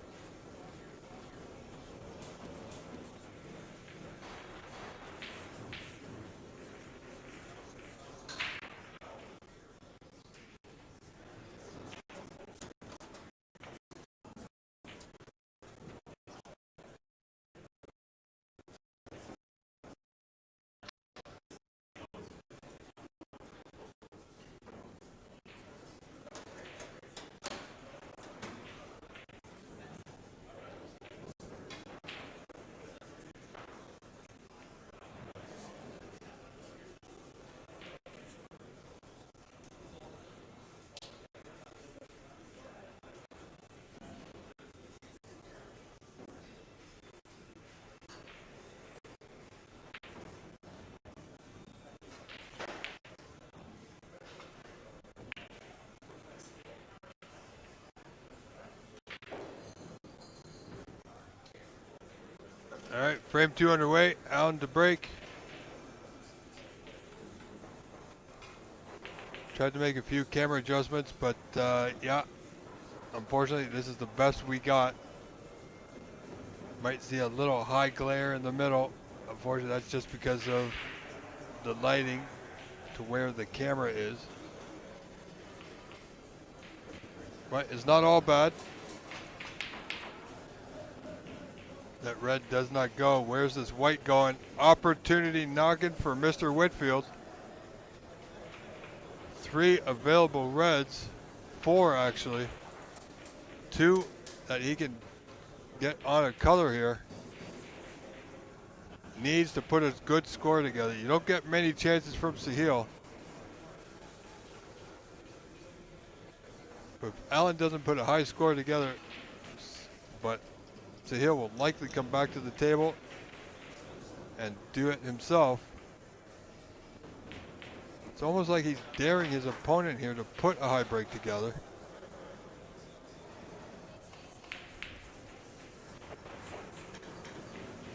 All right, frame 2 underway. Allen to break. Tried to make a few camera adjustments, but yeah, unfortunately, this is the best we got. Might see a little high glare in the middle. Unfortunately, that's just because of the lighting to where the camera is. But it's not all bad. That red does not go. Where's this white going? Opportunity knocking for Mr. Whitfield. 3 available reds. 4 actually. 2 that he can get on a color here. Needs to put a good score together. You don't get many chances from Sahil. But if Alan doesn't put a high score together, but Sahil will likely come back to the table and do it himself. It's almost like he's daring his opponent here to put a high break together.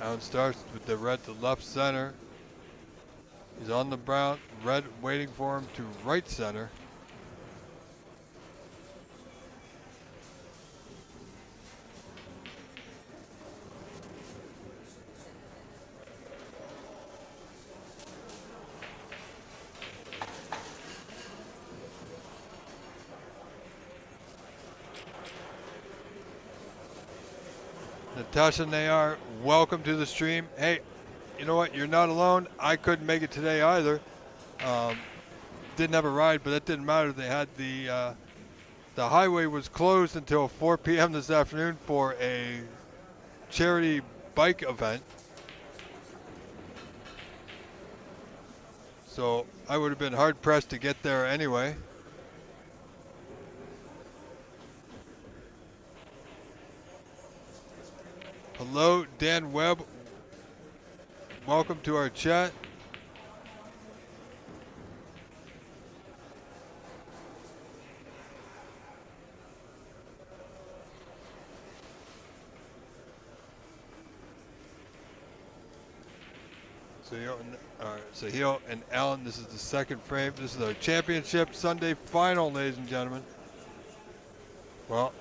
Alan starts with the red to left center. He's on the brown, red waiting for him to right center. Natasha Nayar, welcome to the stream. Hey, you know what? You're not alone. I couldn't make it today either. Didn't have a ride, but that didn't matter. They had the highway was closed until 4 p.m. this afternoon for a charity bike event. So I would have been hard pressed to get there anyway. Hello, Dan Webb. Welcome to our chat. Sahil and Alan, this is the second frame. This is our championship Sunday final, ladies and gentlemen. Well,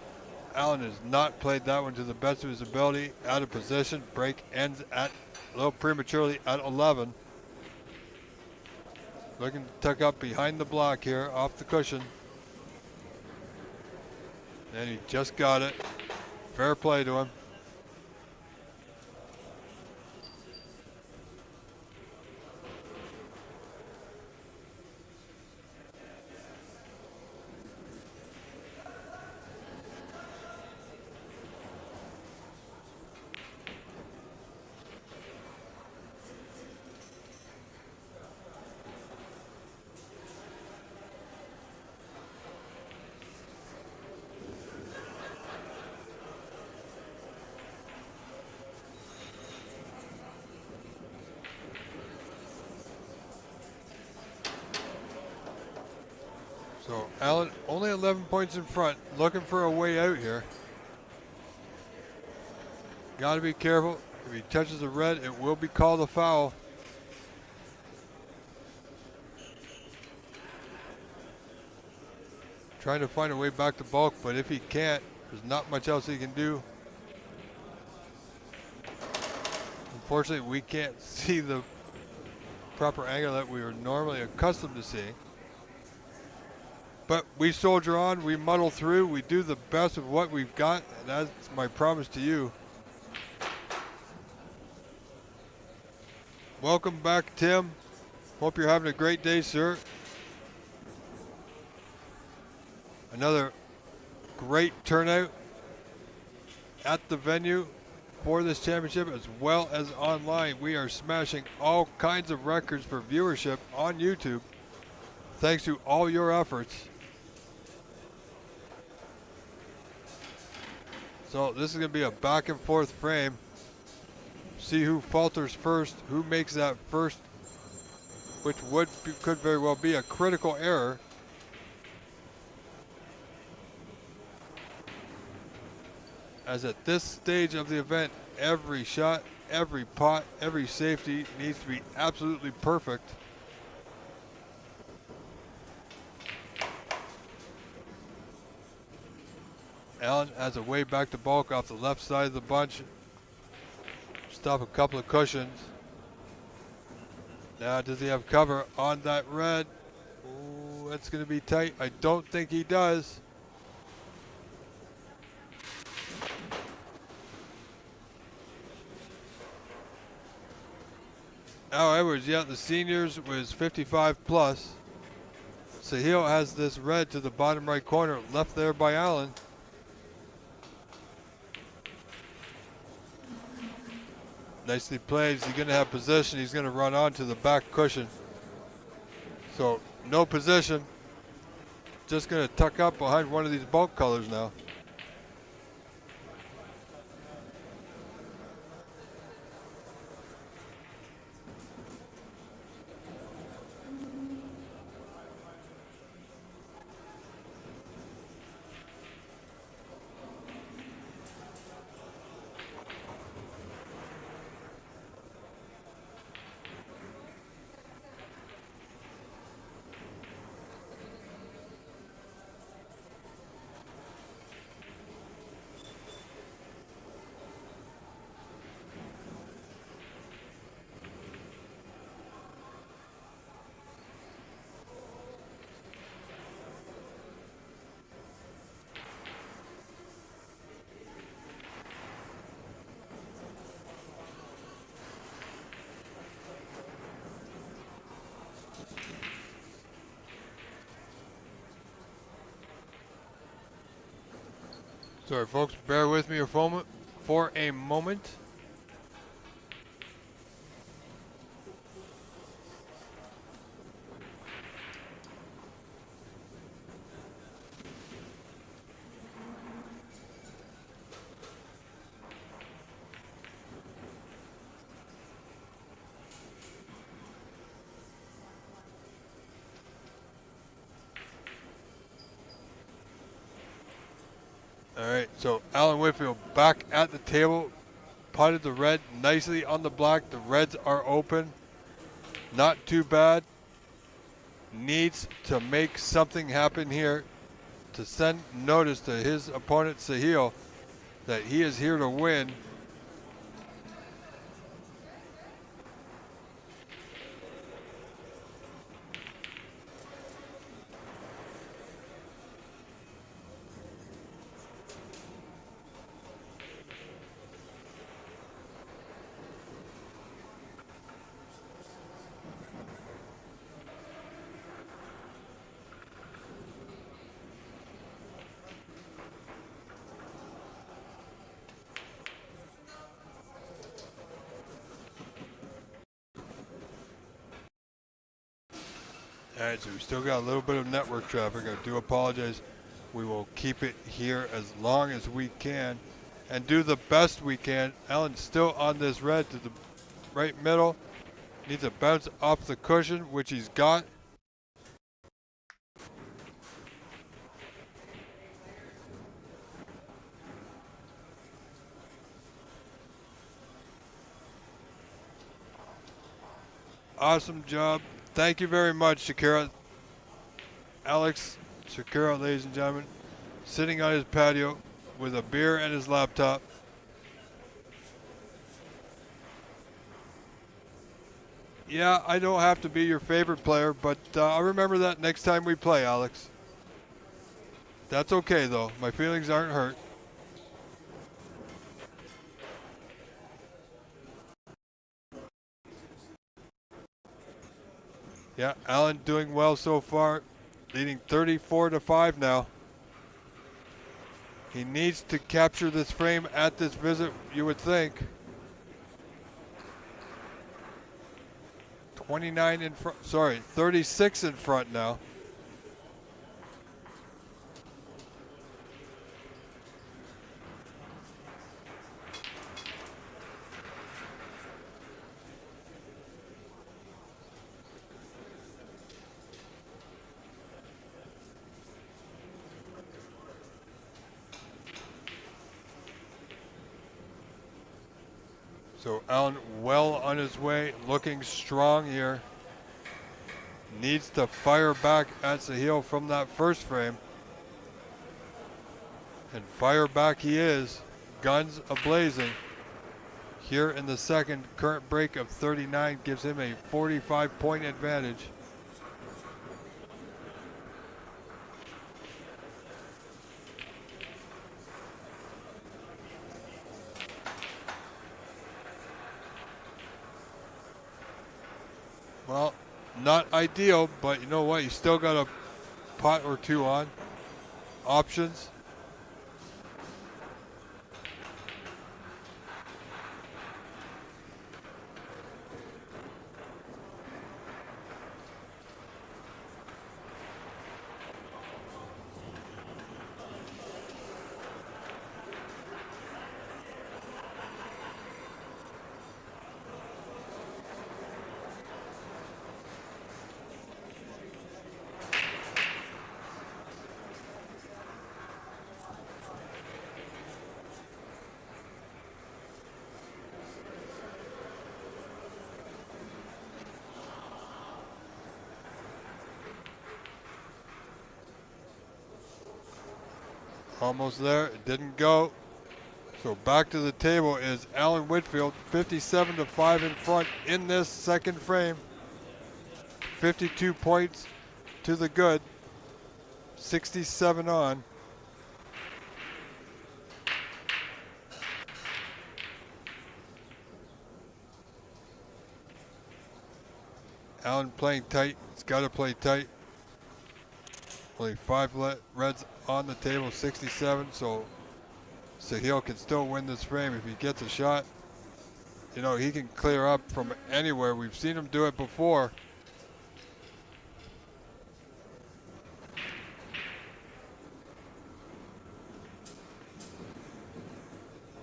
Alan has not played that one to the best of his ability. Out of position. Break ends at a little prematurely at 11. Looking to tuck up behind the block here, off the cushion. And he just got it. Fair play to him. So Allen only 11 points in front, looking for a way out here. Got to be careful. If he touches the red, it will be called a foul. Trying to find a way back to bulk, but if he can't, there's not much else he can do. Unfortunately, we can't see the proper angle that we are normally accustomed to seeing. But we soldier on, we muddle through, we do the best of what we've got, and that's my promise to you. Welcome back, Tim. Hope you're having a great day, sir. Another great turnout at the venue for this championship as well as online. We are smashing all kinds of records for viewership on YouTube thanks to all your efforts. So this is going to be a back and forth frame. See who falters first, who makes that first, which could very well be a critical error. As at this stage of the event, every shot, every pot, every safety needs to be absolutely perfect. Allen has a way back to bulk off the left side of the bunch. Stop a couple of cushions. Now, does he have cover on that red? Ooh, that's going to be tight. I don't think he does. Al Edwards, yeah, the seniors was 55 plus. Sahil has this red to the bottom right corner, left there by Allen. Nicely played. He's going to have position. He's going to run onto the back cushion. So no position. Just going to tuck up behind one of these bulk colors now. Sorry, folks, bear with me for a moment. All right, so Alan Whitfield back at the table, potted the red nicely on the black. The reds are open, not too bad. Needs to make something happen here to send notice to his opponent Sahil that he is here to win. All right, so we still got a little bit of network traffic. I do apologize. We will keep it here as long as we can and do the best we can. Alan's still on this red to the right middle. Needs a bounce off the cushion, which he's got. Awesome job. Thank you very much, Shakira. Alex Shakira, ladies and gentlemen, sitting on his patio with a beer and his laptop. Yeah, I don't have to be your favorite player, but I'll remember that next time we play, Alex. That's okay, though. My feelings aren't hurt. Yeah, Allen doing well so far, leading 34-5 now. He needs to capture this frame at this visit, you would think. 29 in front, sorry, 36 in front now. So Allen well on his way, looking strong here. Needs to fire back at Sahil from that first frame. And fire back he is, guns a-blazing. here in the second. Current break of 39 gives him a 45-point advantage. Well, not ideal, but you know what? He's still got a pot or two on. Options. Almost there, it didn't go. So back to the table is Alan Whitfield, 57-5 in front in this second frame. 52 points to the good, 67 on. Alan playing tight, he's got to play tight. Only 5 reds on the table, 67, so Sahil can still win this frame if he gets a shot. You know, he can clear up from anywhere. We've seen him do it before.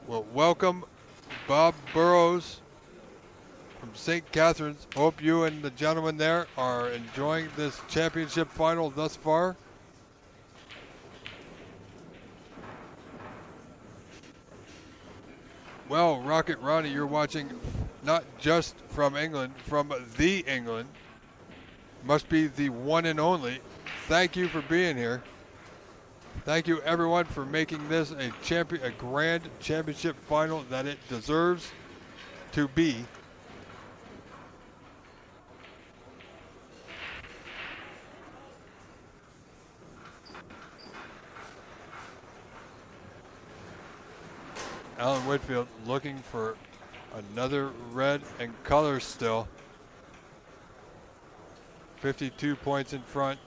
Well, welcome Bob Burrows from St. Catharines. Hope you and the gentlemen there are enjoying this championship final thus far. Well, Rocket Ronnie, you're watching not just from England, from the England. Must be the one and only. Thank you for being here. Thank you everyone for making this a grand championship final that it deserves to be. Alan Whitfield looking for another red and color still. 52 points in front.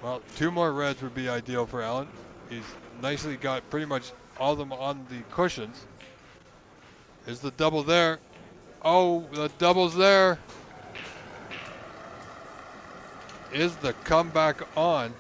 Well, 2 more reds would be ideal for Alan. He's nicely got pretty much all of them on the cushions. Is the double there? Oh, the double's there. Is the comeback on?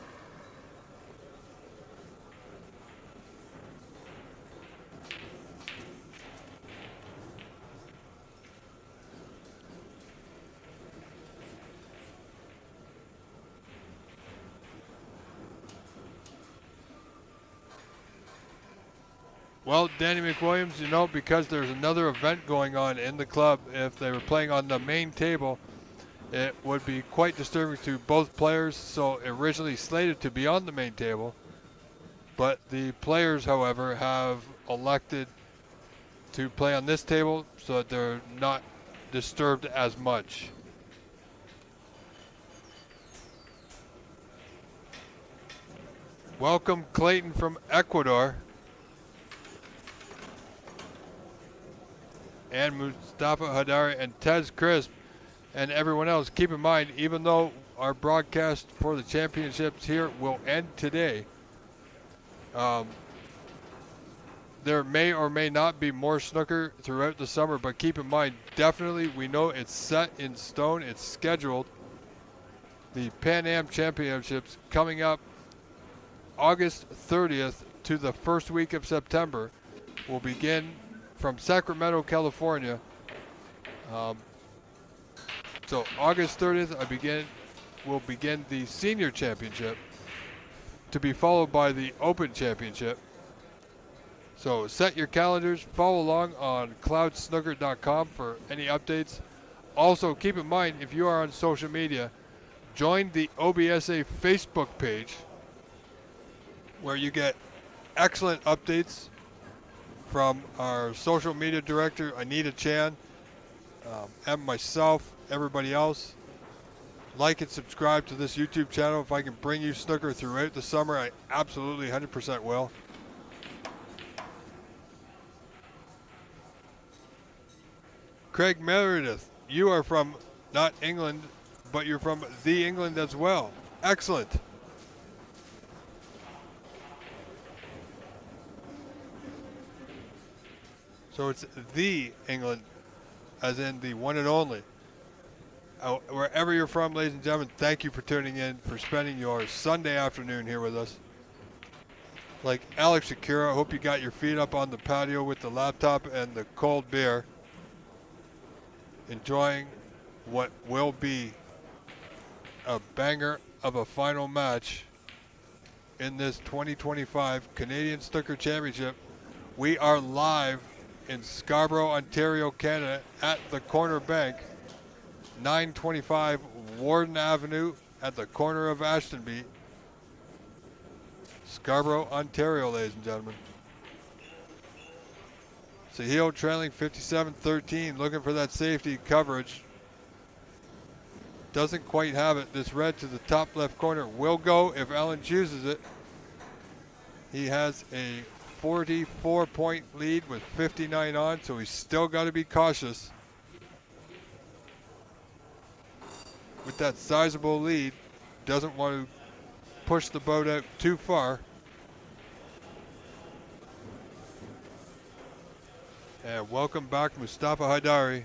Well, Danny McWilliams, you know, because there's another event going on in the club, if they were playing on the main table, it would be quite disturbing to both players, so originally slated to be on the main table. But the players, however, have elected to play on this table so that they're not disturbed as much. Welcome Clayton from Ecuador. And Mustafa Hadari and Tez Crisp and everyone else. Keep in mind, even though our broadcast for the championships here will end today, there may or may not be more snooker throughout the summer, but keep in mind, definitely we know it's set in stone, it's scheduled. The Pan Am Championships coming up August 30th to the first week of September will begin from Sacramento, California. So August 30th, will begin the Senior Championship, to be followed by the Open Championship. So set your calendars, follow along on cloudsnooker.com for any updates. Also, keep in mind, if you are on social media, join the OBSA Facebook page, where you get excellent updates from our social media director, Anita Chan, and myself, everybody else. Like and subscribe to this YouTube channel. If I can bring you snooker throughout the summer, I absolutely 100% will. Craig Meredith, you are from not England, but you're from the England as well. Excellent. So it's the England, as in the one and only. Wherever you're from, ladies and gentlemen, thank you for tuning in, for spending your Sunday afternoon here with us. Like Alex Shakira, I hope you got your feet up on the patio with the laptop and the cold beer, enjoying what will be a banger of a final match in this 2025 Canadian Snooker Championship. We are live in Scarborough, Ontario, Canada at the Corner Bank, 925 Warden Avenue at the corner of Ashtonby, Scarborough, Ontario, ladies and gentlemen. Sahil trailing 57-13, looking for that safety coverage. Doesn't quite have it. This red to the top left corner will go if Allen chooses it. He has a 44-point lead with 59 on, so he's still got to be cautious. With that sizable lead, doesn't want to push the boat out too far. And welcome back, Mustafa Haidari.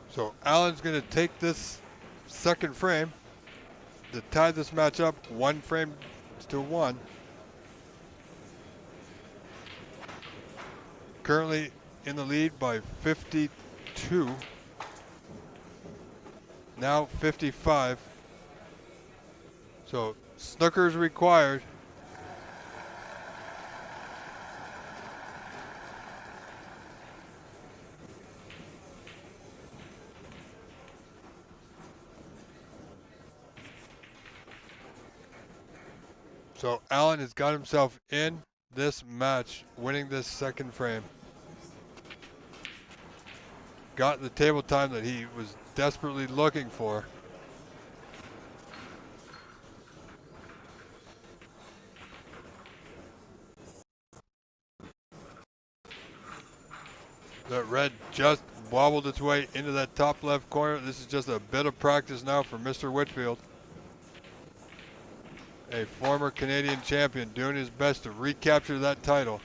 So Allen's going to take this second frame to tie this match up 1 frame to 1. Currently in the lead by 52. Now 55. So snooker's required. So Allen has got himself in this match, winning this second frame. Got the table time that he was desperately looking for. That red just wobbled its way into that top left corner. This is just a bit of practice now for Mr. Whitfield. A former Canadian champion doing his best to recapture that title.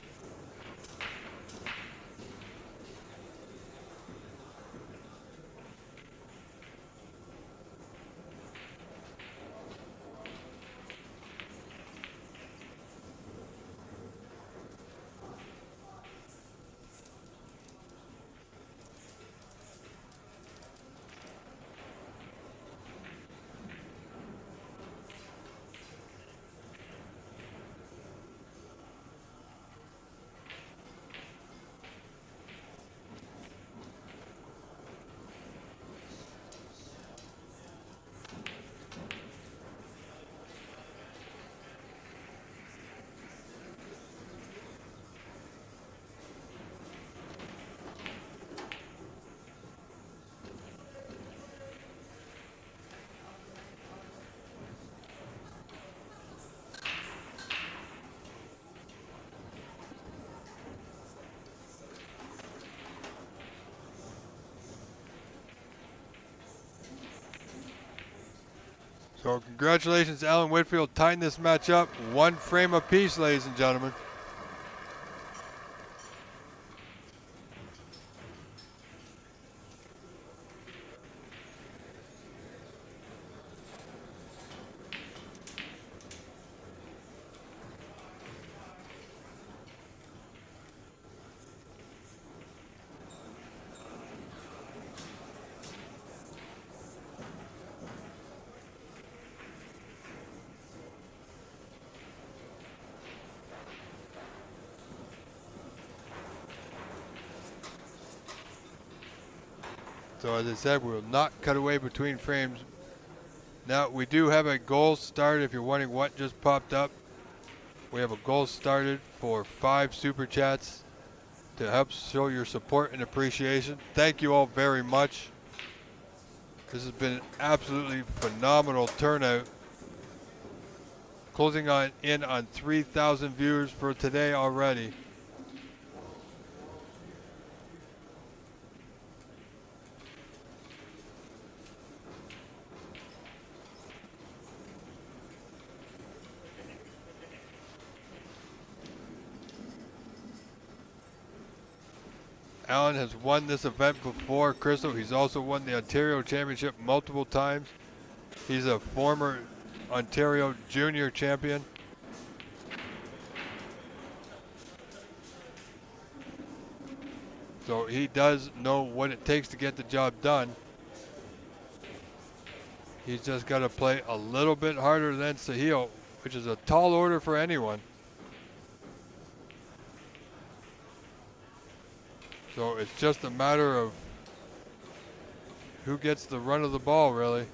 So congratulations, Allen Whitfield, tying this match up 1 frame apiece, ladies and gentlemen. So as I said, we will not cut away between frames. Now we do have a goal start. If you're wondering what just popped up, we have a goal started for 5 super chats to help show your support and appreciation. Thank you all very much. This has been an absolutely phenomenal turnout. Closing in on 3,000 viewers for today already. Alan has won this event before, Crystal. He's also won the Ontario Championship multiple times. He's a former Ontario Junior Champion. So he does know what it takes to get the job done. He's just got to play a little bit harder than Sahil, which is a tall order for anyone. So it's just a matter of who gets the run of the ball, really.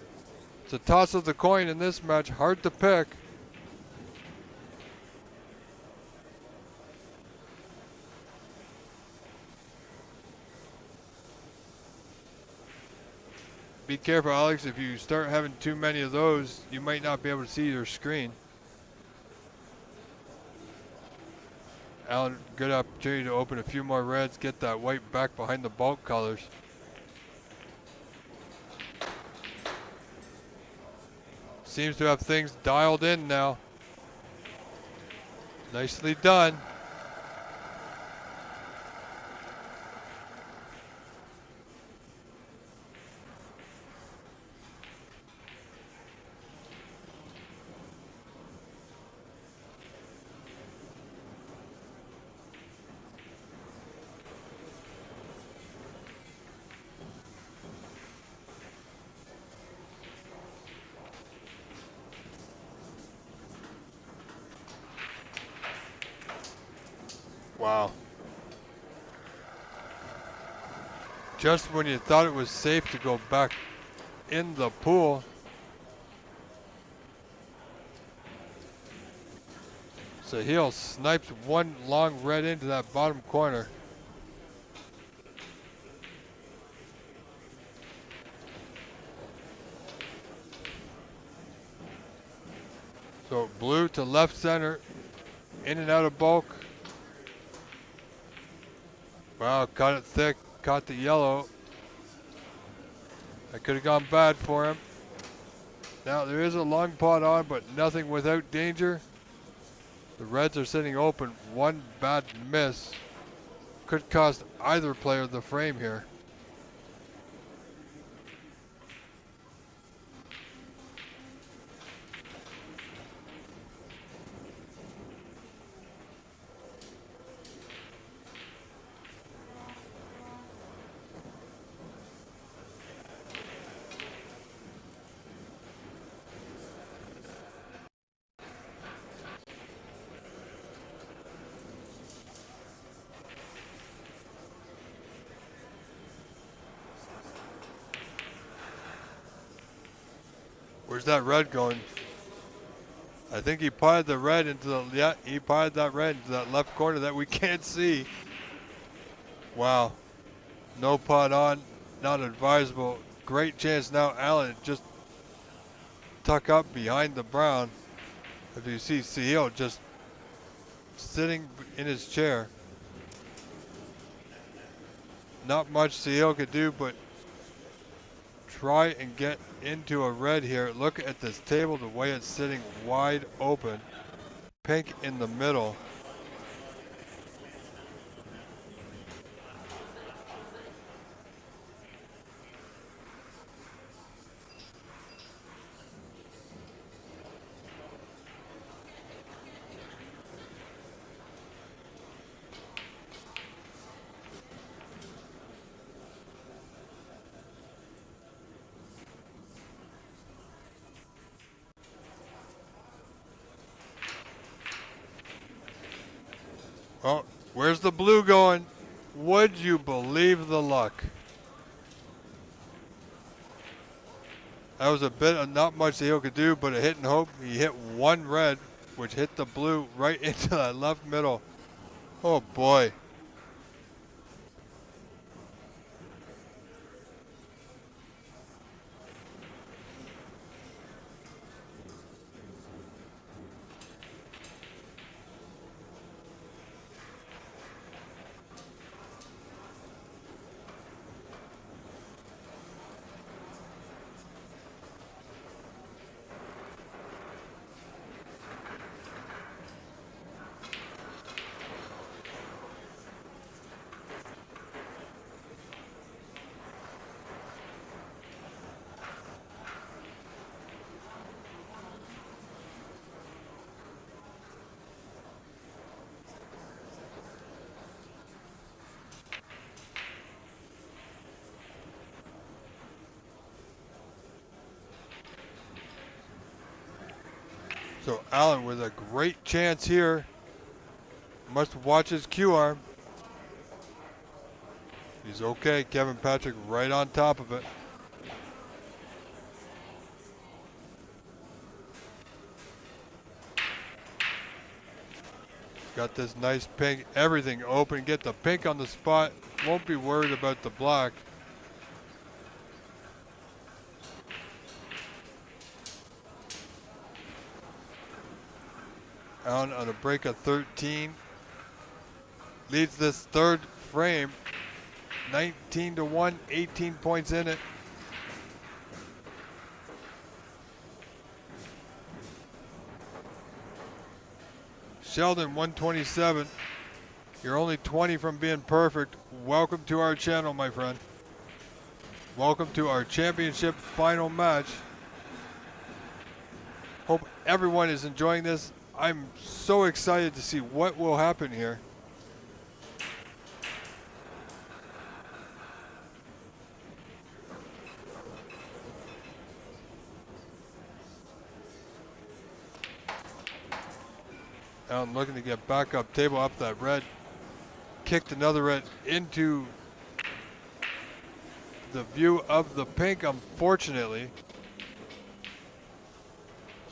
It's a toss of the coin in this match, hard to pick. Be careful, Alex, if you start having too many of those, you might not be able to see your screen. Alan, good opportunity to open a few more reds, get that white back behind the bulk colors. Seems to have things dialed in now. Nicely done. Wow. Just when you thought it was safe to go back in the pool, Sahil snipes one long red into that bottom corner. So blue to left center, in and out of bulk. Wow, caught it thick, caught the yellow. That could have gone bad for him. Now there is a long pot on, but nothing without danger. The reds are sitting open. One bad miss could cost either player the frame here. Where's that red going? I think he potted the red into the, yeah, he potted that red into that left corner that we can't see. Wow. No pot on, not advisable. Great chance now, Allen, just tuck up behind the brown. If you see Sahil just sitting in his chair. Not much Sahil could do, but try and get into a red here. Look at this table, the way it's sitting wide open. Pink in the middle. Oh, where's the blue going? Would you believe the luck? That was a bit of not much Sahil could do, but a hit and hope. He hit one red, which hit the blue right into that left middle. Oh boy. So Allen with a great chance here. Must watch his Q arm. He's okay. Kevin Patrick right on top of it. Got this nice pink. Everything open. Get the pink on the spot. Won't be worried about the black. Allen on a break of 13. Leads this third frame. 19-1, 18 points in it. Sheldon 127. You're only 20 from being perfect. Welcome to our channel, my friend. Welcome to our championship final match. Hope everyone is enjoying this. I'm so excited to see what will happen here. Allen looking to get back up table up that red. Kicked another red into the view of the pink, unfortunately.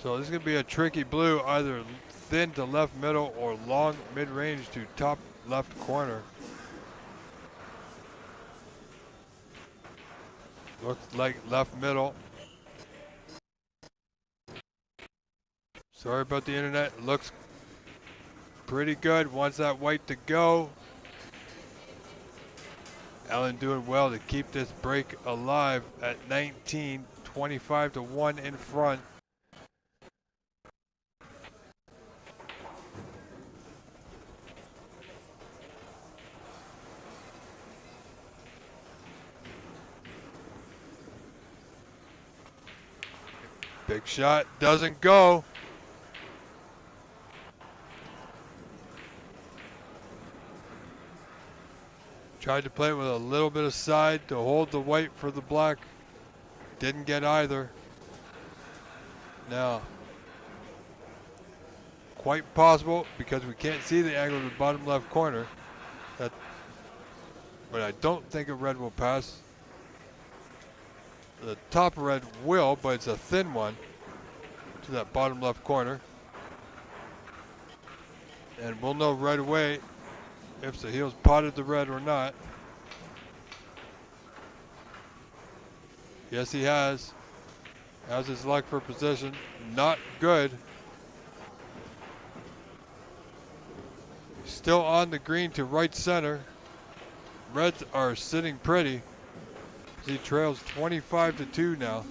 So this is going to be a tricky blue, either thin to left middle or long mid-range to top left corner. Looks like left middle. Sorry about the internet. Looks pretty good. Wants that white to go. Allen doing well to keep this break alive at 19, 25-1 in front. Big shot, doesn't go. Tried to play it with a little bit of side to hold the white for the black. Didn't get either. Now, quite possible, because we can't see the angle of the bottom left corner, but I don't think a red will pass. The top red will, but it's a thin one to that bottom left corner. And we'll know right away if Sahil's potted the red or not. Yes, he has. How's his luck for position? Not good. Still on the green to right center. Reds are sitting pretty. He trails 25-2 now.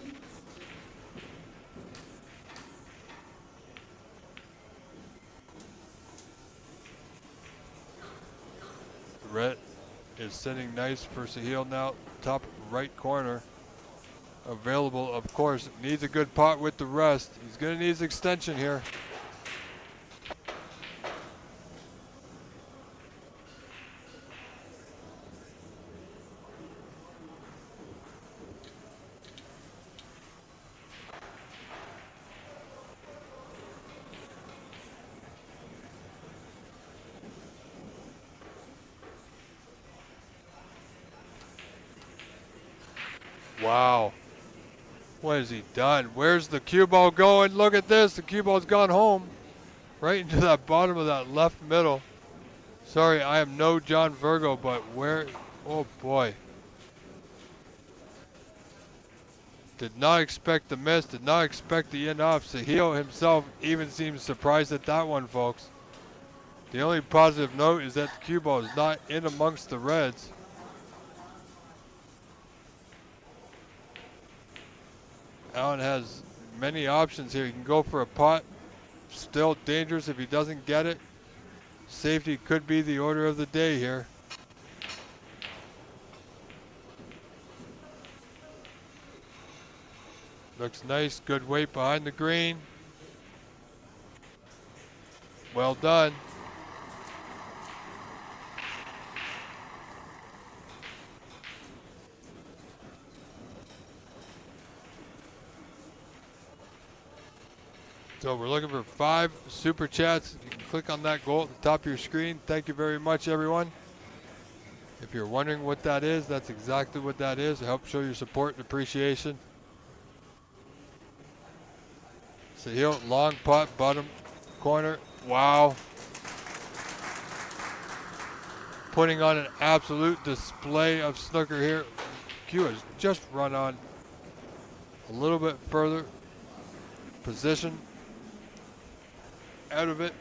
Red is sitting nice for Sahil now. Top right corner. Available, of course. Needs a good pot with the rest. He's going to need his extension here. Wow. What has he done? Where's the cue ball going? Look at this. The cue ball's gone home. Right into that bottom of that left middle. Sorry, I am no John Virgo, but where? Oh boy. Did not expect the miss. Did not expect the in-off. Sahil himself even seems surprised at that one, folks. The only positive note is that the cue ball is not in amongst the reds. Allen has many options here. He can go for a pot. Still dangerous if he doesn't get it. Safety could be the order of the day here. Looks nice. Good weight behind the green. Well done. So we're looking for 5 super chats. You can click on that goal at the top of your screen. Thank you very much, everyone. If you're wondering what that is, that's exactly what that is. It helps show your support and appreciation. Sahil, long putt, bottom corner. Wow. Putting on an absolute display of snooker here. Q has just run on a little bit further. Position out of it.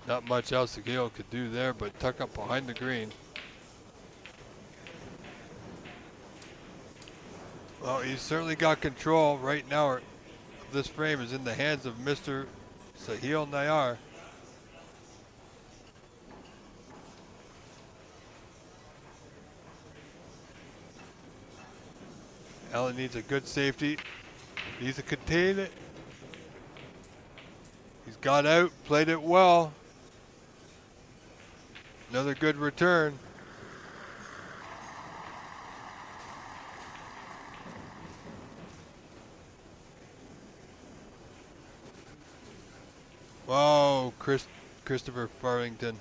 Not much else Sahil could do there, but tuck up behind the green. Well, he's certainly got control right now. This frame is in the hands of Mr. Sahil Nayar. Allen needs a good safety. Needs to contain it. He's got out, played it well. Another good return. Whoa, Christopher Farrington.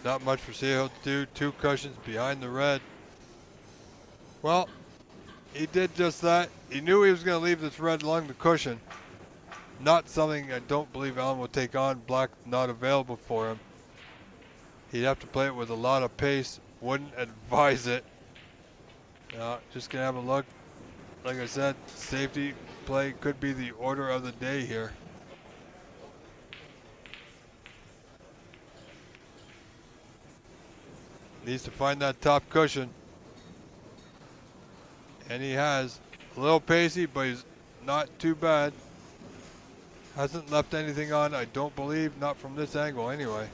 Not much for Sahil to do. 2 cushions behind the red. Well, he did just that. He knew he was going to leave this red along the cushion. Not something I don't believe Allen will take on. Black not available for him. He'd have to play it with a lot of pace. Wouldn't advise it. Just going to have a look. Like I said, safety play could be the order of the day here. Needs to find that top cushion. And he has. A little pacey, but he's not too bad. Hasn't left anything on, I don't believe. Not from this angle anyway.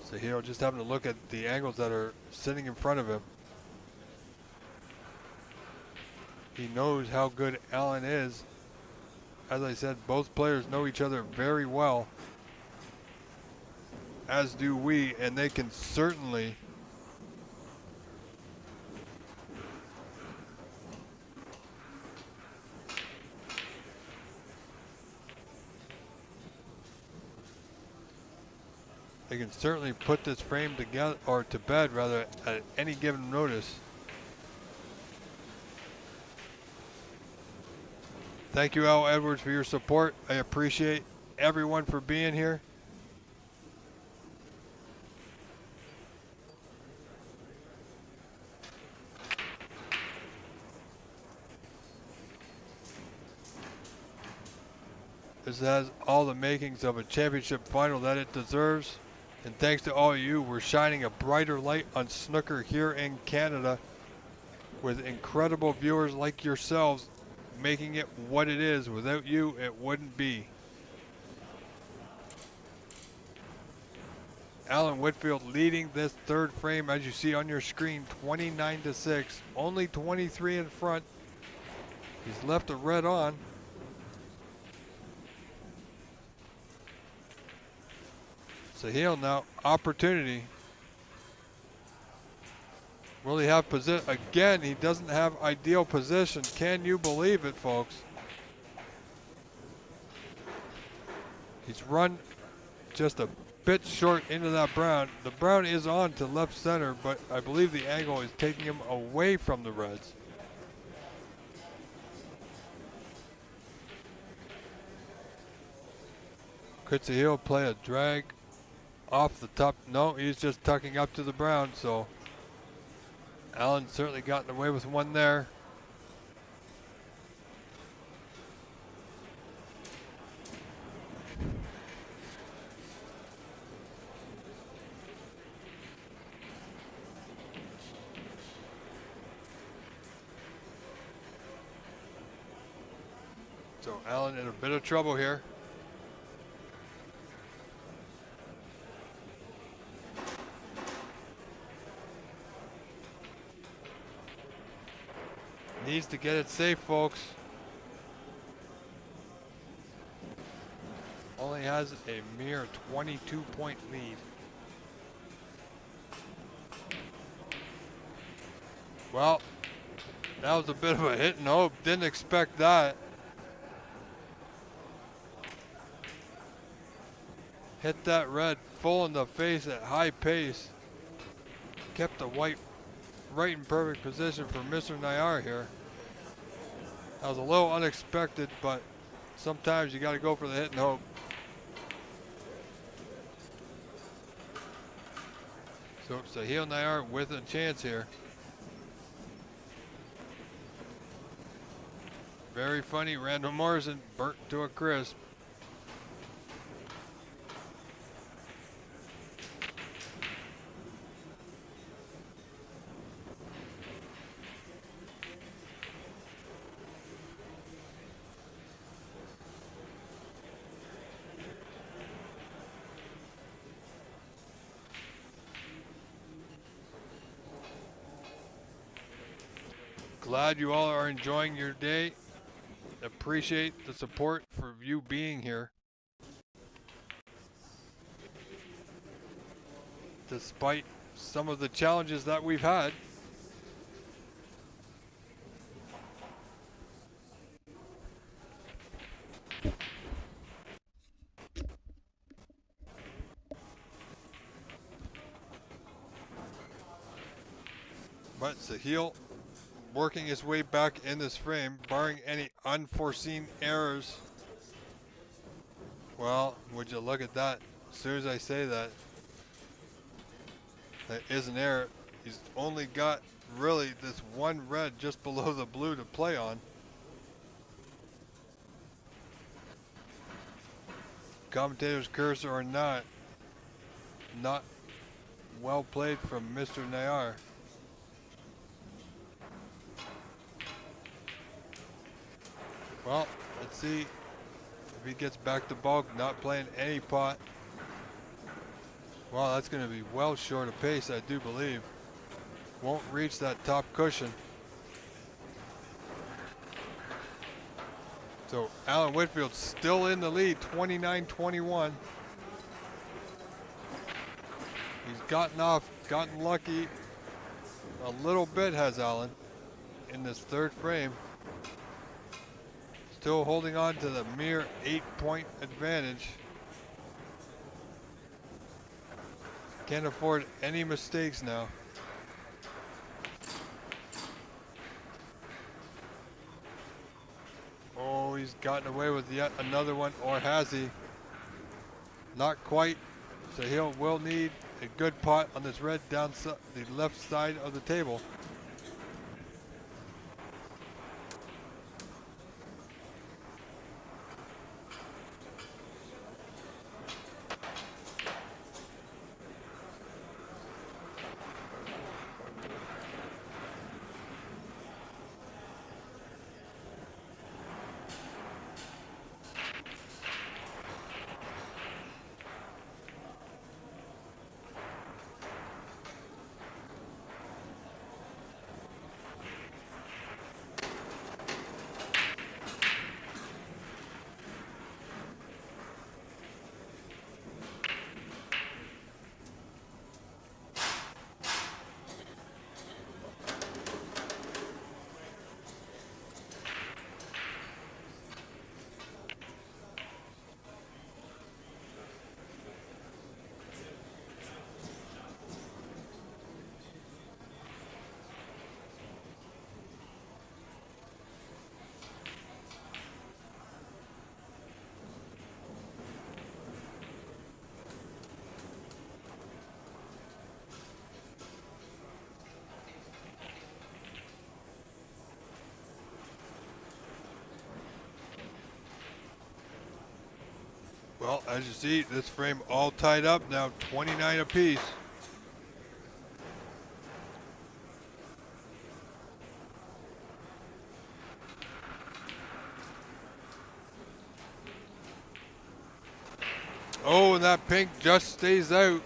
So here, just having to look at the angles that are sitting in front of him. He knows how good Allen is. As I said, both players know each other very well, as do we, and they can certainly put this frame together, or to bed rather, at any given notice. Thank you, Al Edwards, for your support. I appreciate everyone for being here. This has all the makings of a championship final that it deserves. And thanks to all of you, we're shining a brighter light on snooker here in Canada with incredible viewers like yourselves making it what it is. Without you, it wouldn't be. Alan Whitfield leading this third frame, as you see on your screen, 29-6, only 23 in front. He's left a red on. Sahil now, opportunity. Will he have position? Again, he doesn't have ideal position. Can you believe it, folks? He's run just a bit short into that brown. The brown is on to left center, but I believe the angle is taking him away from the reds. Could Sahil play a drag off the top? No, he's just tucking up to the brown, so Alan certainly gotten away with one there. So Alan in a bit of trouble here. Needs to get it safe, folks. Only has a mere 22-point lead. Well, that was a bit of a hit and hope. Didn't expect that. Hit that red full in the face at high pace. Kept the white right in perfect position for Mr. Nayar here. That was a little unexpected, but sometimes you got to go for the hit and hope. So Sahil Nayar with a chance here. Very funny, Randall Morrison burnt to a crisp. Glad you all are enjoying your day. Appreciate the support for you being here. Despite some of the challenges that we've had. But Sahil working his way back in this frame, barring any unforeseen errors. Well, would you look at that? As soon as I say that, that is an error. He's only got really this one red just below the blue to play on. Commentator's cursor or not well played from Mr. Nayar. Well, let's see if he gets back to bulk, not playing any pot. Well, that's going to be well short of pace, I do believe. Won't reach that top cushion. So Alan Whitfield still in the lead, 29-21. He's gotten lucky a little bit, has Alan, in this third frame. Still holding on to the mere 8-point advantage. Can't afford any mistakes now. Oh, he's gotten away with yet another one, or has he? Not quite. So he will need a good pot on this red down the left side of the table. Well, as you see, this frame all tied up now, 29 apiece. Oh, and that pink just stays out.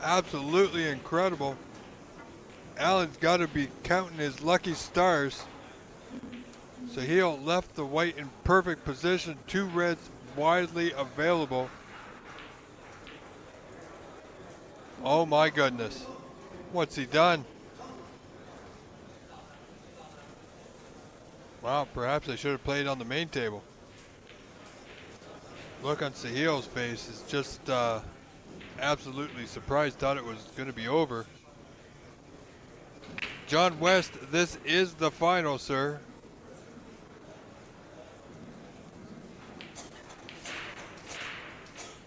Absolutely incredible. Allen's got to be counting his lucky stars. Sahil left the white in perfect position. Two reds widely available. Oh my goodness. What's he done? Wow, perhaps I should have played on the main table. Look on Sahil's face is just absolutely surprised, thought it was going to be over. John West, this is the final, sir.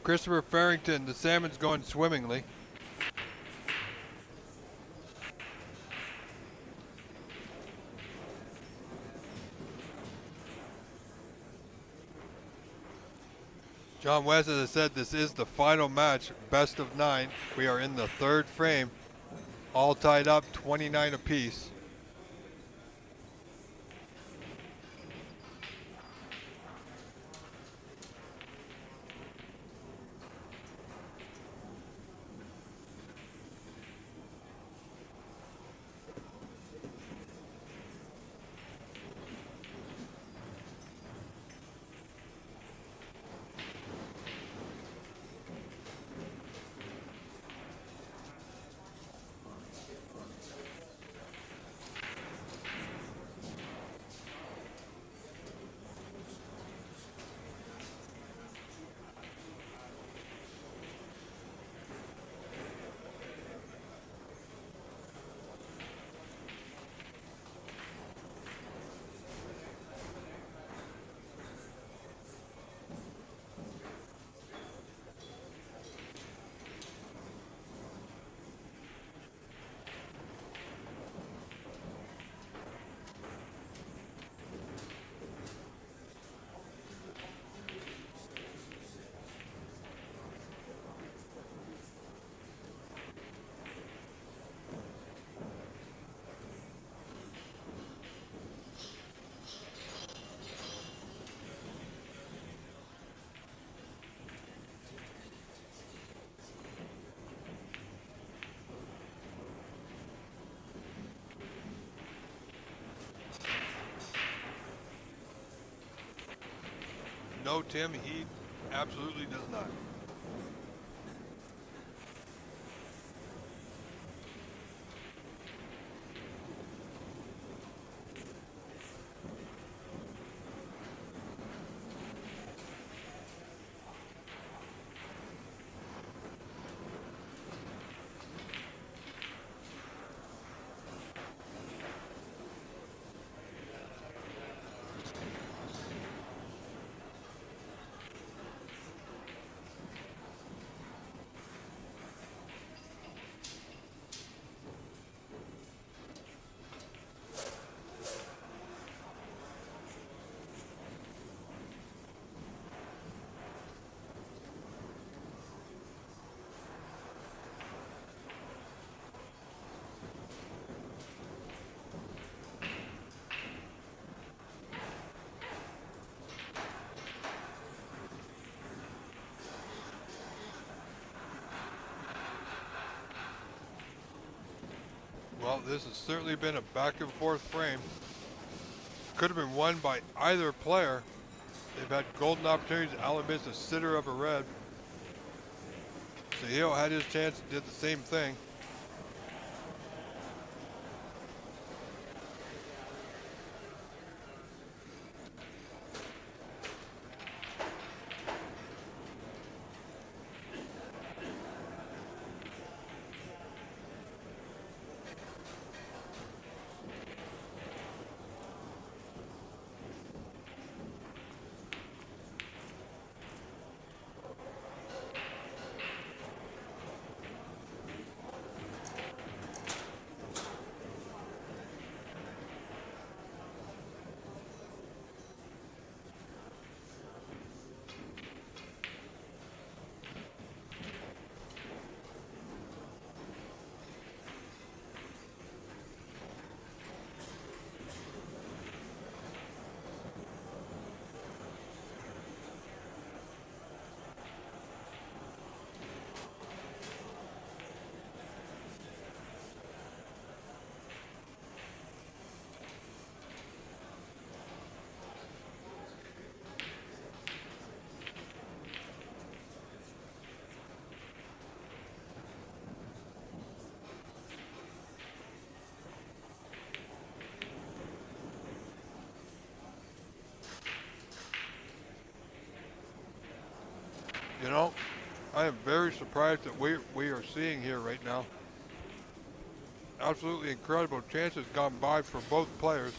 Christopher Farrington, the salmon's going swimmingly. John West, as I said, this is the final match, best of 9. We are in the third frame, all tied up, 29 apiece. No, Tim, he absolutely does not. Well, this has certainly been a back and forth frame. Could have been won by either player. They've had golden opportunities. Allen missed a sitter of a red. Sahil had his chance and did the same thing. You know, I am very surprised that we are seeing here right now. Absolutely incredible chances gone by for both players.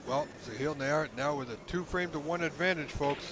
Well, so here they are now with a 2-frame-to-1 advantage, folks.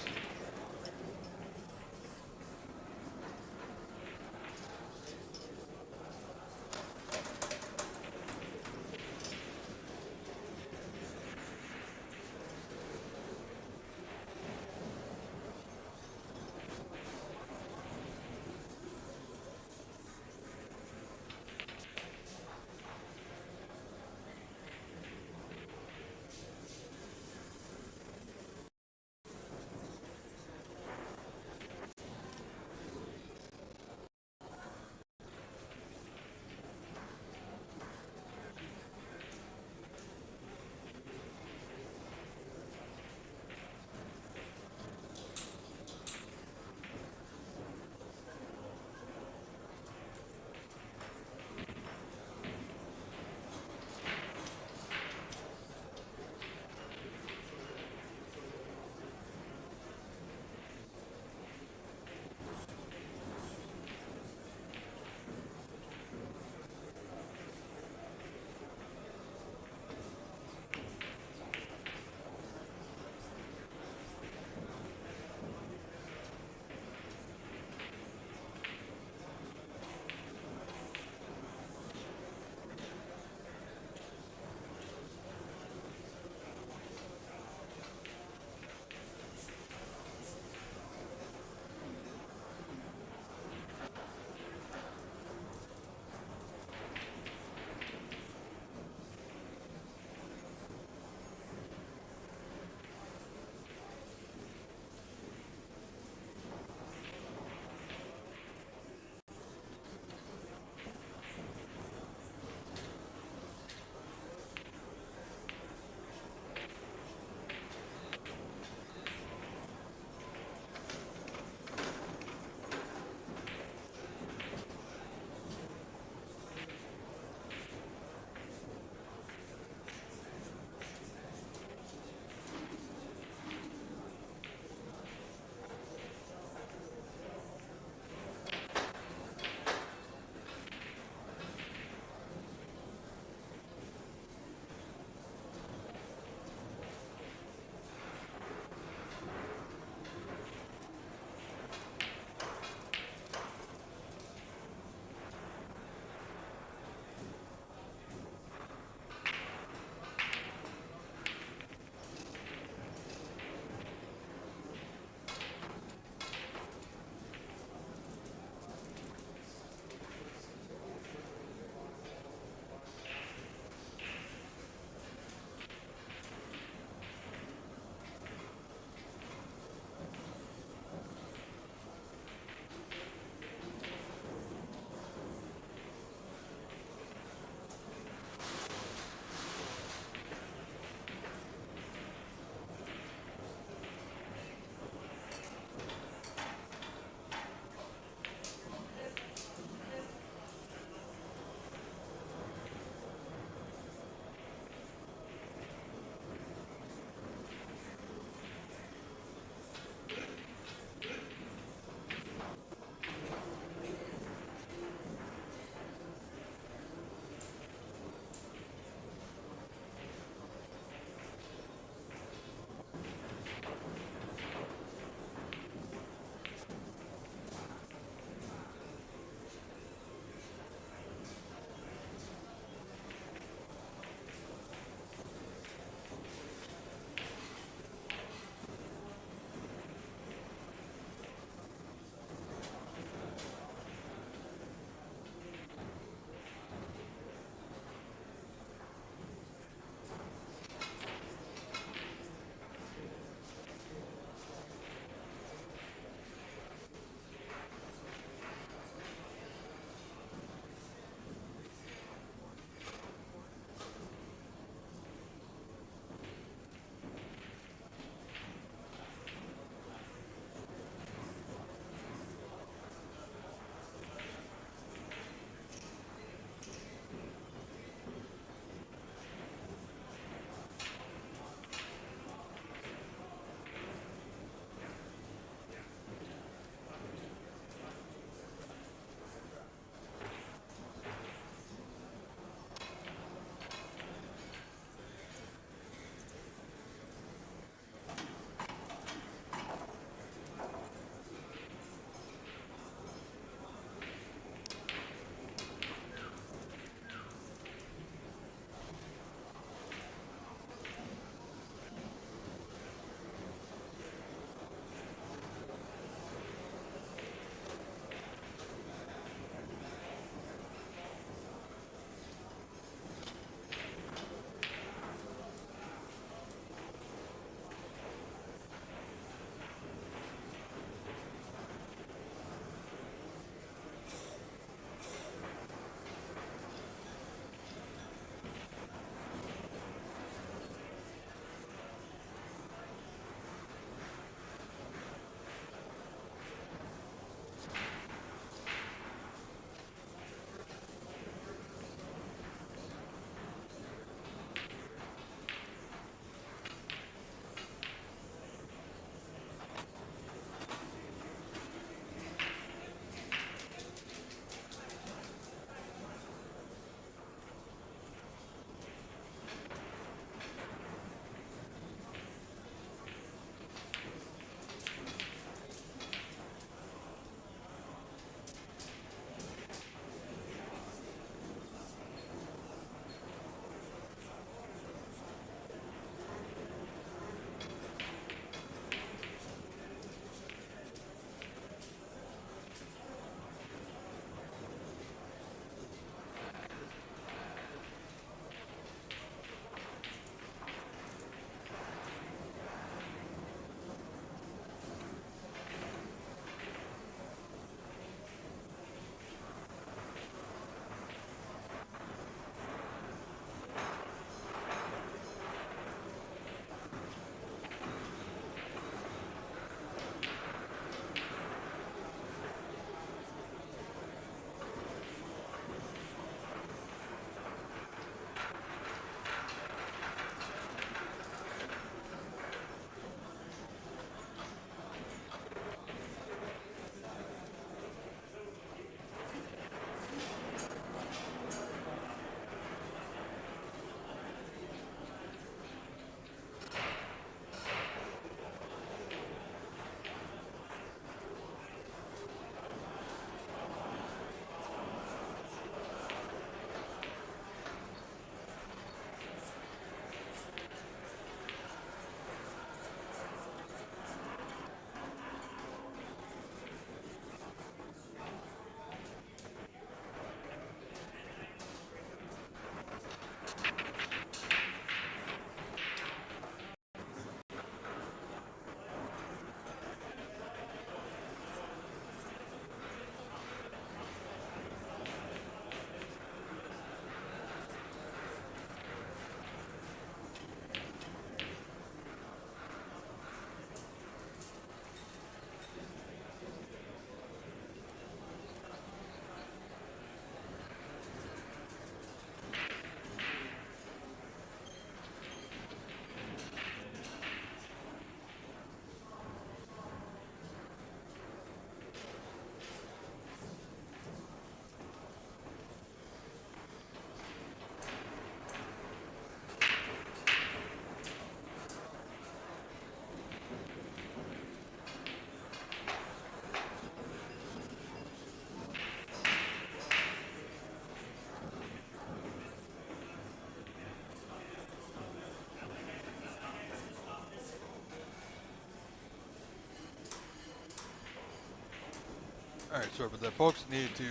All right, so but the folks need to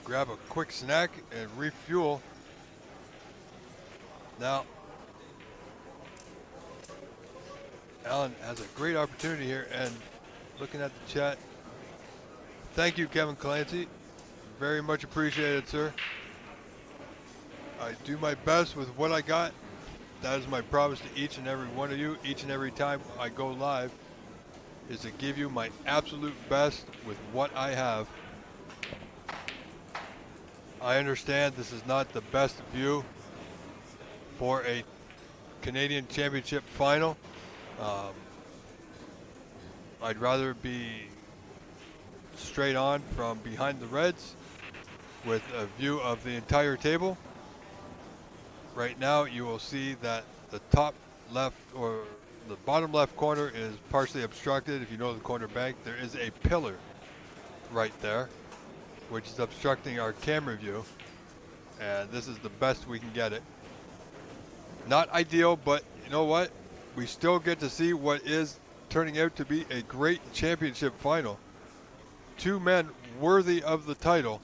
grab a quick snack and refuel. Now, Alan has a great opportunity here, and looking at the chat, thank you, Kevin Clancy. Very much appreciated, sir. I do my best with what I got. That is my promise to each and every one of you, each and every time I go live, is to give you my absolute best with what I have. I understand this is not the best view for a Canadian Championship final. Um, I'd rather be straight on from behind the reds with a view of the entire table. Right now you will see that the top left or the bottom left corner is partially obstructed. If you know the corner bank, there is a pillar right there which is obstructing our camera view, and this is the best we can get it. Not ideal, but you know what? We still get to see what is turning out to be a great championship final. Two men worthy of the title.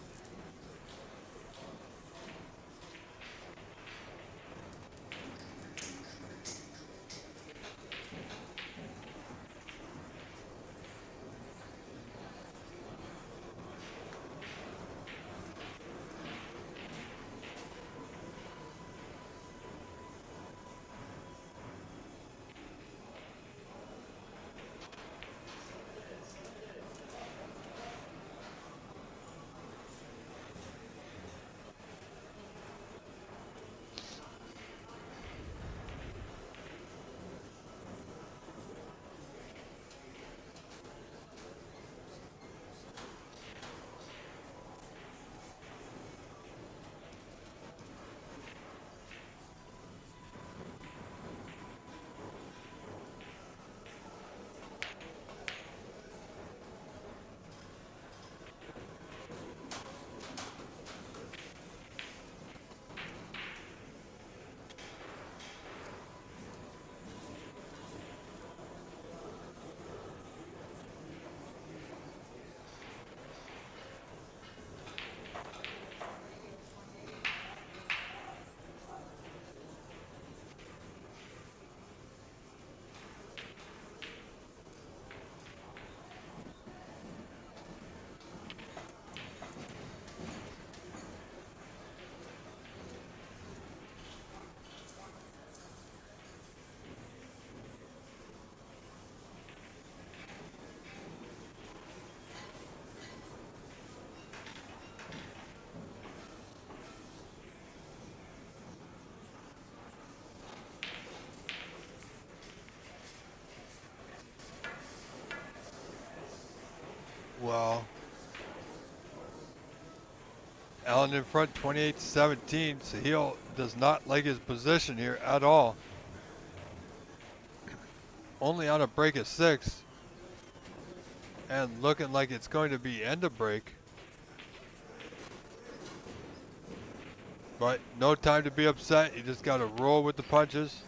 Well, Allen in front 28-17. Sahil does not like his position here at all. Only on a break of 6. And looking like it's going to be end of break. But no time to be upset. You just got to roll with the punches.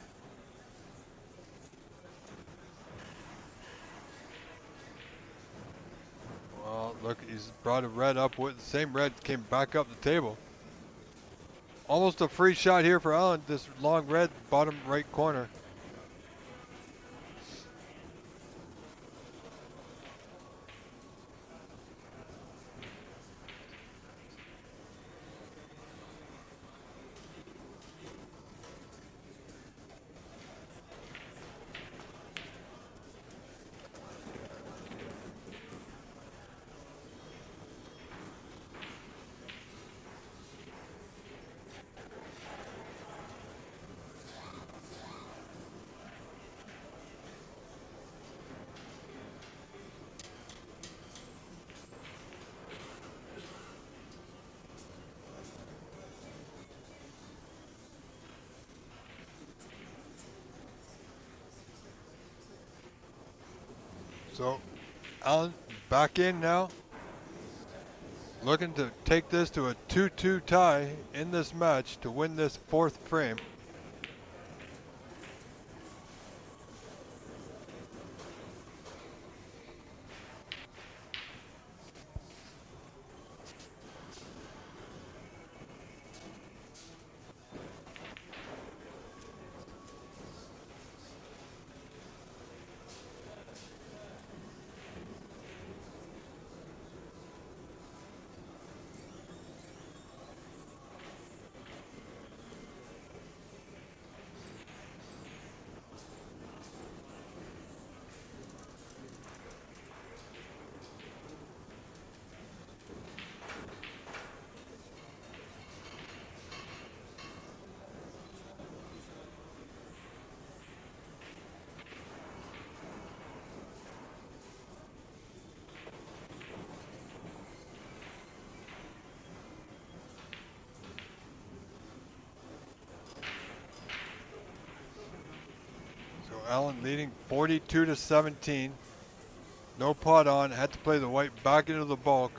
Well, look, he's brought a red up with the same red came back up the table. Almost a free shot here for Allen. This long red, bottom right corner. So, Allen back in now. Looking to take this to a 2-2 tie in this match to win this 4th frame. Allen leading 42-17. No pot on. Had to play the white back into the bulk.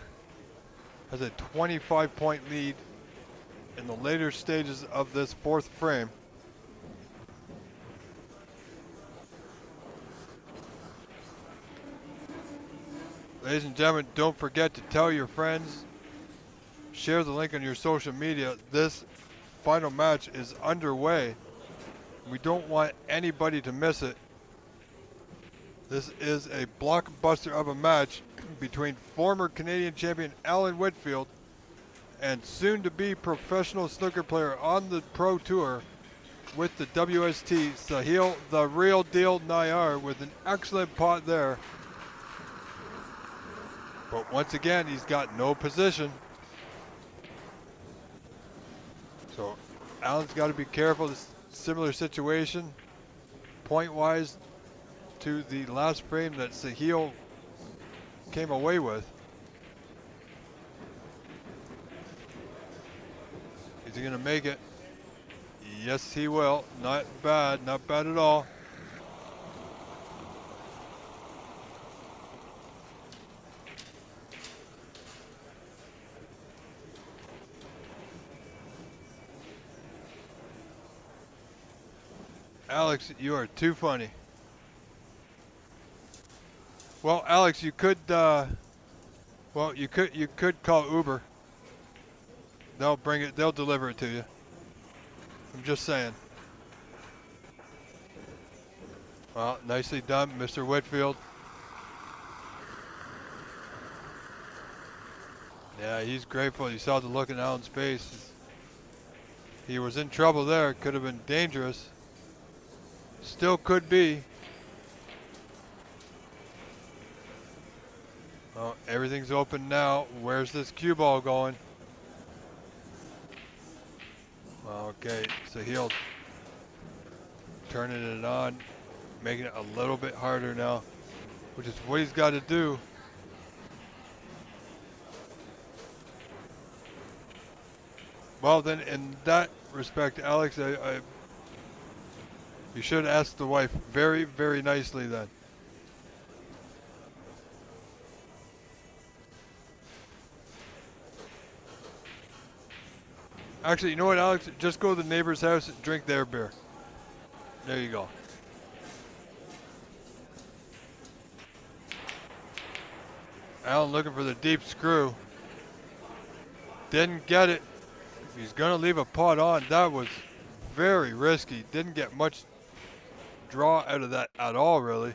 Has a 25-point lead in the later stages of this fourth frame. Ladies and gentlemen, don't forget to tell your friends, share the link on your social media. This final match is underway. We don't want anybody to miss it. This is a blockbuster of a match between former Canadian champion Alan Whitfield and soon-to-be professional snooker player on the Pro Tour with the WST, Sahil the Real Deal Nayar, with an excellent pot there. But once again, he's got no position. So Alan's got to be careful. This similar situation, point-wise, to the last frame that Sahil came away with. Is he going to make it? Yes, he will. Not bad. Not bad at all. Alex, you are too funny. Well, Alex, you could you could call Uber. They'll bring it, they'll deliver it to you. I'm just saying. Well, nicely done, Mr. Whitfield. Yeah, he's grateful. You saw the look in Alan's face. He was in trouble there. Could have been dangerous. Still could be. Well, everything's open now. Where's this cue ball going? Okay, so he'll turning it on, making it a little bit harder now, which is what he's got to do. Well, then, in that respect, Alex, you should ask the wife very, very nicely then. Actually, you know what, Alex? Just go to the neighbor's house and drink their beer. There you go. Alan looking for the deep screw. Didn't get it. He's going to leave a pot on. That was very risky. Didn't get much draw out of that at all, really.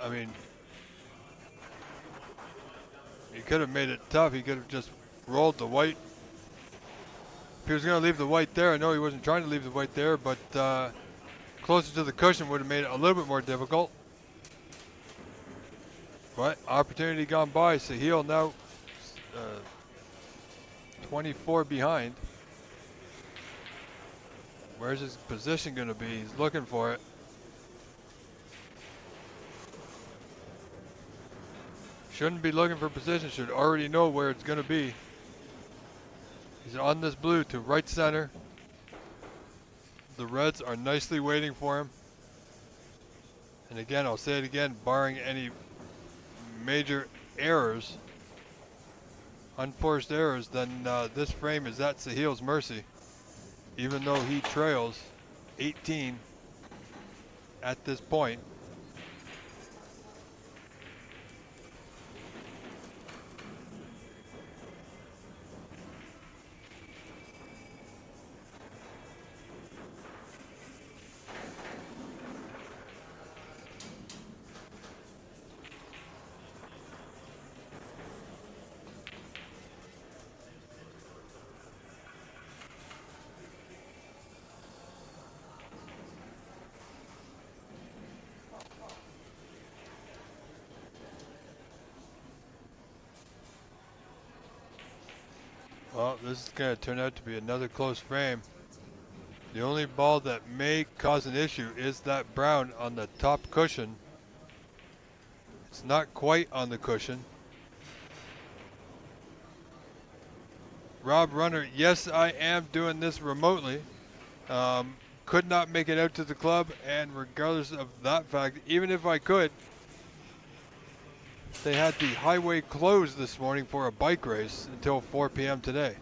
I mean, he could have made it tough. He could have just rolled the white. If he was going to leave the white there, I know he wasn't trying to leave the white there, but closer to the cushion would have made it a little bit more difficult. But opportunity gone by. Sahil now 24 behind. Where's his position going to be? He's looking for it. Shouldn't be looking for position, should already know where it's going to be. He's on this blue to right center. The reds are nicely waiting for him. And again, I'll say it again, barring any major errors, unforced errors, then this frame is at Sahil's mercy. Even though he trails 18 at this point. Well, this is going to turn out to be another close frame. The only ball that may cause an issue is that brown on the top cushion. It's not quite on the cushion. Rob Runner, yes, I am doing this remotely. Could not make it out to the club, and regardless of that fact, even if I could, they had the highway closed this morning for a bike race until 4 p.m. today.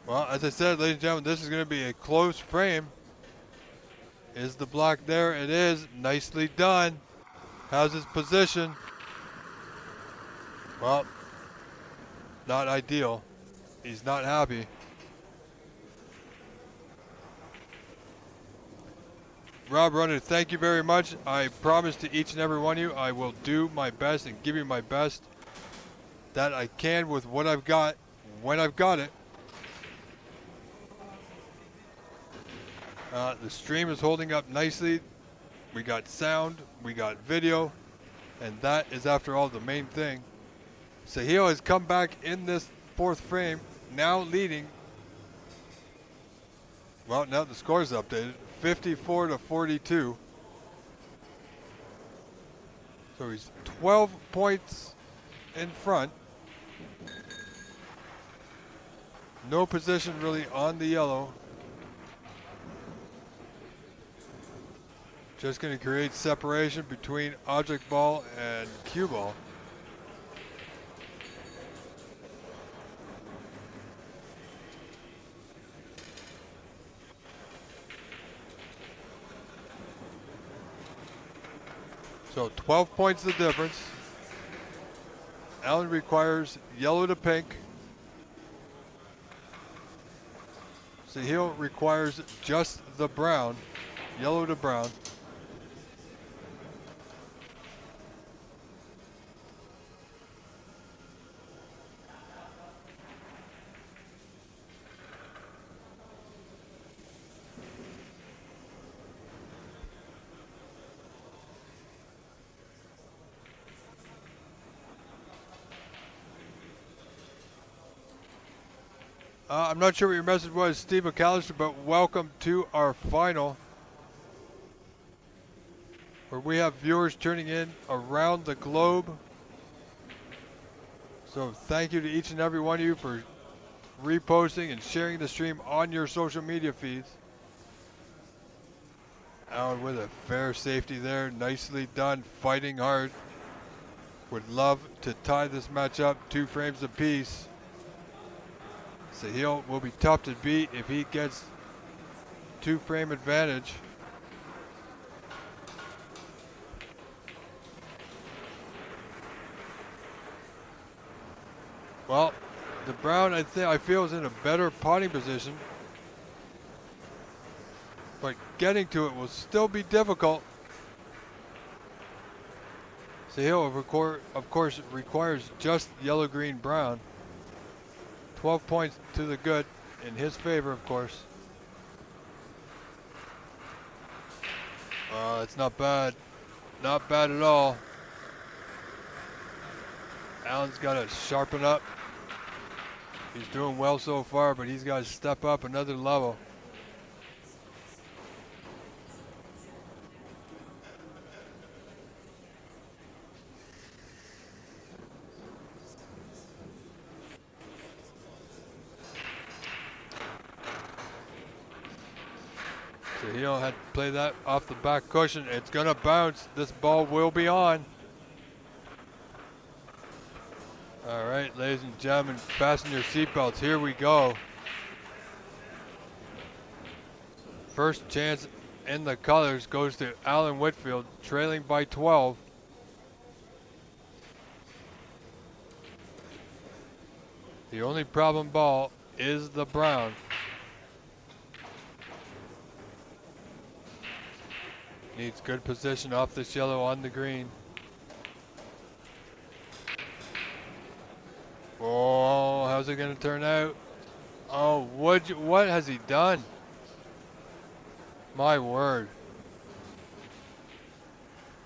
Well, as I said, ladies and gentlemen, this is going to be a close frame. Is the block there? It is. Nicely done. How's his position? Well, not ideal. He's not happy. Rob Runner, thank you very much. I promise to each and every one of you, I will do my best and give you my best that I can with what I've got when I've got it. The stream is holding up nicely. We got sound, we got video, and that is, after all, the main thing. Sahil has come back in this fourth frame, now leading. Well, now the score is updated, 54-42. So he's 12 points in front. No position really on the yellow. Just going to create separation between object ball and cue ball. So 12 points the difference. Allen requires yellow to pink. Sahil requires just the brown, yellow to brown. I'm not sure what your message was, Steve McAllister, but welcome to our final, where we have viewers tuning in around the globe. So thank you to each and every one of you for reposting and sharing the stream on your social media feeds. Allen with a fair safety there, nicely done, fighting hard. Would love to tie this match up 2 frames apiece. Sahil will be tough to beat if he gets 2-frame advantage. Well, the brown, I feel, is in a better potting position, but getting to it will still be difficult. Sahil, of course, requires just yellow, green, brown. 12 points to the good in his favor, of course. It's not bad. Not bad at all. Allen's got to sharpen up. He's doing well so far, but he's got to step up another level. So he'll have to play that off the back cushion. It's gonna bounce. This ball will be on. All right, ladies and gentlemen, fasten your seatbelts. Here we go. First chance in the colors goes to Alan Whitfield, trailing by 12. The only problem ball is the brown. Needs good position off this yellow on the green. Oh, how's it going to turn out? Oh, what has he done? My word.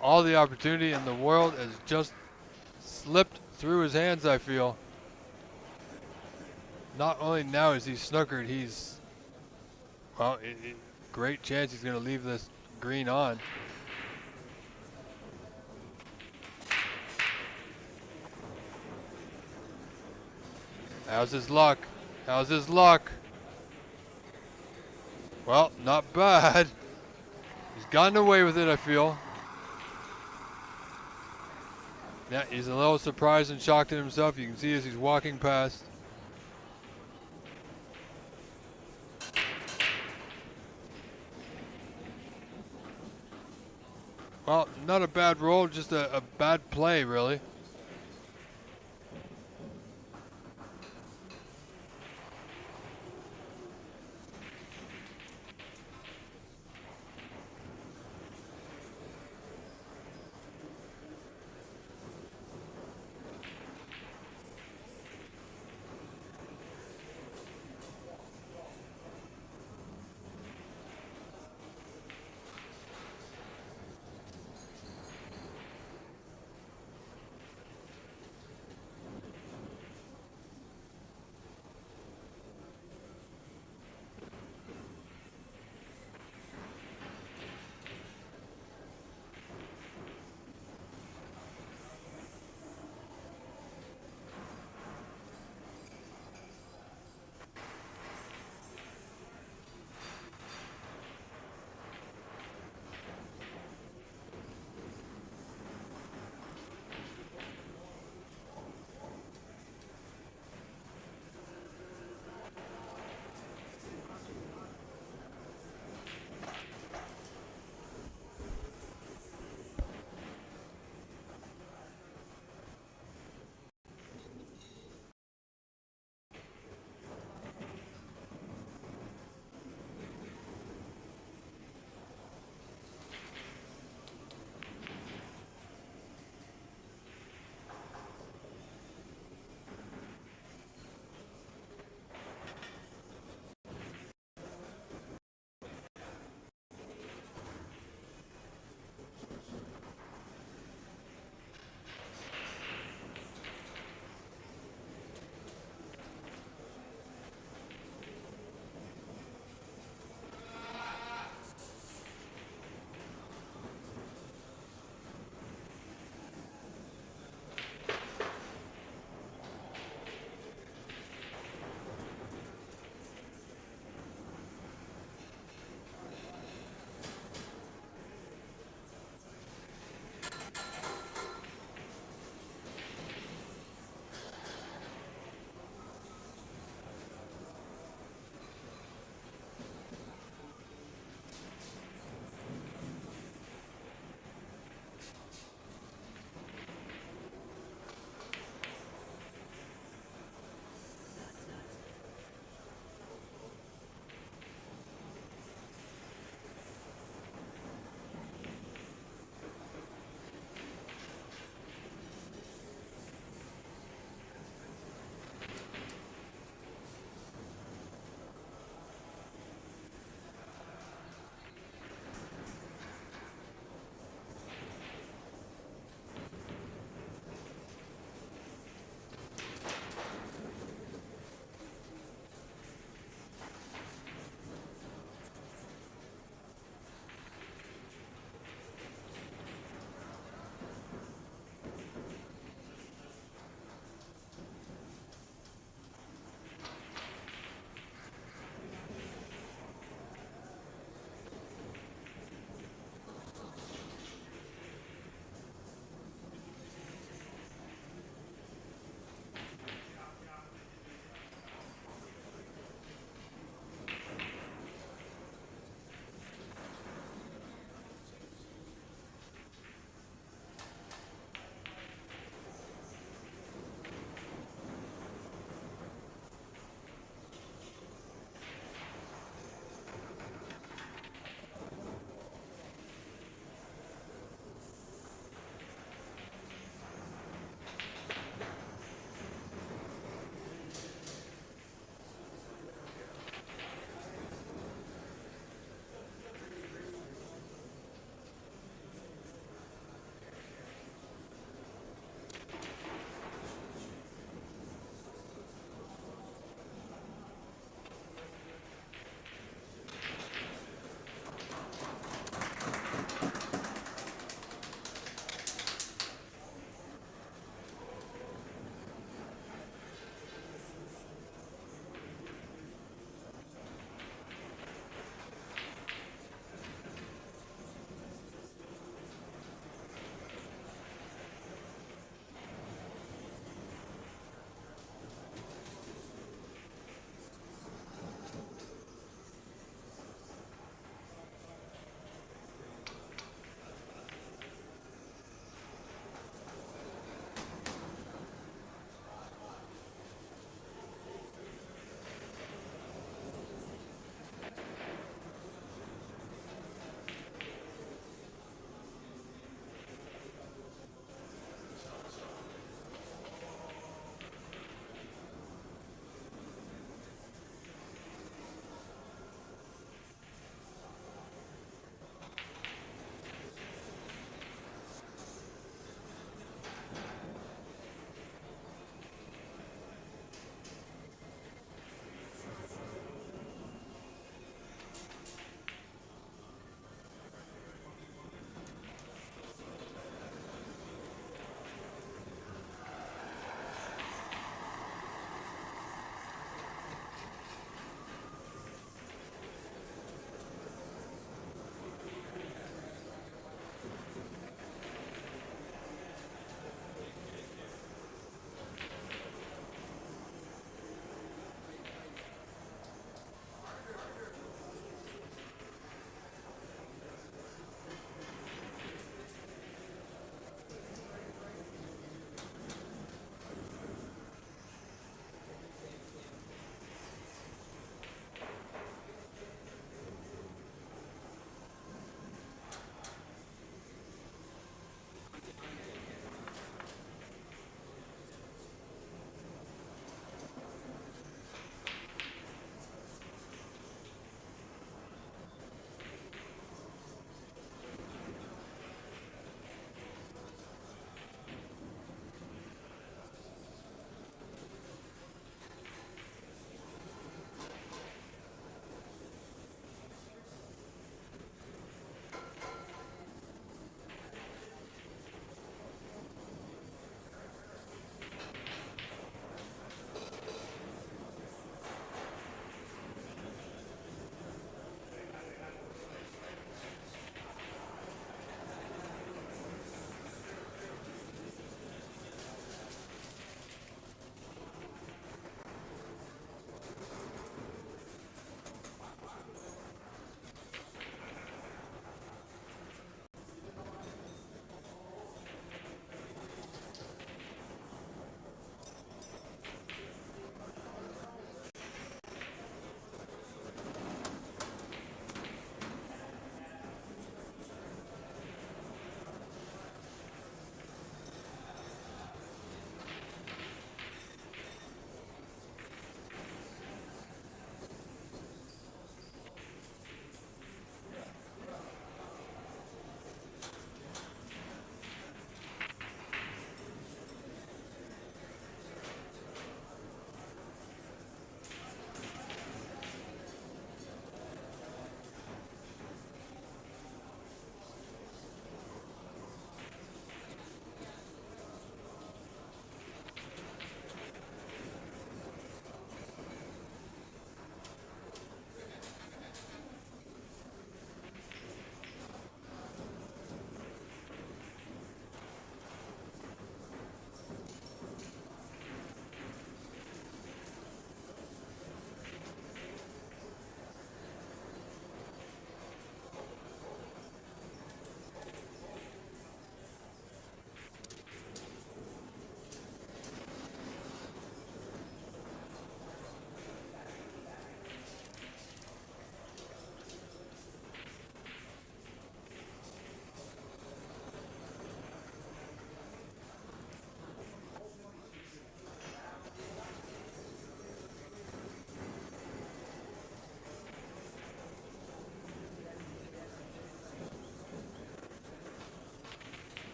All the opportunity in the world has just slipped through his hands, I feel. Not only now is he snookered, he's, well, great chance he's going to leave this green on. How's his luck? How's his luck? Well, not bad. He's gotten away with it, I feel. Yeah, he's a little surprised and shocked at himself. You can see as he's walking past. Well, not a bad roll, just a bad play, really.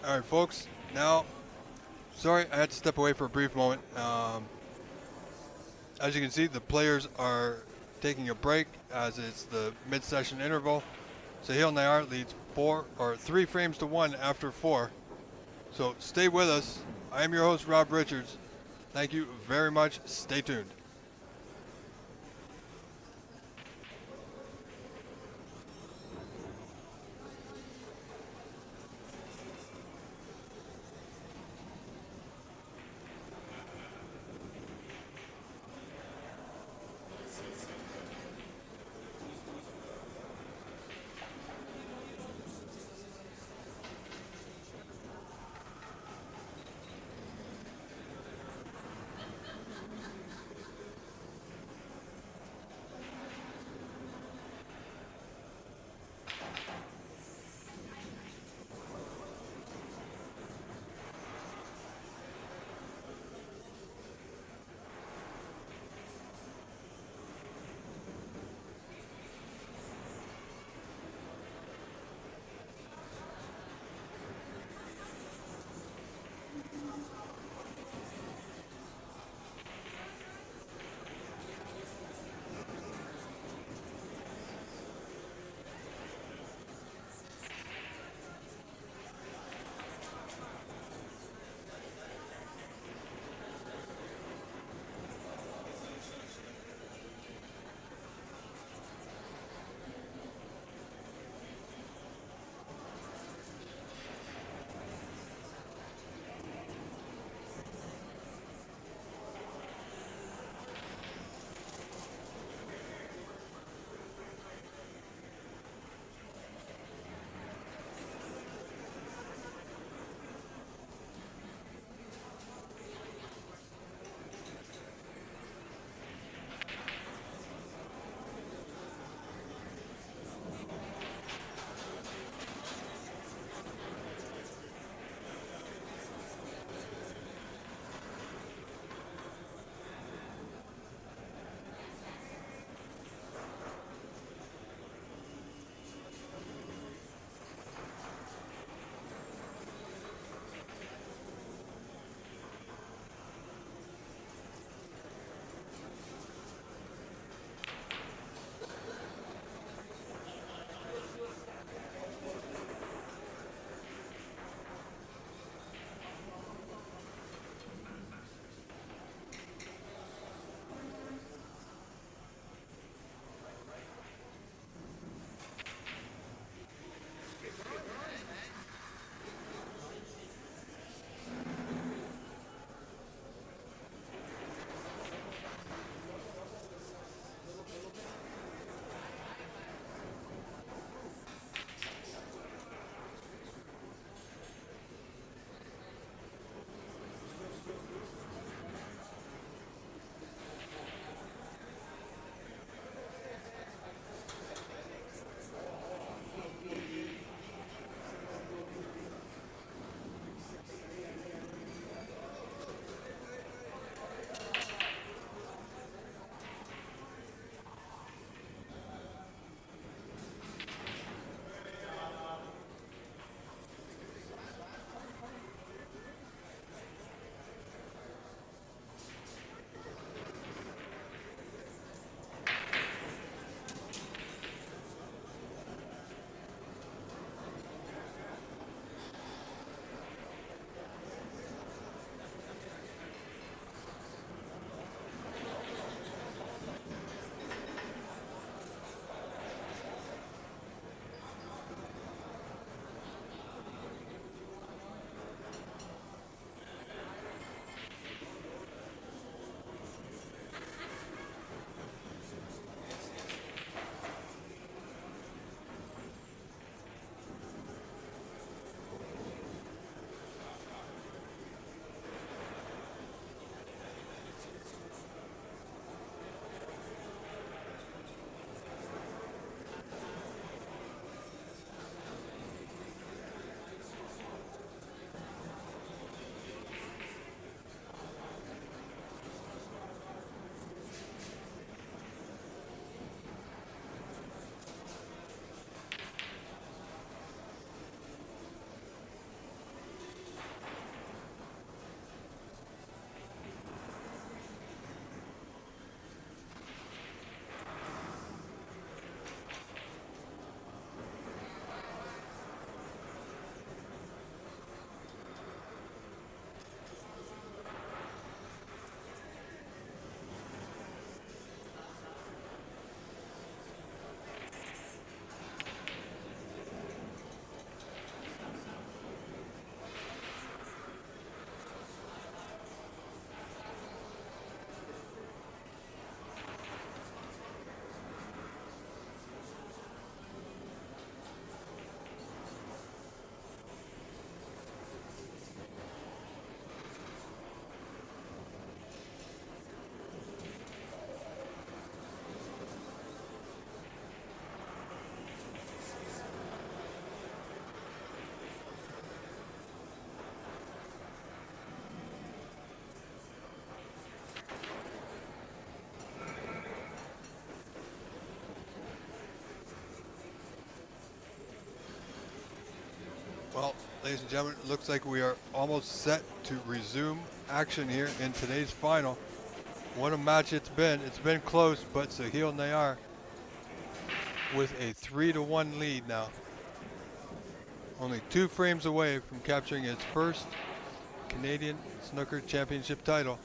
All right, folks. Now, sorry, I had to step away for a brief moment. As you can see, the players are taking a break as it's the mid-session interval. Sahil Nayar leads 3 frames to 1 after 4. So stay with us. I am your host, Rob Richards. Thank you very much. Stay tuned. Well, ladies and gentlemen, it looks like we are almost set to resume action here in today's final. What a match it's been. It's been close, but Sahil Nayar with a 3-1 lead now. Only 2 frames away from capturing his first Canadian Snooker Championship title.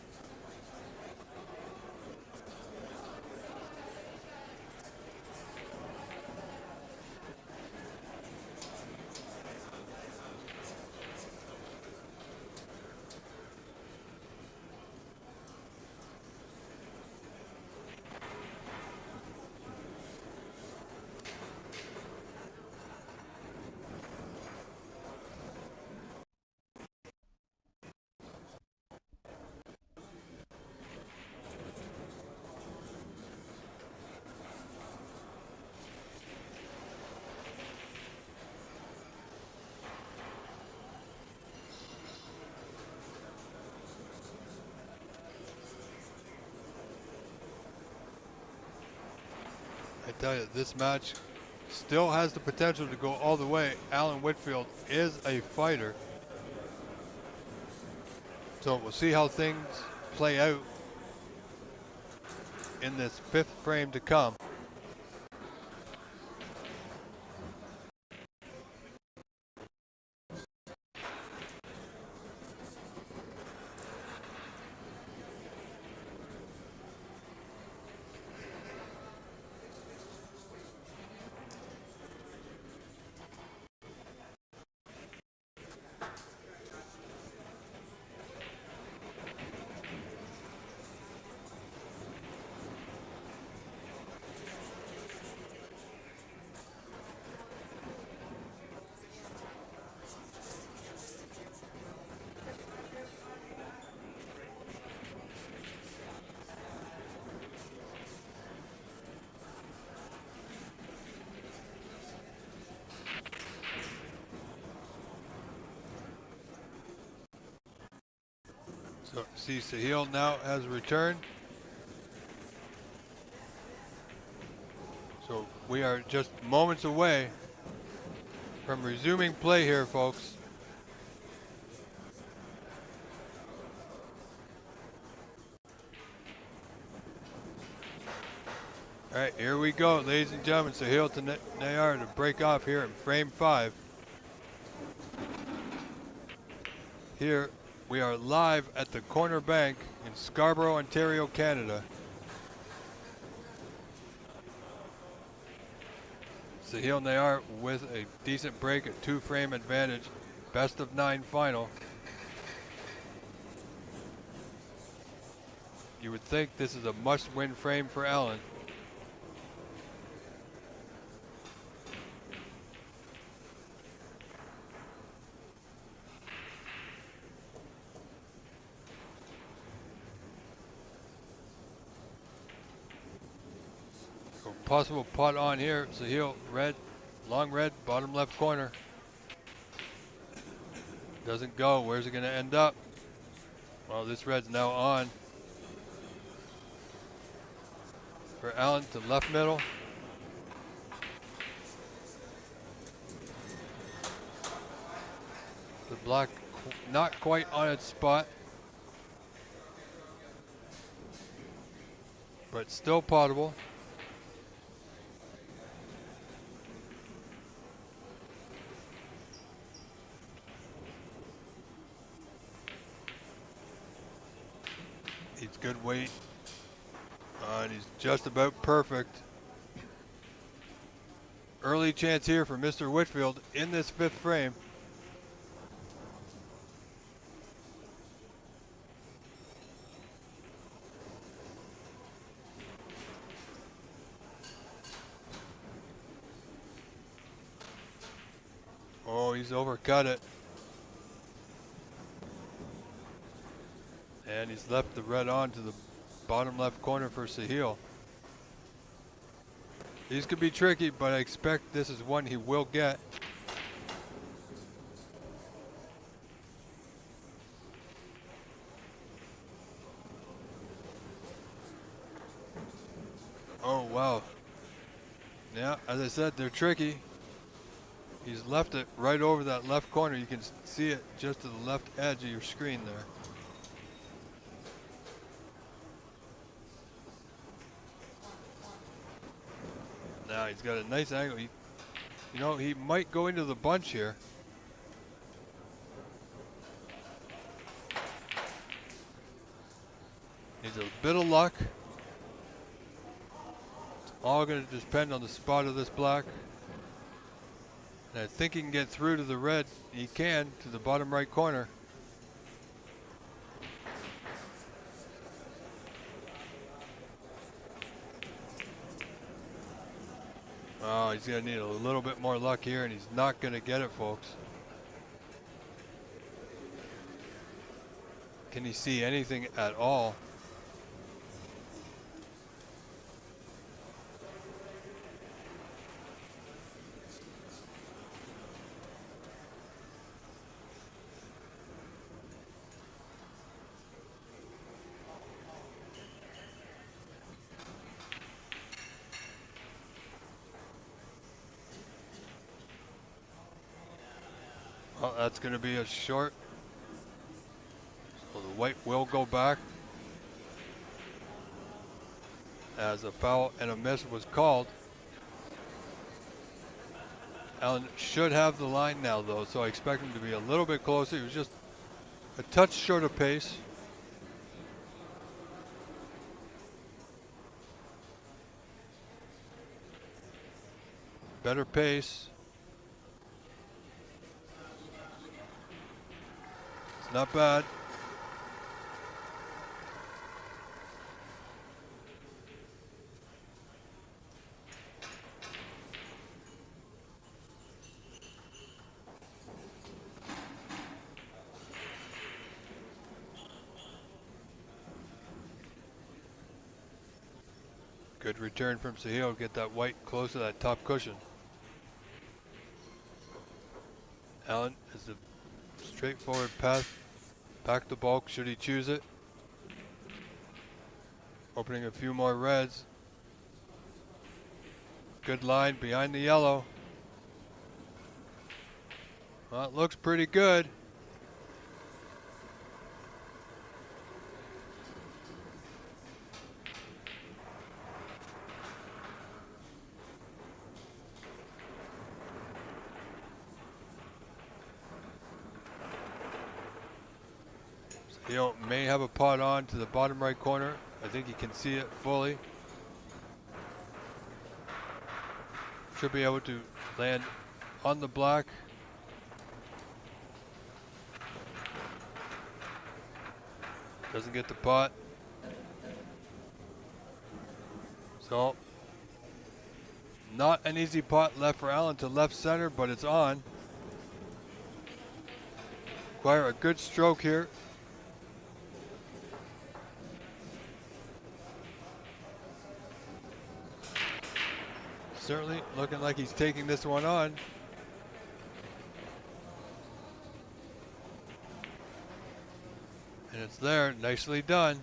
I tell you, this match still has the potential to go all the way. Alan Whitfield is a fighter. So we'll see how things play out in this 5th frame to come. So see, Sahil now has returned. So we are just moments away from resuming play here, folks. All right, here we go, ladies and gentlemen. Sahil to Nayar to break off here in frame 5. Here we are live at the Corner Bank in Scarborough, Ontario, Canada. Sahil Nayar with a decent break, a 2-frame advantage, best of 9 final. You would think this is a must-win frame for Alan. So possible pot on here. Sahil red, long red, bottom left corner. Doesn't go. Where's it going to end up? Well, this red's now on. For Alan to left middle. The black not quite on its spot, but still potable. He's good weight, and he's just about perfect. Early chance here for Mr. Whitfield in this 5th frame. Oh, he's overcut it. And he's left the red on to the bottom left corner for Sahil. These could be tricky, but I expect this is one he will get. Oh, wow. Yeah, as I said, they're tricky. He's left it right over that left corner. You can see it just to the left edge of your screen there. Now he's got a nice angle. He might go into the bunch here. Needs a bit of luck. It's all going to depend on the spot of this black. And I think he can get through to the red. He can, to the bottom right corner. Oh, he's going to need a little bit more luck here, and he's not going to get it, folks. Can he see anything at all? Well, that's going to be a short. So the white will go back, as a foul and a miss was called. Allen should have the line now, though, so I expect him to be a little bit closer. He was just a touch short of pace. Better pace. It's not bad. Good return from Sahil. Get that white close to that top cushion. Allen is the straightforward path. Back the bulk should he choose it. Opening a few more reds. Good line behind the yellow. Well, it looks pretty good. He may have a pot on to the bottom right corner. I think he can see it fully. Should be able to land on the black. Doesn't get the pot. So, not an easy pot left for Allen to left center, but it's on. Require a good stroke here. Certainly looking like he's taking this one on. And it's there, nicely done.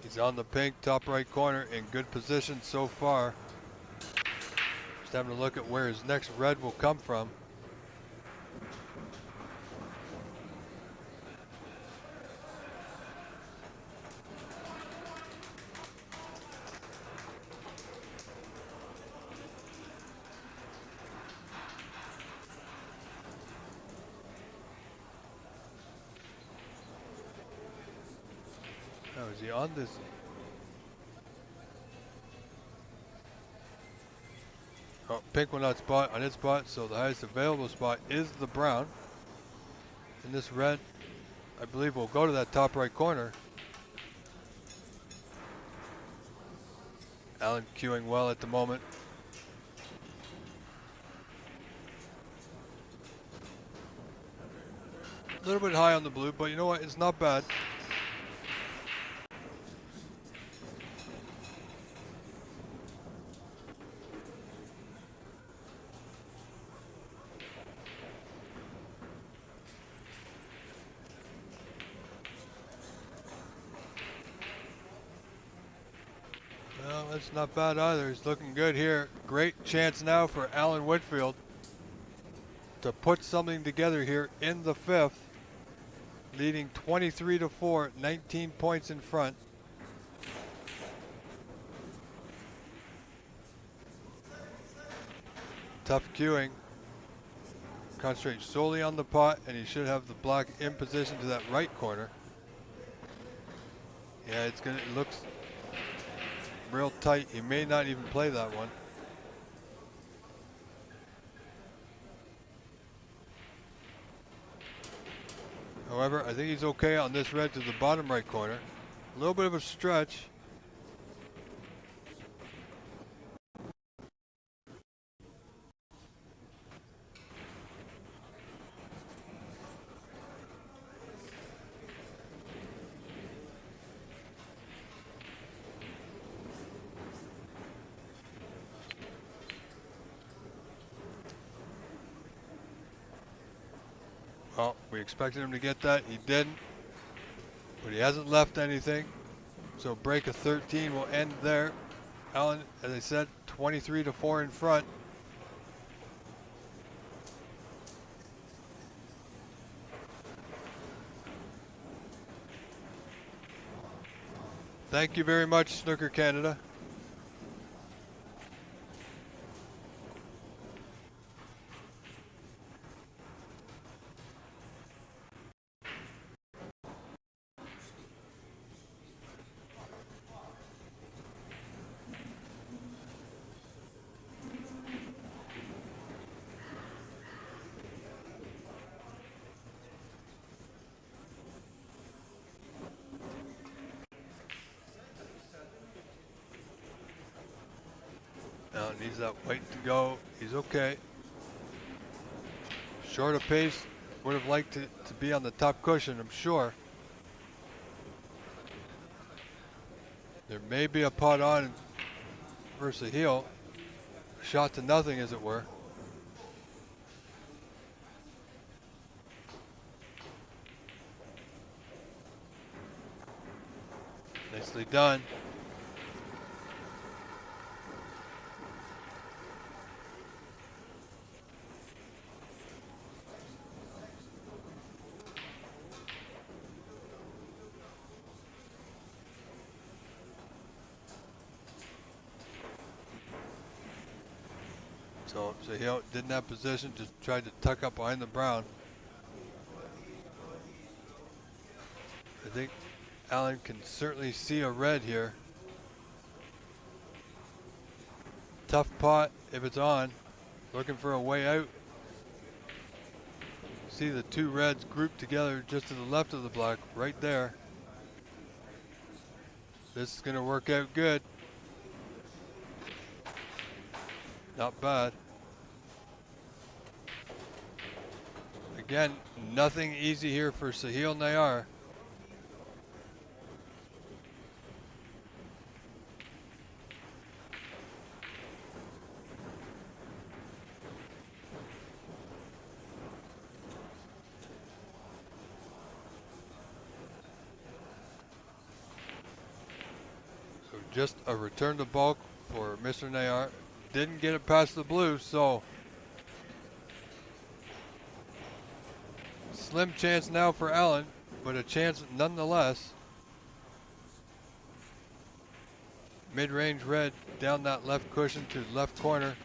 He's on the pink, top right corner, in good position so far. Just having a look at where his next red will come from. Now, is he on this? Oh, pink will not spot on its spot, so the highest available spot is the brown. And this red, I believe, will go to that top right corner. Allen queuing well at the moment. A little bit high on the blue, but you know what? It's not bad. that's not bad either. He's looking good here. Great chance now for Alan Whitfield to put something together here in the fifth, leading 23-4, 19 points in front. Tough cueing. Concentrate solely on the pot, and he should have the block in position to that right corner. Yeah, it looks real tight. He may not even play that one. However, I think he's okay on this red to the bottom right corner. A little bit of a stretch. Well, we expected him to get that. He didn't, but he hasn't left anything. So break of 13 will end there. Allen, as I said, 23-4 in front. Thank you very much, Snooker Canada. Now needs that white to go. He's okay. Short of pace. Would have liked to be on the top cushion, I'm sure. There may be a pot on versus a heel. Shot to nothing, as it were. Nicely done. So he didn't have position, just tried to tuck up behind the brown. I think Allen can certainly see a red here. Tough pot if it's on. Looking for a way out. See the two reds grouped together just to the left of the black, right there. This is going to work out good. Not bad. Again, nothing easy here for Sahil Nayar. So just a return to bulk for Mr. Nayar. Didn't get it past the blue, so slim chance now for Allen, but a chance nonetheless. Mid-range red down that left cushion to left corner.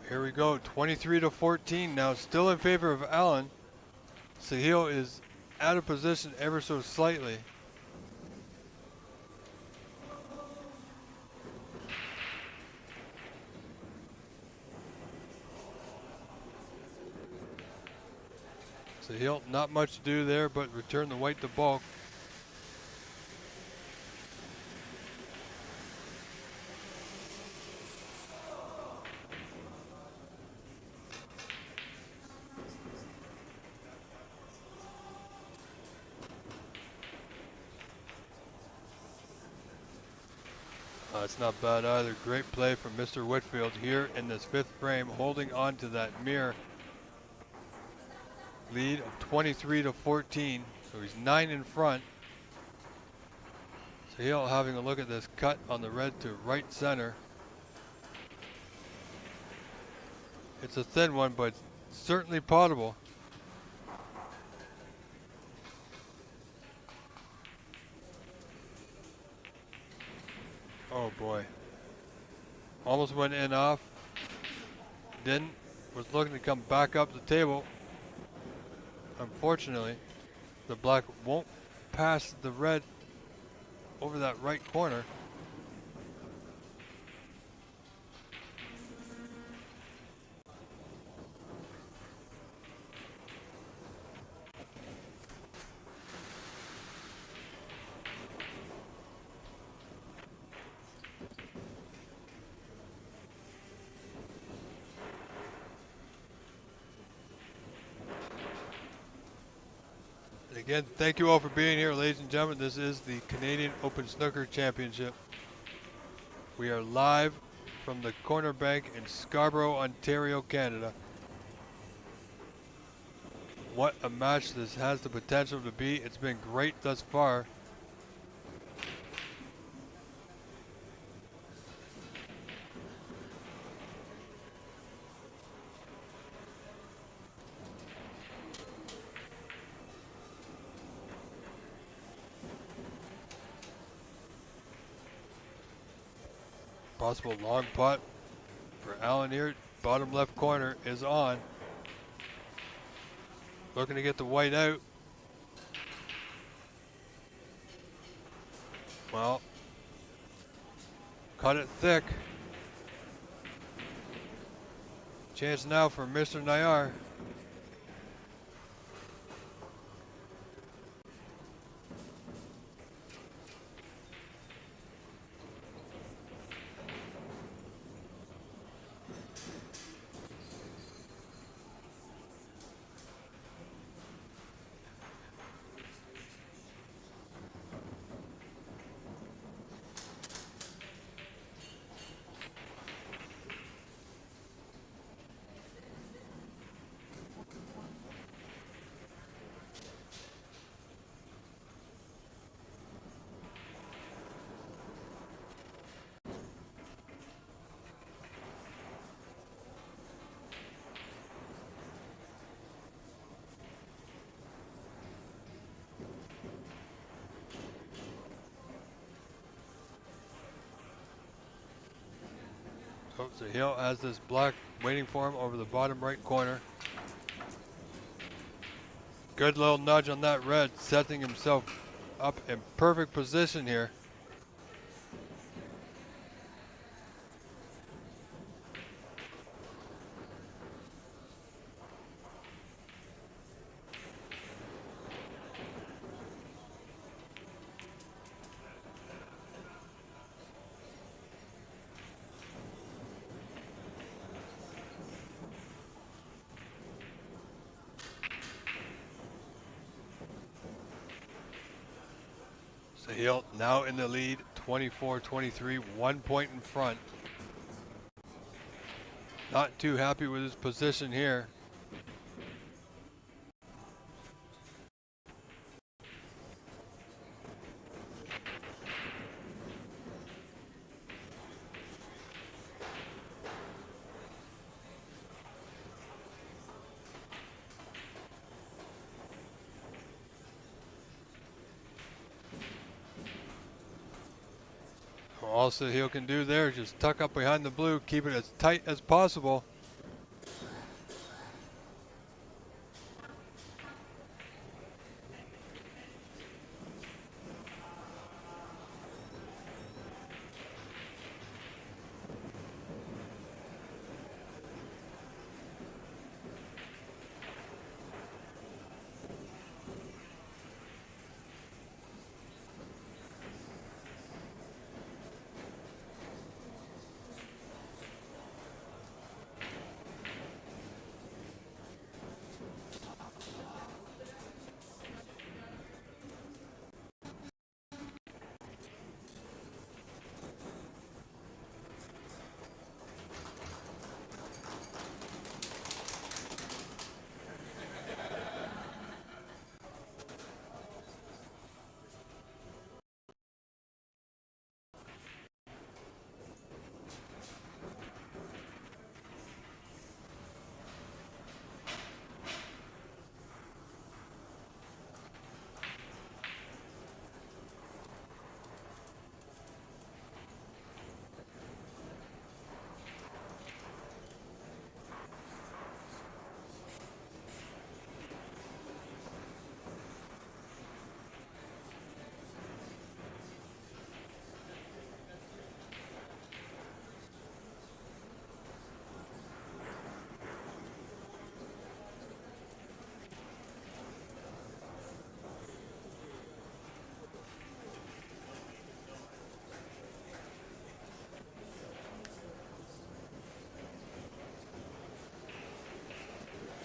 Oh, here we go. 23-14 now, still in favor of Allen. Sahil is out of position ever so slightly. Sahil, not much to do there, but return the white to bulk. It's not bad either. Great play from Mr. Whitfield here in this fifth frame, holding on to that mirror lead of 23-14. So he's 9 in front. Sahil having a look at this cut on the red to right center. It's a thin one, but certainly potable. Oh boy. Almost went in off. Didn't. Was looking to come back up the table. Unfortunately, the black won't pass the red over that right corner. Again, thank you all for being here, ladies and gentlemen. This is the Canadian Open Snooker Championship. We are live from the Corner Bank in Scarborough, Ontario, Canada. What a match this has the potential to be. It's been great thus far. Possible long putt for Allen here. Bottom left corner is on. Looking to get the white out. Well, cut it thick. Chance now for Mr. Nayar. Oh, so Hill has this black waiting for him over the bottom right corner. Good little nudge on that red, setting himself up in perfect position here. Sahil now in the lead, 24-23, 1 point in front. Not too happy with his position here. All Sahil can do there is just tuck up behind the blue, keep it as tight as possible.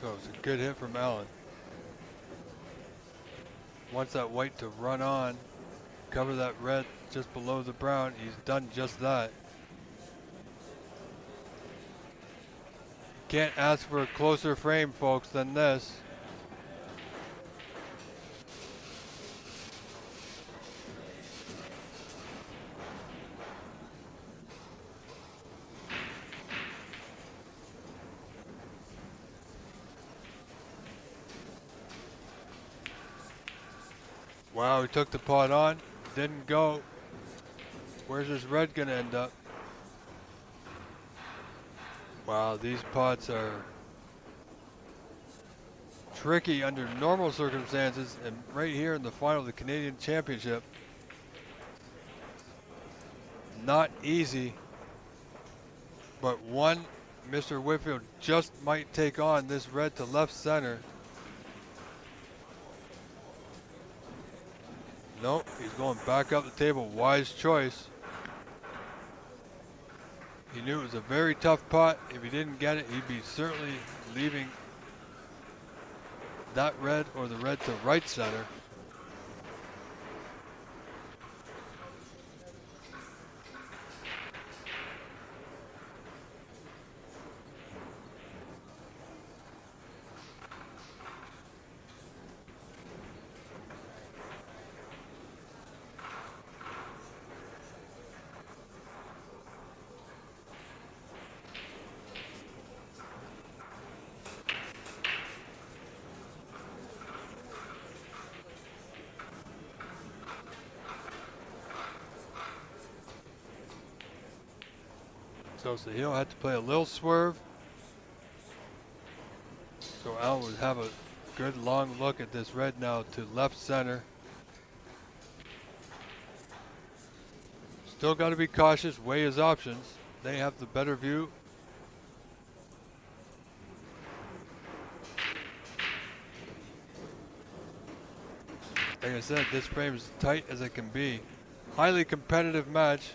So it's a good hit from Allen. Wants that white to run on, cover that red just below the brown. He's done just that. Can't ask for a closer frame, folks, than this. Wow, he took the pot on, didn't go. Where's this red gonna end up? Wow, these pots are tricky under normal circumstances, and right here in the final of the Canadian Championship, not easy. But one, Mr. Whitfield just might take on this red to left center. Nope, he's going back up the table. Wise choice. He knew it was a very tough pot. If he didn't get it, he'd be certainly leaving that red or the red to right center. So Sahil had to play a little swerve. So Allen would have a good long look at this red now to left center. Still got to be cautious, weigh his options. They have the better view. Like I said, this frame is tight as it can be. Highly competitive match.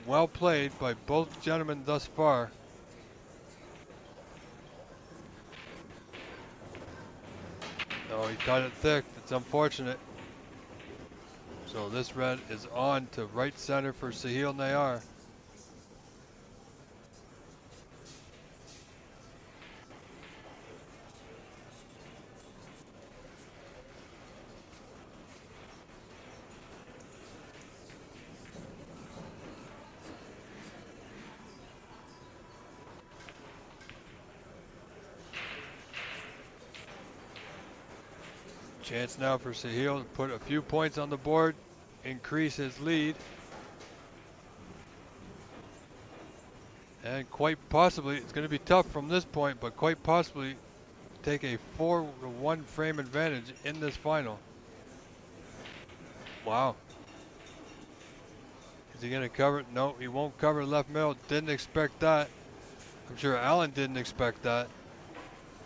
Well played by both gentlemen thus far. Oh, he caught it thick. It's unfortunate. So this red is on to right center for Sahil Nayar. Chance now for Sahil to put a few points on the board, increase his lead. And quite possibly, it's going to be tough from this point, but quite possibly take a 4-1 frame advantage in this final. Wow. Is he going to cover it? No, he won't cover left middle. Didn't expect that. I'm sure Allen didn't expect that.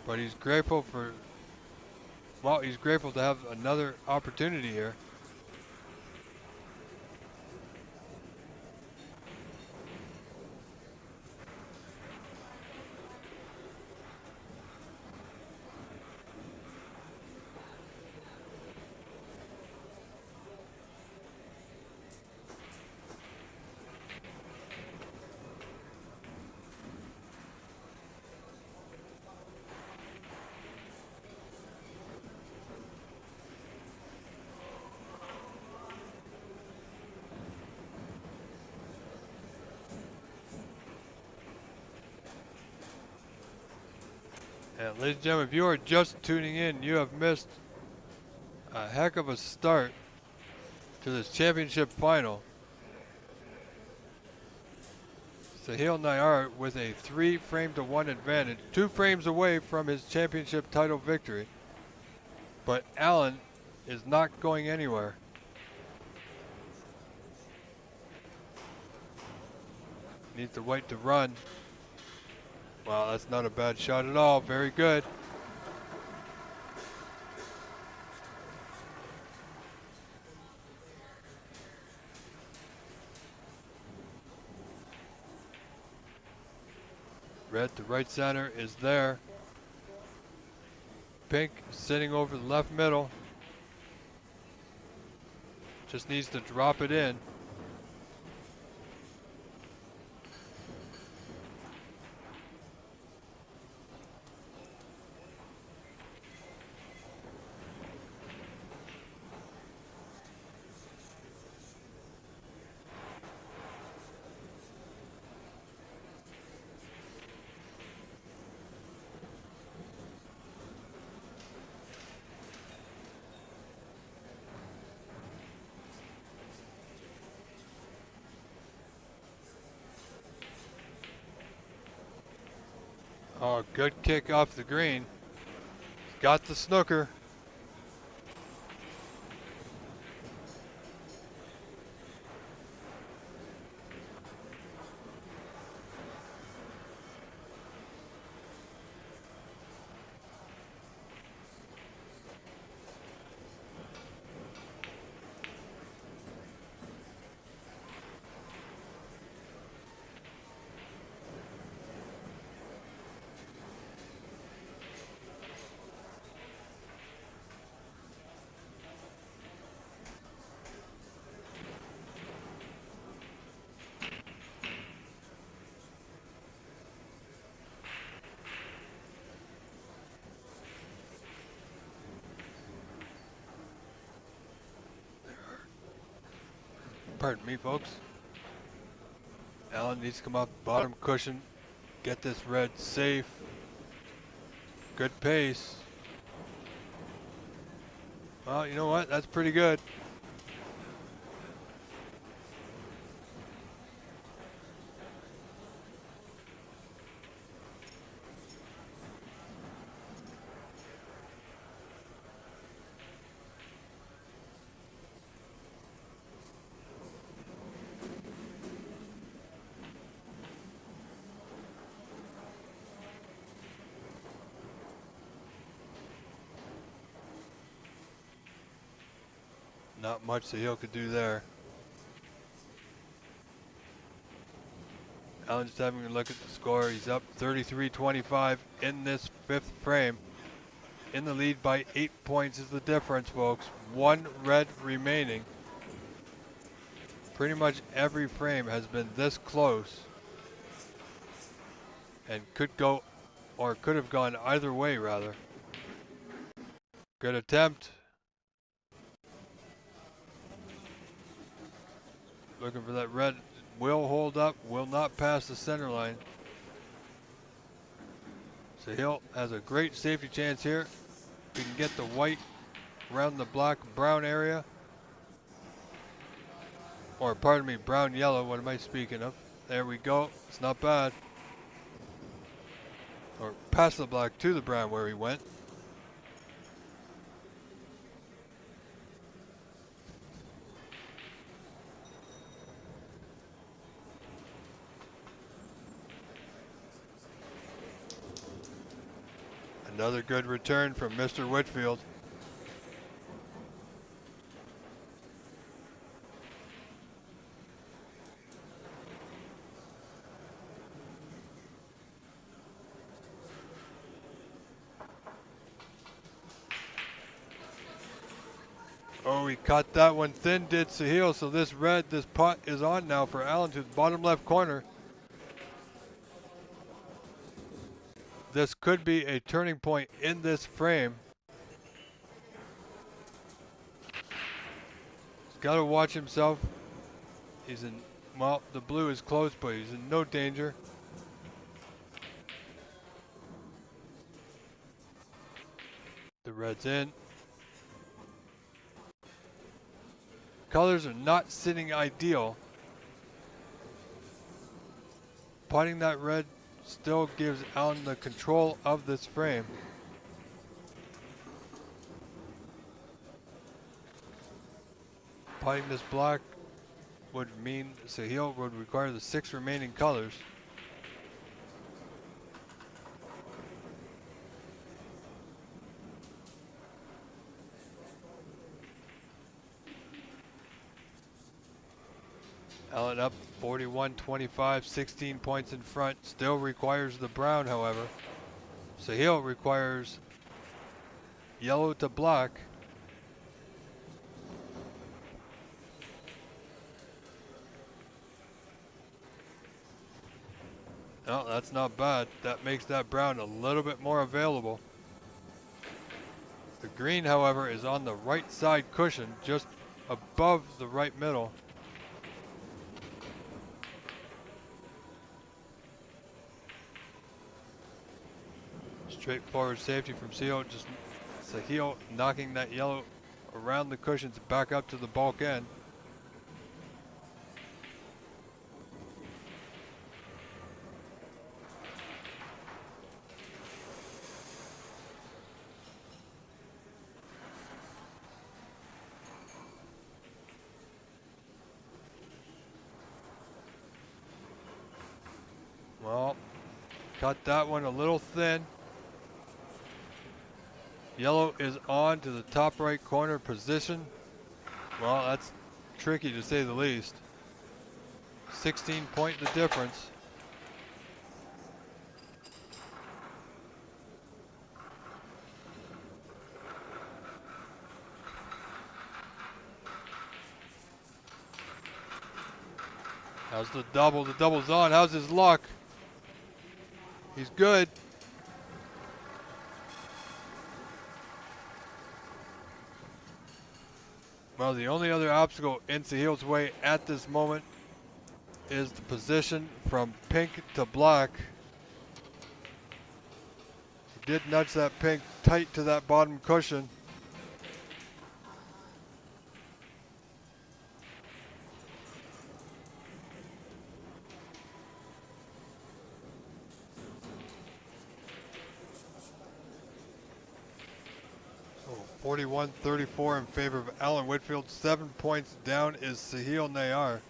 But he's grateful for, well, he's grateful to have another opportunity here. And ladies and gentlemen, if you are just tuning in, you have missed a heck of a start to this championship final. Sahil Nayar with a 3-frame-to-1 advantage, 2 frames away from his championship title victory. But Allen is not going anywhere. Needs the white to run. Wow, that's not a bad shot at all. Very good. Red to right center is there. pink sitting over the left middle. Just needs to drop it in. Oh, good kick off the green. Got the snooker. Pardon me, folks. Allen needs to come off the bottom cushion, get this red safe. Good pace. Well, you know what? That's pretty good. Not much Sahil could do there. Allen just having a look at the score. He's up 33-25 in this fifth frame. In the lead by 8 points is the difference, folks. One red remaining. Pretty much every frame has been this close and could go, or could have gone either way, rather. Good attempt. Looking for that red. Will hold up, will not pass the center line. Sahil has a great safety chance here. He can get the white around the black brown area. Or pardon me, brown yellow, what am I speaking of? There we go, it's not bad. Or past the black to the brown where he went. Another good return from Mr. Whitfield. Oh, he caught that one thin, did Sahil. So this red, this pot is on now for Allen to the bottom left corner. This could be a turning point in this frame. He's got to watch himself. He's in, well, the blue is close, but he's in no danger. The red's in. Colors are not sitting ideal. Potting that red still gives Allen the control of this frame. Potting this black would mean Sahil would require the 6 remaining colors. Allen up 41-25, 16 points in front. Still requires the brown, however. Sahil requires yellow to black. No, that's not bad. That makes that brown a little bit more available. The green, however, is on the right side cushion, just above the right middle. Straightforward safety from Sahil, just Sahil knocking that yellow around the cushions back up to the bulk end. Well, cut that one a little thin. Yellow is on to the top right corner position. Well, that's tricky to say the least. 16 point the difference. How's the double? The double's on. How's his luck? He's good. Well, the only other obstacle in Sahil's way at this moment is the position from pink to black. He did nudge that pink tight to that bottom cushion. So 41-34 in favor of Alan Whitfield. 7 points down is Sahil Nayar.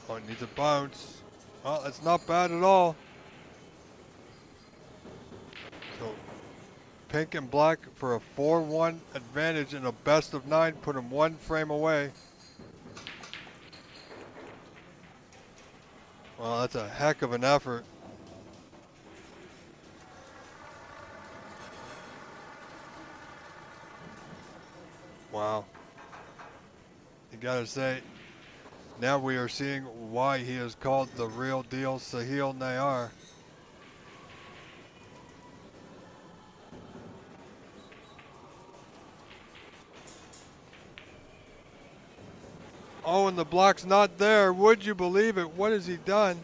Oh, it needs a bounce. Oh, that's not bad at all. So, pink and black for a 4-1 advantage in a best of 9, put him 1 frame away. Well, that's a heck of an effort. Wow. You gotta say, now we are seeing why he is called the real deal Sahil Nayar. Oh, and the block's not there. Would you believe it? What has he done?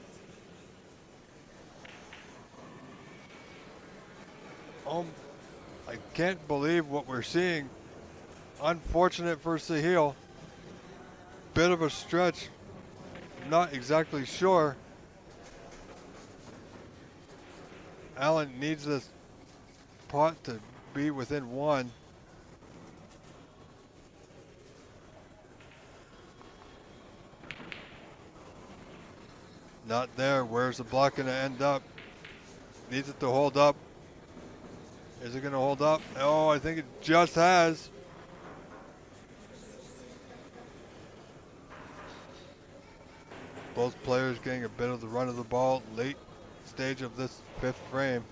Oh, I can't believe what we're seeing. Unfortunate for Sahil. Bit of a stretch. Not exactly sure. Alan needs this pot to be within 1. Not there. Where's the block going to end up? Needs it to hold up. Is it going to hold up? Oh, I think it just has. Both players getting a bit of the run of the ball late stage of this 5th frame.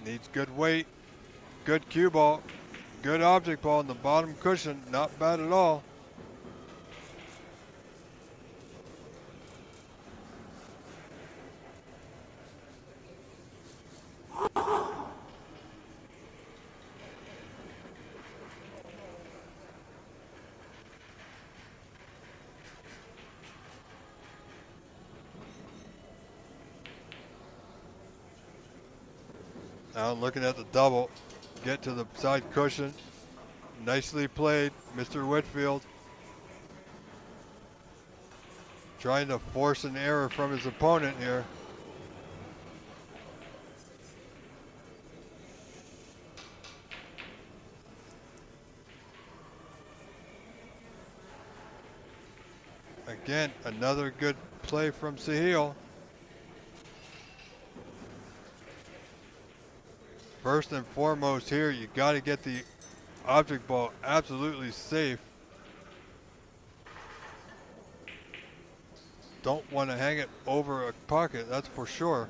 Needs good weight, good cue ball, good object ball on the bottom cushion. Not bad at all. Now looking at the double, get to the side cushion. Nicely played, Mr. Whitfield. Trying to force an error from his opponent here. Again, another good play from Sahil. First and foremost here, you got to get the object ball absolutely safe. Don't want to hang it over a pocket, that's for sure.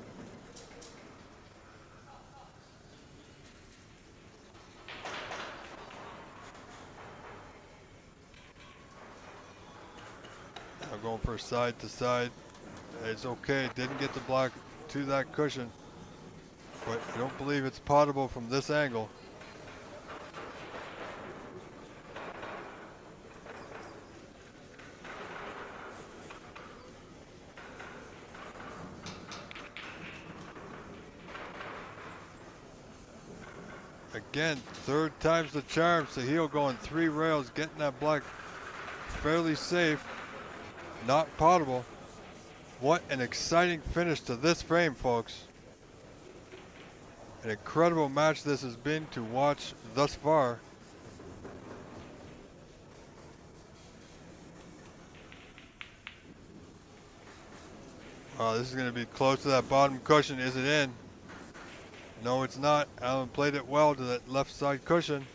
Now going for side to side. It's okay, didn't get the block to that cushion, but I don't believe it's potable from this angle. Again, third time's the charm. Sahil going 3 rails, getting that block fairly safe, not potable. What an exciting finish to this frame, folks. An incredible match this has been to watch thus far. Oh, this is going to be close to that bottom cushion. Is it in? No, it's not. Alan played it well to that left side cushion.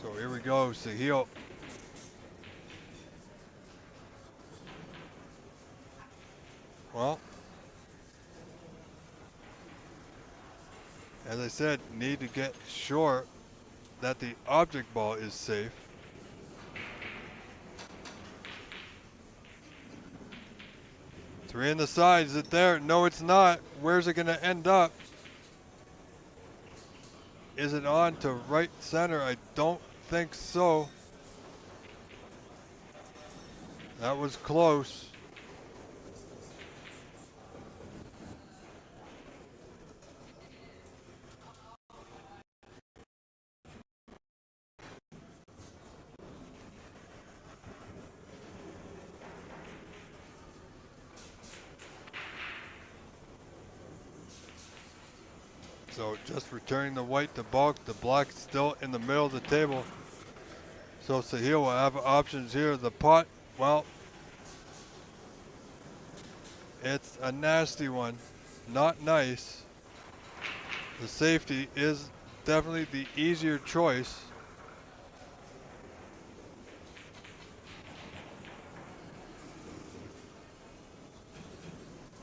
So here we go, Sahil. Well, as I said, need to get sure that the object ball is safe. Three in the side, is it there? No, it's not. Where's it gonna end up? Is it on to right center? I don't think so. That was close. So just returning the white to bulk, the black still in the middle of the table. So Sahil will have options here. The pot, well, it's a nasty one, not nice. The safety is definitely the easier choice.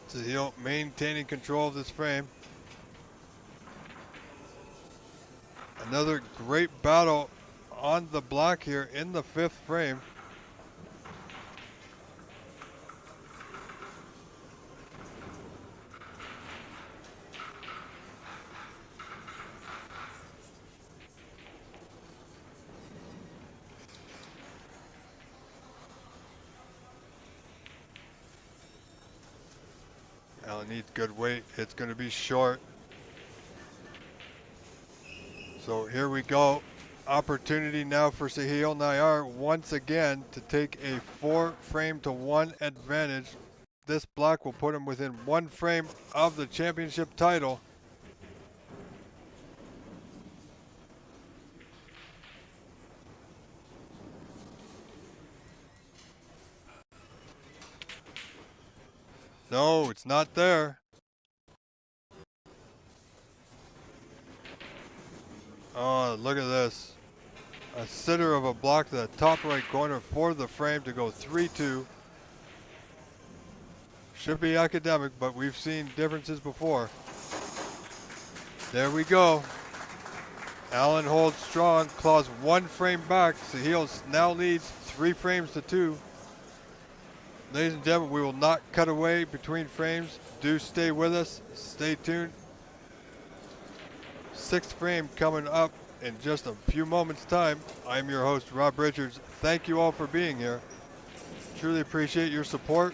Sahil maintaining control of this frame. Another great battle on the block here in the 5th frame. Alan needs good weight. It's going to be short. So here we go. Opportunity now for Sahil Nayar once again to take a 4-frame-to-1 advantage. This block will put him within 1 frame of the championship title. No, it's not there. Oh, look at this. A sitter of a block to the top right corner for the frame to go 3-2. Should be academic, but we've seen differences before. There we go. Alan holds strong, claws 1 frame back. Sahil now leads 3 frames to 2. Ladies and gentlemen, we will not cut away between frames. Do stay with us. Stay tuned. sixth frame coming up in just a few moments' time. I'm your host, Rob Richards. Thank you all for being here. Truly appreciate your support.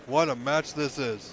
What a match this is.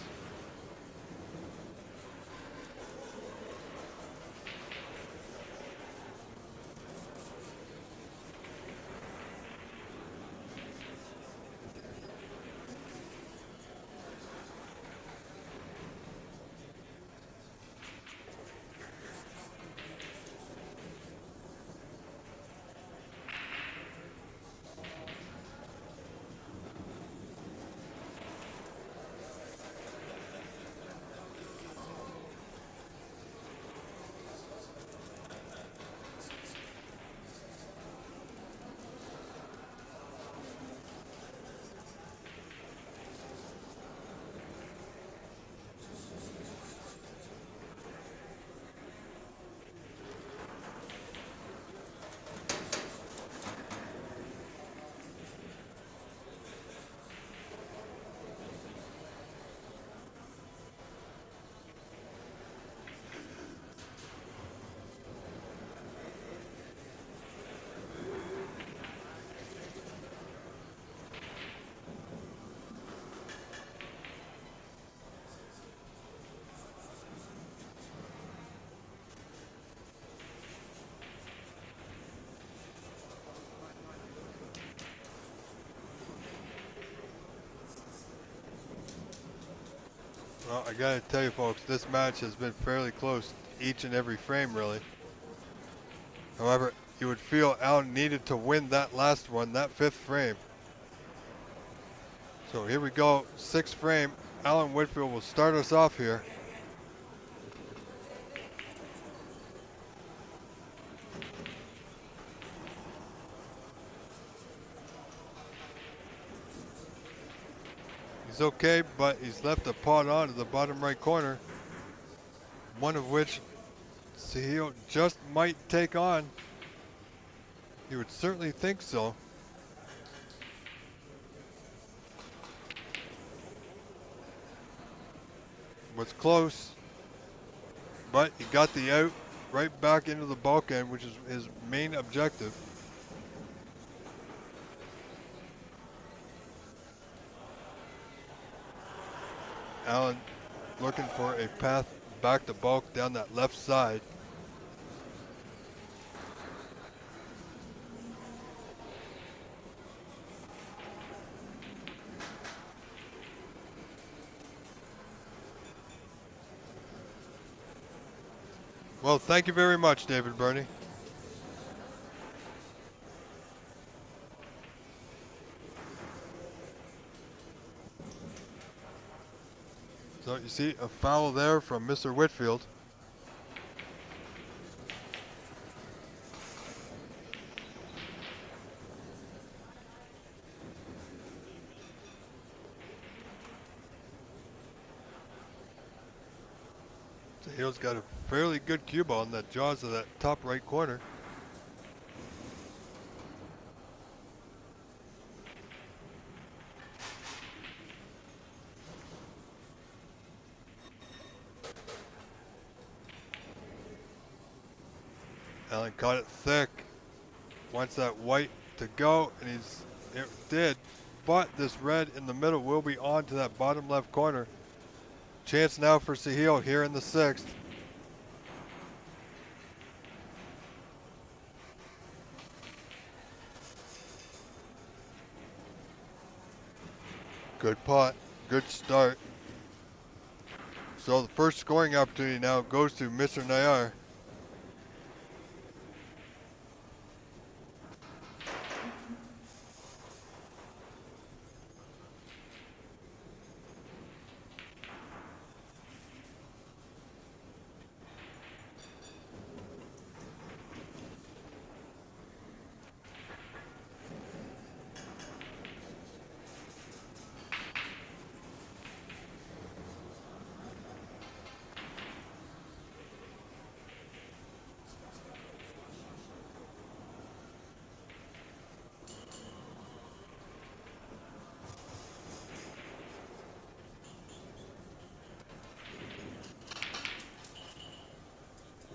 Well, I gotta tell you folks, this match has been fairly close each and every frame really. However, you would feel Allen needed to win that last one, that fifth frame. So here we go, sixth frame. Alan Whitfield will start us off here. He's okay, but he's left a pot on to the bottom right corner. One of which Sahil just might take on. You would certainly think so. Was close, but he got the out right back into the bulk end, which is his main objective. Allen looking for a path back to bulk down that left side. Well, thank you very much, David Burney. So you see a foul there from Mr. Whitfield. Sahil's got a fairly good cue ball in that jaws of that top right corner. Allen caught it thick. Wants that white to go, and it did. But this red in the middle will be on to that bottom left corner. Chance now for Sahil here in the sixth. Good pot, good start. So the first scoring opportunity now goes to Mr. Nayar.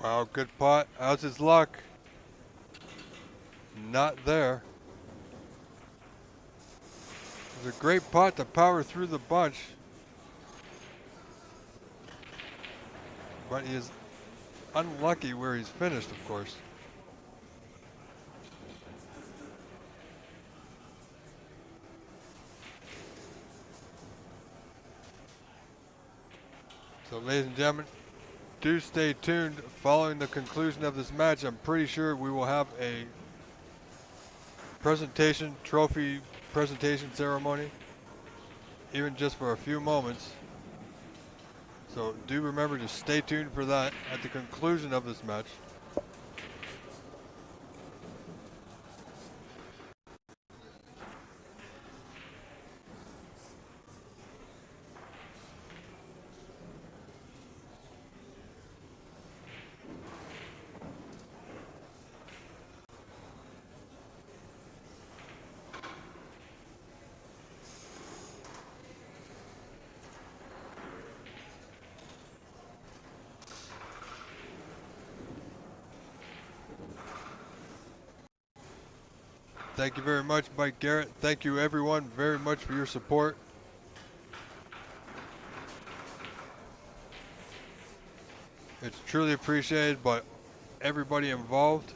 Wow, good pot. How's his luck? Not there. It was a great pot to power through the bunch. But he is unlucky where he's finished, of course. So, ladies and gentlemen, do stay tuned. Following the conclusion of this match, I'm pretty sure we will have a trophy presentation ceremony, even just for a few moments. So do remember to stay tuned for that at the conclusion of this match. Thank you very much, Mike Garrett. Thank you everyone very much for your support. It's truly appreciated by everybody involved.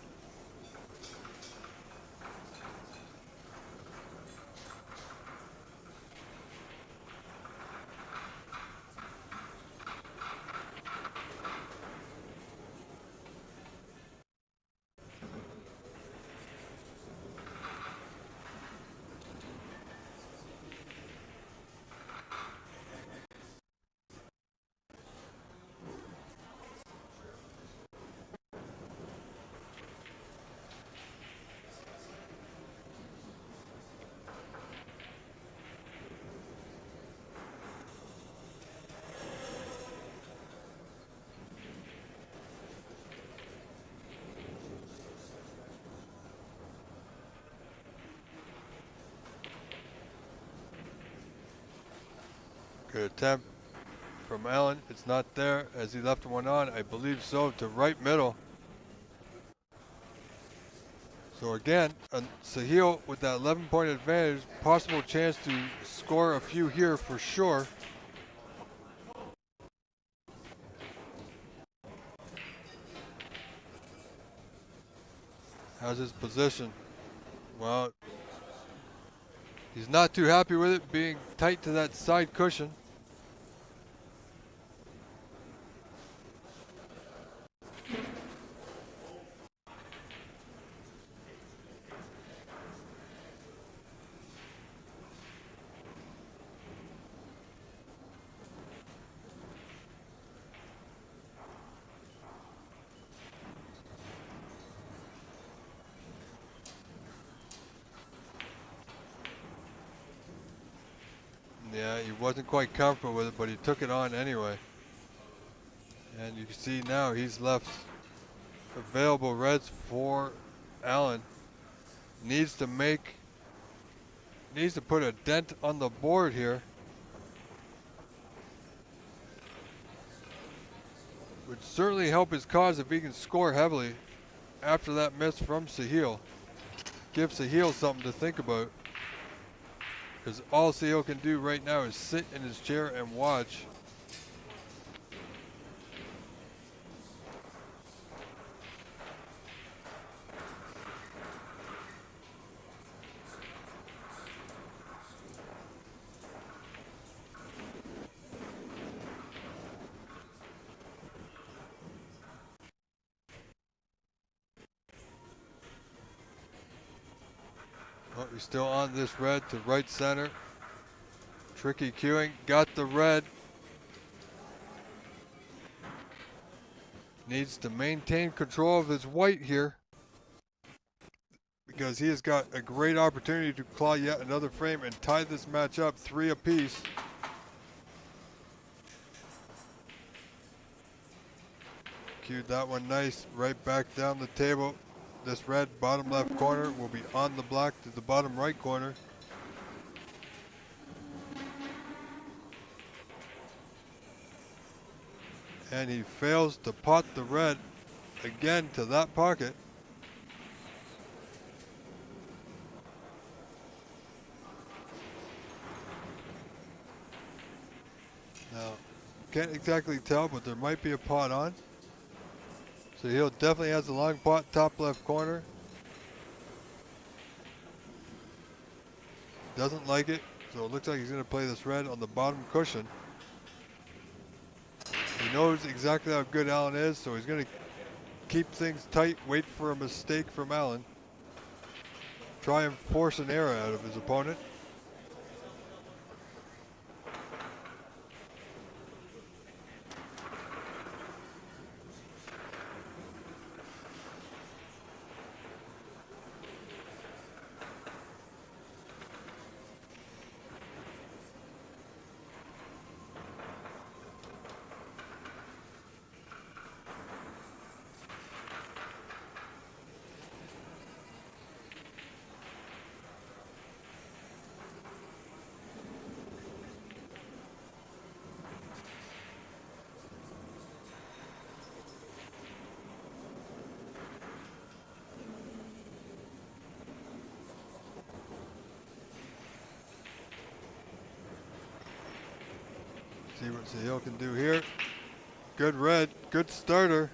Good attempt from Allen. It's not there as he left one on. I believe so, to right middle. So again, Sahil with that 11-point advantage, possible chance to score a few here for sure. How's his position? Well, he's not too happy with it being tight to that side cushion. Yeah, he wasn't quite comfortable with it, but he took it on anyway. And you can see now he's left available reds for Allen. Needs to put a dent on the board here. Would certainly help his cause if he can score heavily after that miss from Sahil. Give Sahil something to think about. Because all Sahil can do right now is sit in his chair and watch. Oh, he's still on this red to right center. Tricky cueing, got the red. Needs to maintain control of his white here, because he has got a great opportunity to claw yet another frame and tie this match up 3 apiece. Cued that one nice, right back down the table. This red bottom left corner will be on the black to the bottom right corner. And he fails to pot the red again to that pocket. Now, can't exactly tell, but there might be a pot on. So he'll definitely has the long pot, top left corner. Doesn't like it, so it looks like he's going to play this red on the bottom cushion. He knows exactly how good Allen is, so he's going to keep things tight, wait for a mistake from Allen. Try and force an error out of his opponent. See what Sahil can do here. Good red, good starter.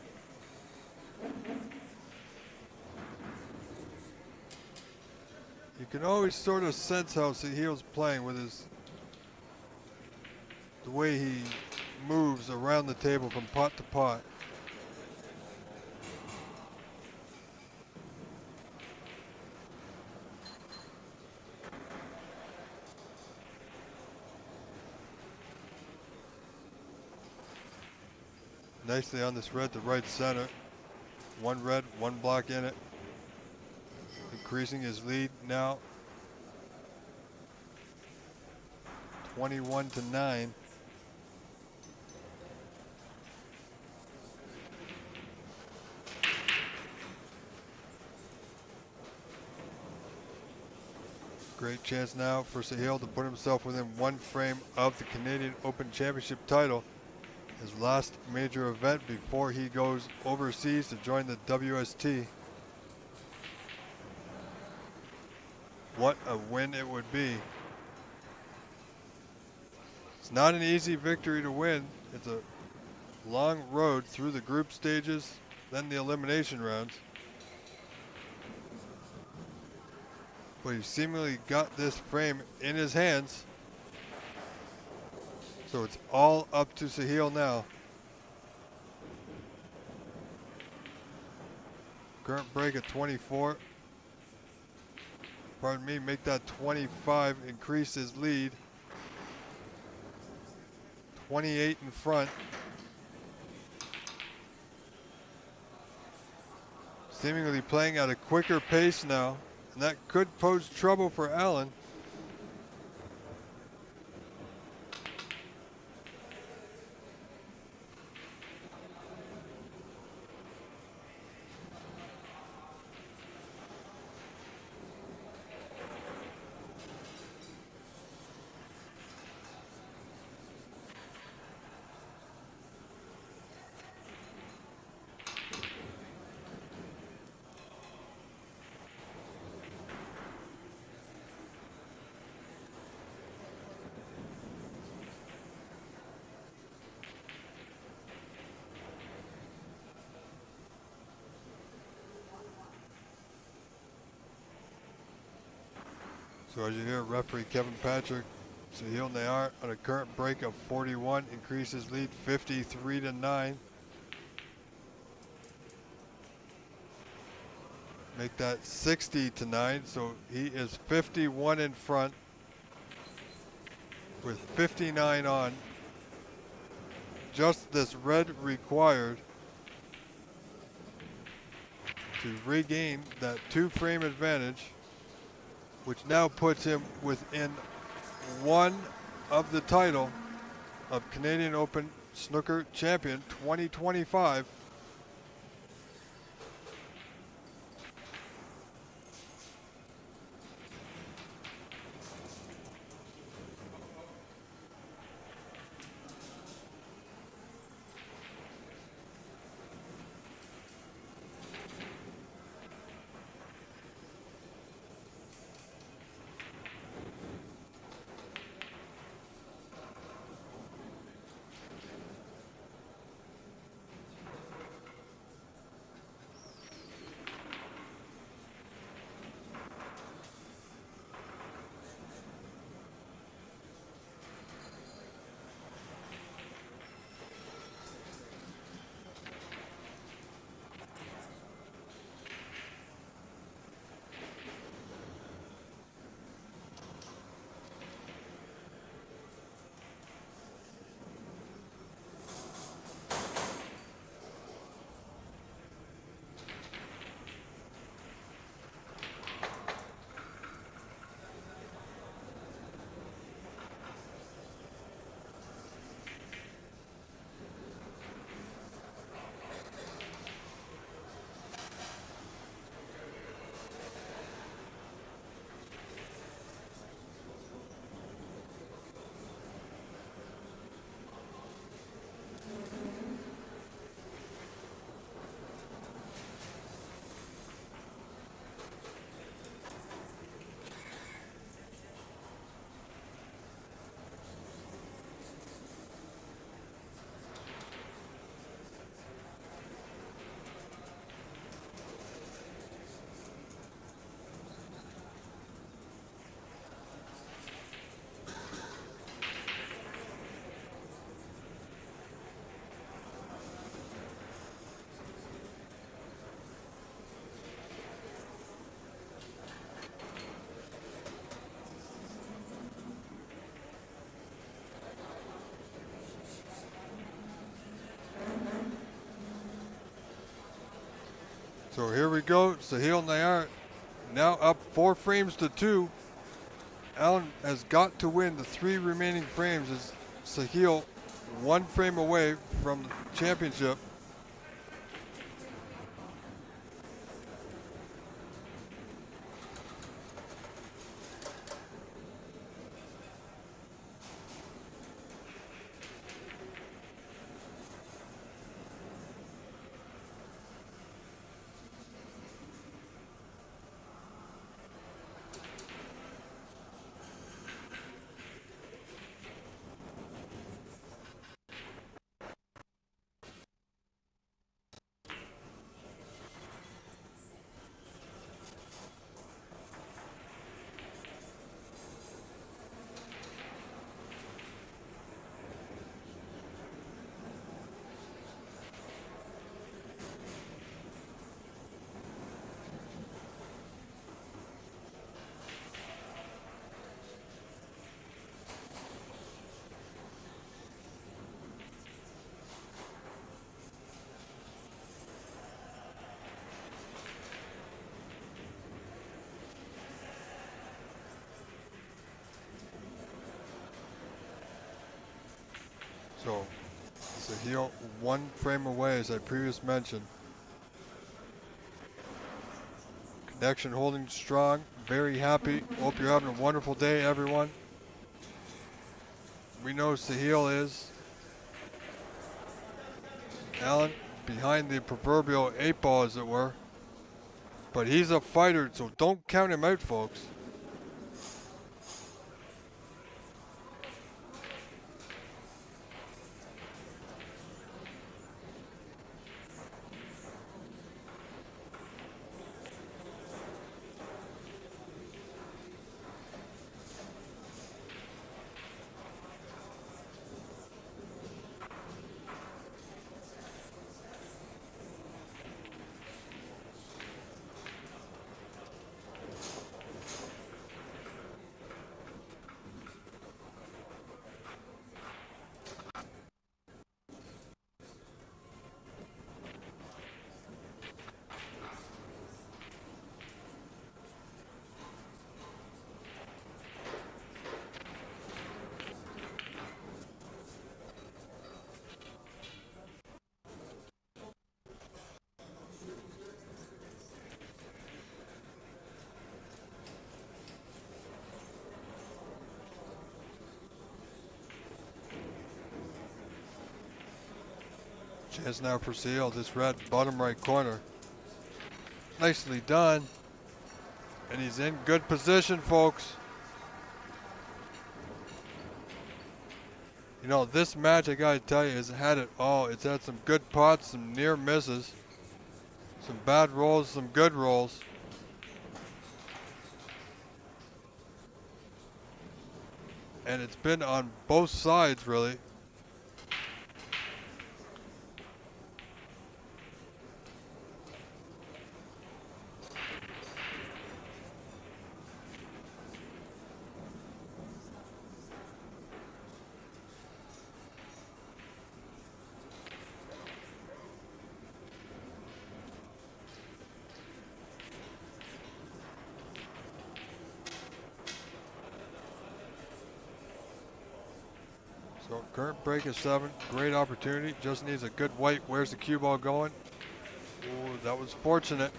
You can always sort of sense how Sahil's playing with the way he moves around the table from pot to pot. Nicely on this red to right center. One red, one black in it. Increasing his lead now. 21-9. Great chance now for Sahil to put himself within one frame of the Canadian Open Championship title. His last major event before he goes overseas to join the WST. What a win it would be. It's not an easy victory to win. It's a long road through the group stages, then the elimination rounds. But he seemingly got this frame in his hands. So it's all up to Sahil now. Current break at 24. Pardon me, make that 25, increase his lead. 28 in front. Seemingly playing at a quicker pace now, and that could pose trouble for Allen. So as you hear, referee Kevin Patrick, Sahil Nayar on a current break of 41, increases lead 53-9. Make that 60-9, so he is 51 in front with 59 on. Just this red required to regain that 2-frame advantage, which now puts him within one of the title of Canadian Open Snooker Champion 2025. So here we go. Sahil Nayar now up 4 frames to 2. Allen has got to win the 3 remaining frames as Sahil 1 frame away from the championship. So Sahil 1 frame away, as I previously mentioned. Connection holding strong. Very happy. Hope you're having a wonderful day, everyone. We know Sahil is. Allen behind the proverbial 8 ball, as it were. But he's a fighter, so don't count him out, folks. Chance now for Sahil, this red bottom right corner. Nicely done. And he's in good position, folks. You know, this match, I gotta tell you, has had it all. It's had some good pots, some near misses, some bad rolls, some good rolls. And it's been on both sides, really. So current break is 7. Great opportunity. Just needs a good white. Where's the cue ball going? Oh, that was fortunate.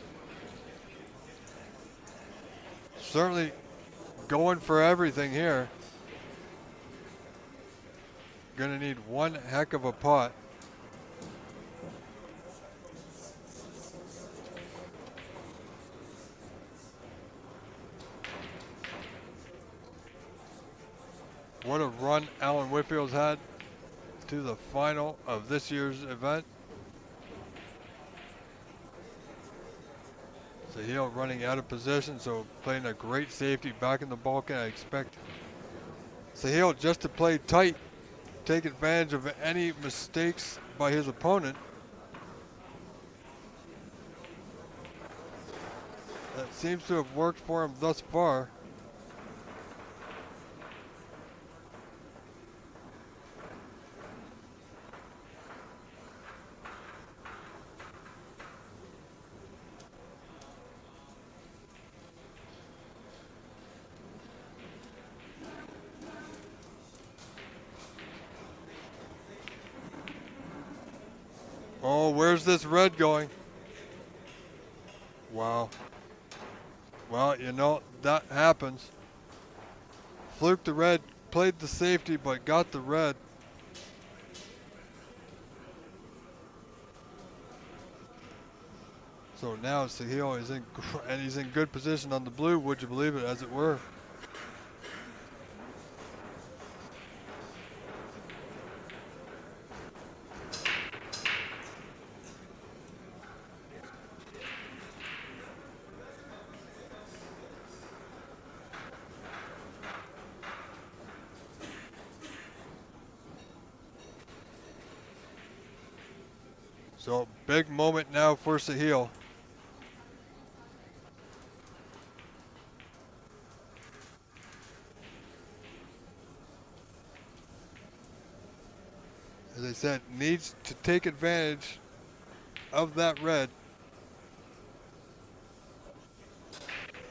Certainly going for everything here. Gonna need one heck of a pot. What a run Alan Whitfield's had to the final of this year's event. Sahil running out of position, so playing a great safety back in the Balkan. I expect Sahil just to play tight, take advantage of any mistakes by his opponent. That seems to have worked for him thus far. Oh, where's this red going? Wow. Well, you know, that happens. Fluked the red, played the safety, but got the red. So now Sahil is in, and he's in good position on the blue, would you believe it, as it were. So big moment now for Sahil. As I said, needs to take advantage of that red.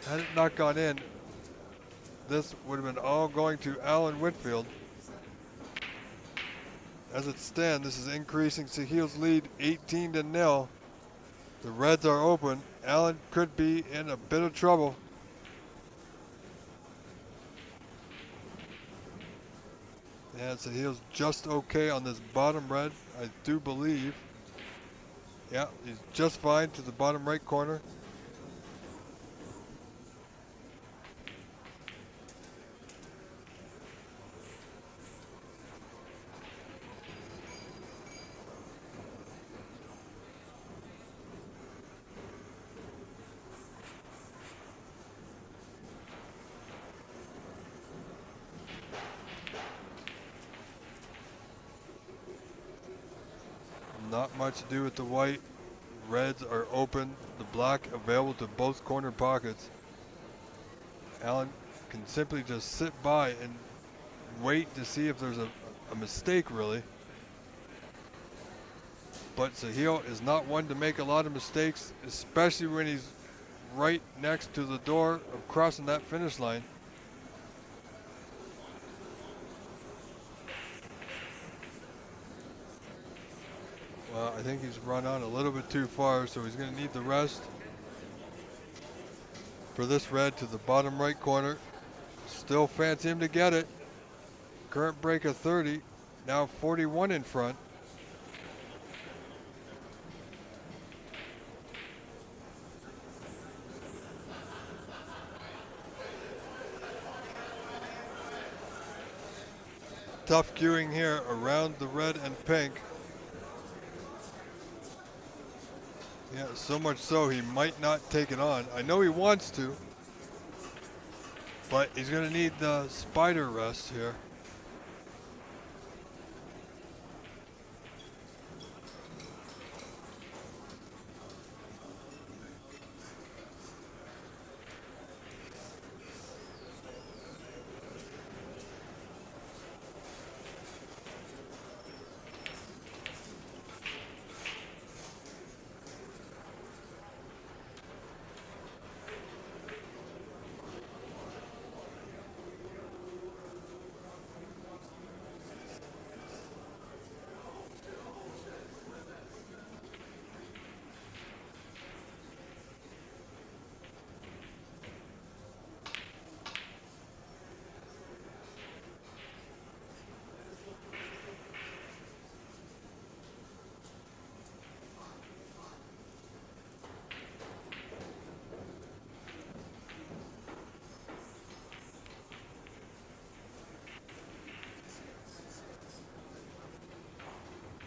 Had it not gone in, this would have been all going to Alan Whitfield. As it stands, this is increasing Sahil's lead 18-0. The reds are open. Alan could be in a bit of trouble. Yeah, Sahil's just okay on this bottom red, I do believe. Yeah, he's just fine to the bottom right corner. Not much to do with the white. Reds are open. The black available to both corner pockets. Alan can simply just sit by and wait to see if there's a mistake, really. But Sahil is not one to make a lot of mistakes, especially when he's right next to the door of crossing that finish line. Well, I think he's run on a little bit too far, so he's going to need the rest. For this red to the bottom right corner. Still fancy him to get it. Current break of 30, now 41 in front. Tough queuing here around the red and pink. Yeah, so much so he might not take it on. I know he wants to, but he's going to need the spider rest here.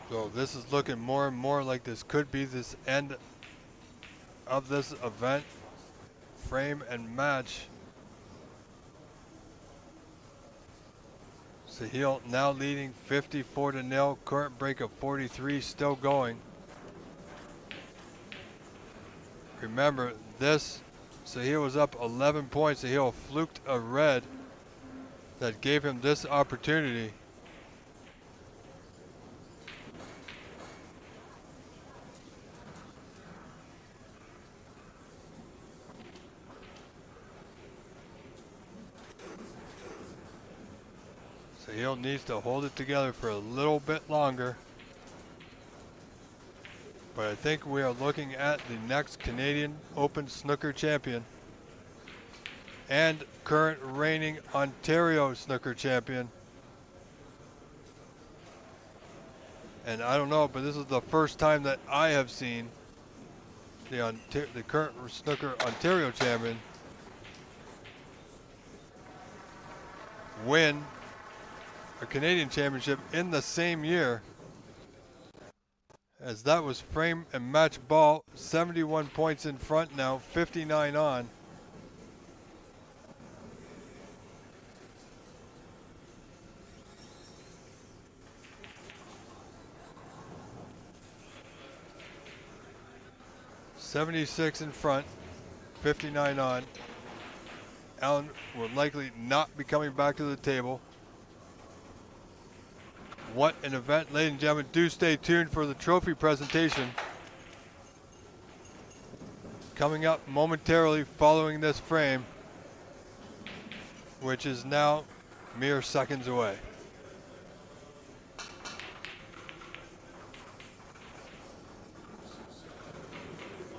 So this is looking more and more like this could be this end of this event. Frame and match. Sahil now leading 54-0. Current break of 43 still going. Remember this, Sahil was up 11 points. Sahil fluked a red that gave him this opportunity. Sahil needs to hold it together for a little bit longer. But I think we are looking at the next Canadian Open Snooker champion and current reigning Ontario Snooker champion. And I don't know, but this is the first time that I have seen the current Snooker Ontario champion win a Canadian championship in the same year, as that was frame and match ball. 71 points in front now, 59 on. .76 in front, 59 on. Alan will likely not be coming back to the table. What an event, ladies and gentlemen. Do stay tuned for the trophy presentation coming up momentarily following this frame, which is now mere seconds away.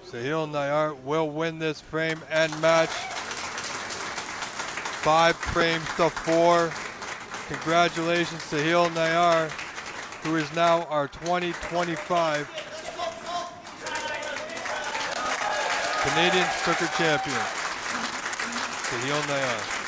Sahil Nayar will win this frame and match. 5 frames to 4. Congratulations, Sahil Nayar, who is now our 2025 Canadian Snooker champion. Sahil Nayar.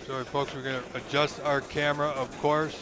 Sorry folks, we're going to adjust our camera, of course.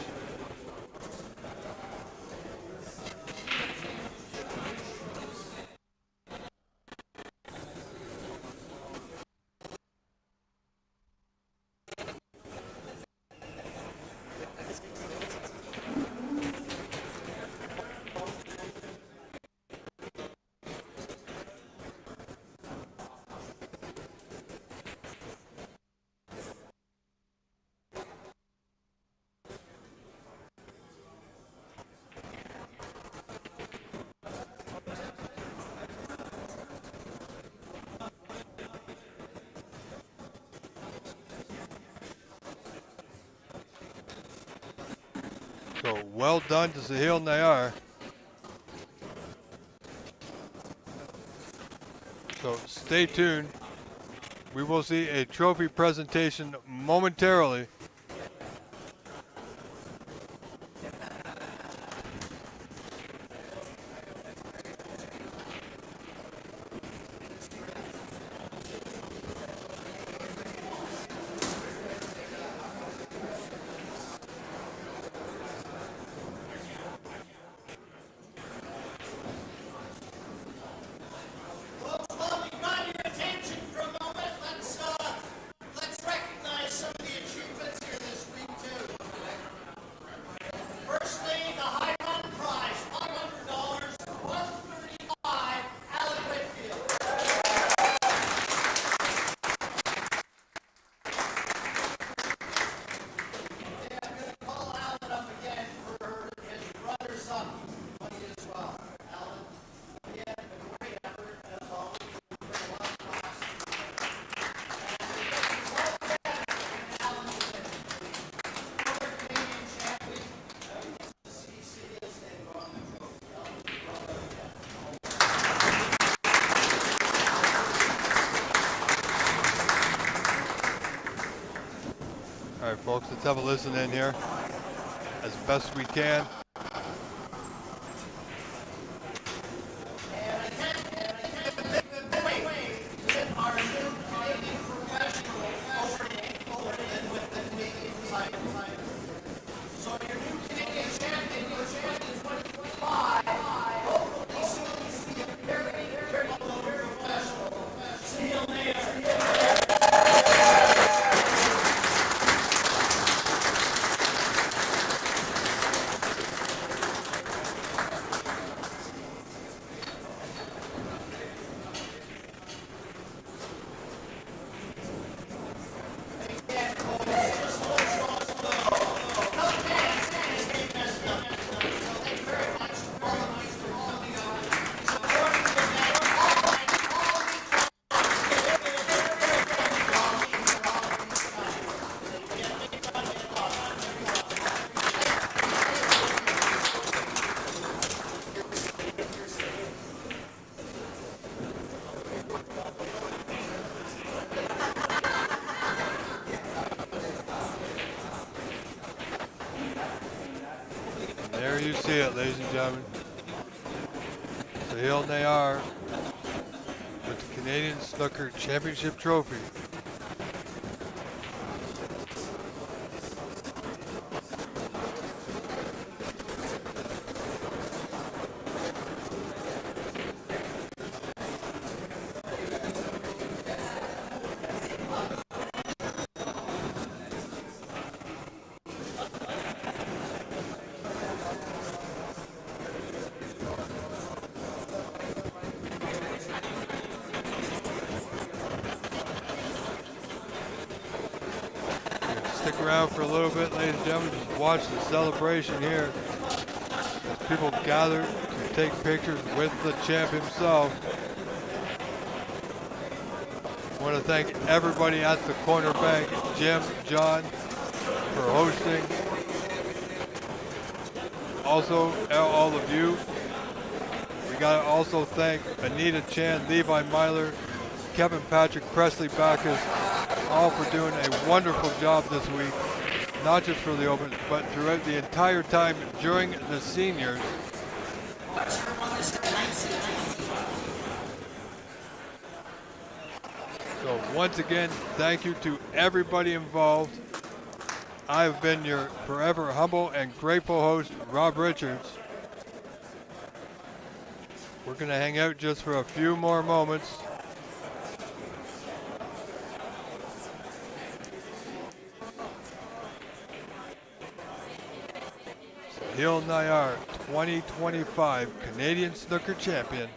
So well done to Sahil Nayar. So stay tuned. We will see a trophy presentation momentarily. All right, folks, let's have a listen in here as best we can. see it, ladies and gentlemen. So here they are with the Canadian Snooker Championship Trophy. Stick around for a little bit, ladies and gentlemen. Just watch the celebration here as people gather to take pictures with the champ himself. I want to thank everybody at the corner bank, Jim, John, for hosting. Also, all of you. We got to also thank Anita Chan, Levi Myler, Kevin Patrick, Presley Backus, all for doing a wonderful job this week, not just for the Open, but throughout the entire time during the seniors. So once again, thank you to everybody involved. I've been your forever humble and grateful host, Rob Richards. We're going to hang out just for a few more moments. Hill Nayar, 2025 Canadian Snooker Champion.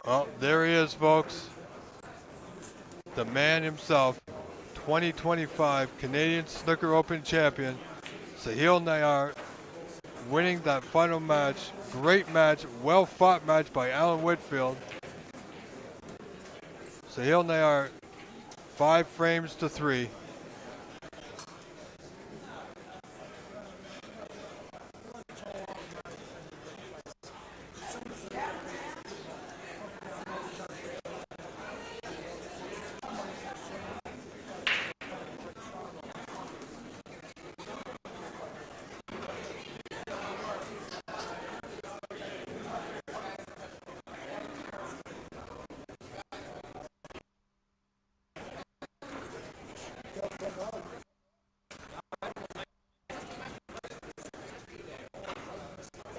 Well, there he is, folks. The man himself, 2025 Canadian Snooker Open champion, Sahil Nayar, winning that final match. Great match, well fought match by Alan Whitfield. Sahil Nayar, 5 frames to 3.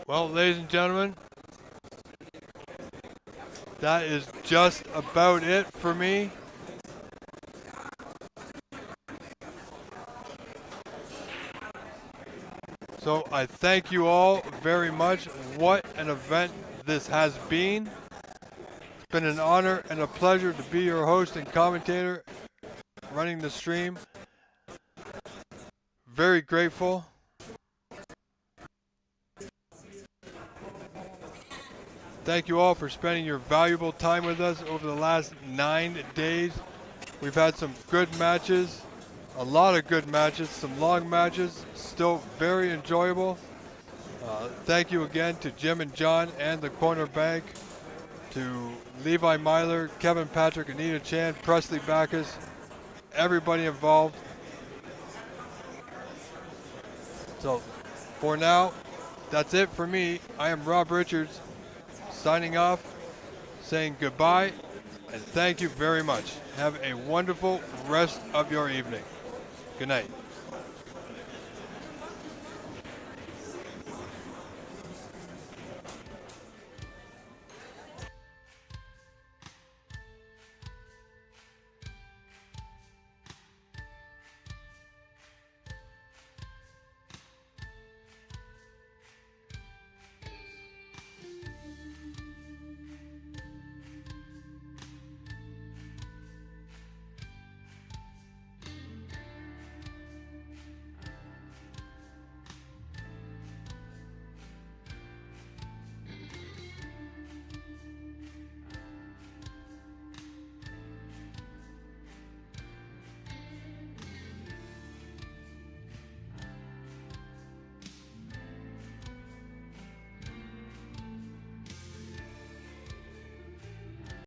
Well, ladies and gentlemen, that is just about it for me. So I thank you all very much. What an event this has been. It's been an honor and a pleasure to be your host and commentator running the stream. Very grateful. Thank you all for spending your valuable time with us over the last 9 days. We've had some good matches, a lot of good matches, some long matches, still very enjoyable. Thank you again to Jim and John and the Corner Bank, to Levi Myler, Kevin Patrick, Anita Chan, Presley Backus, everybody involved. So for now, that's it for me. I am Rob Richards, signing off, saying goodbye, and thank you very much. Have a wonderful rest of your evening. Good night.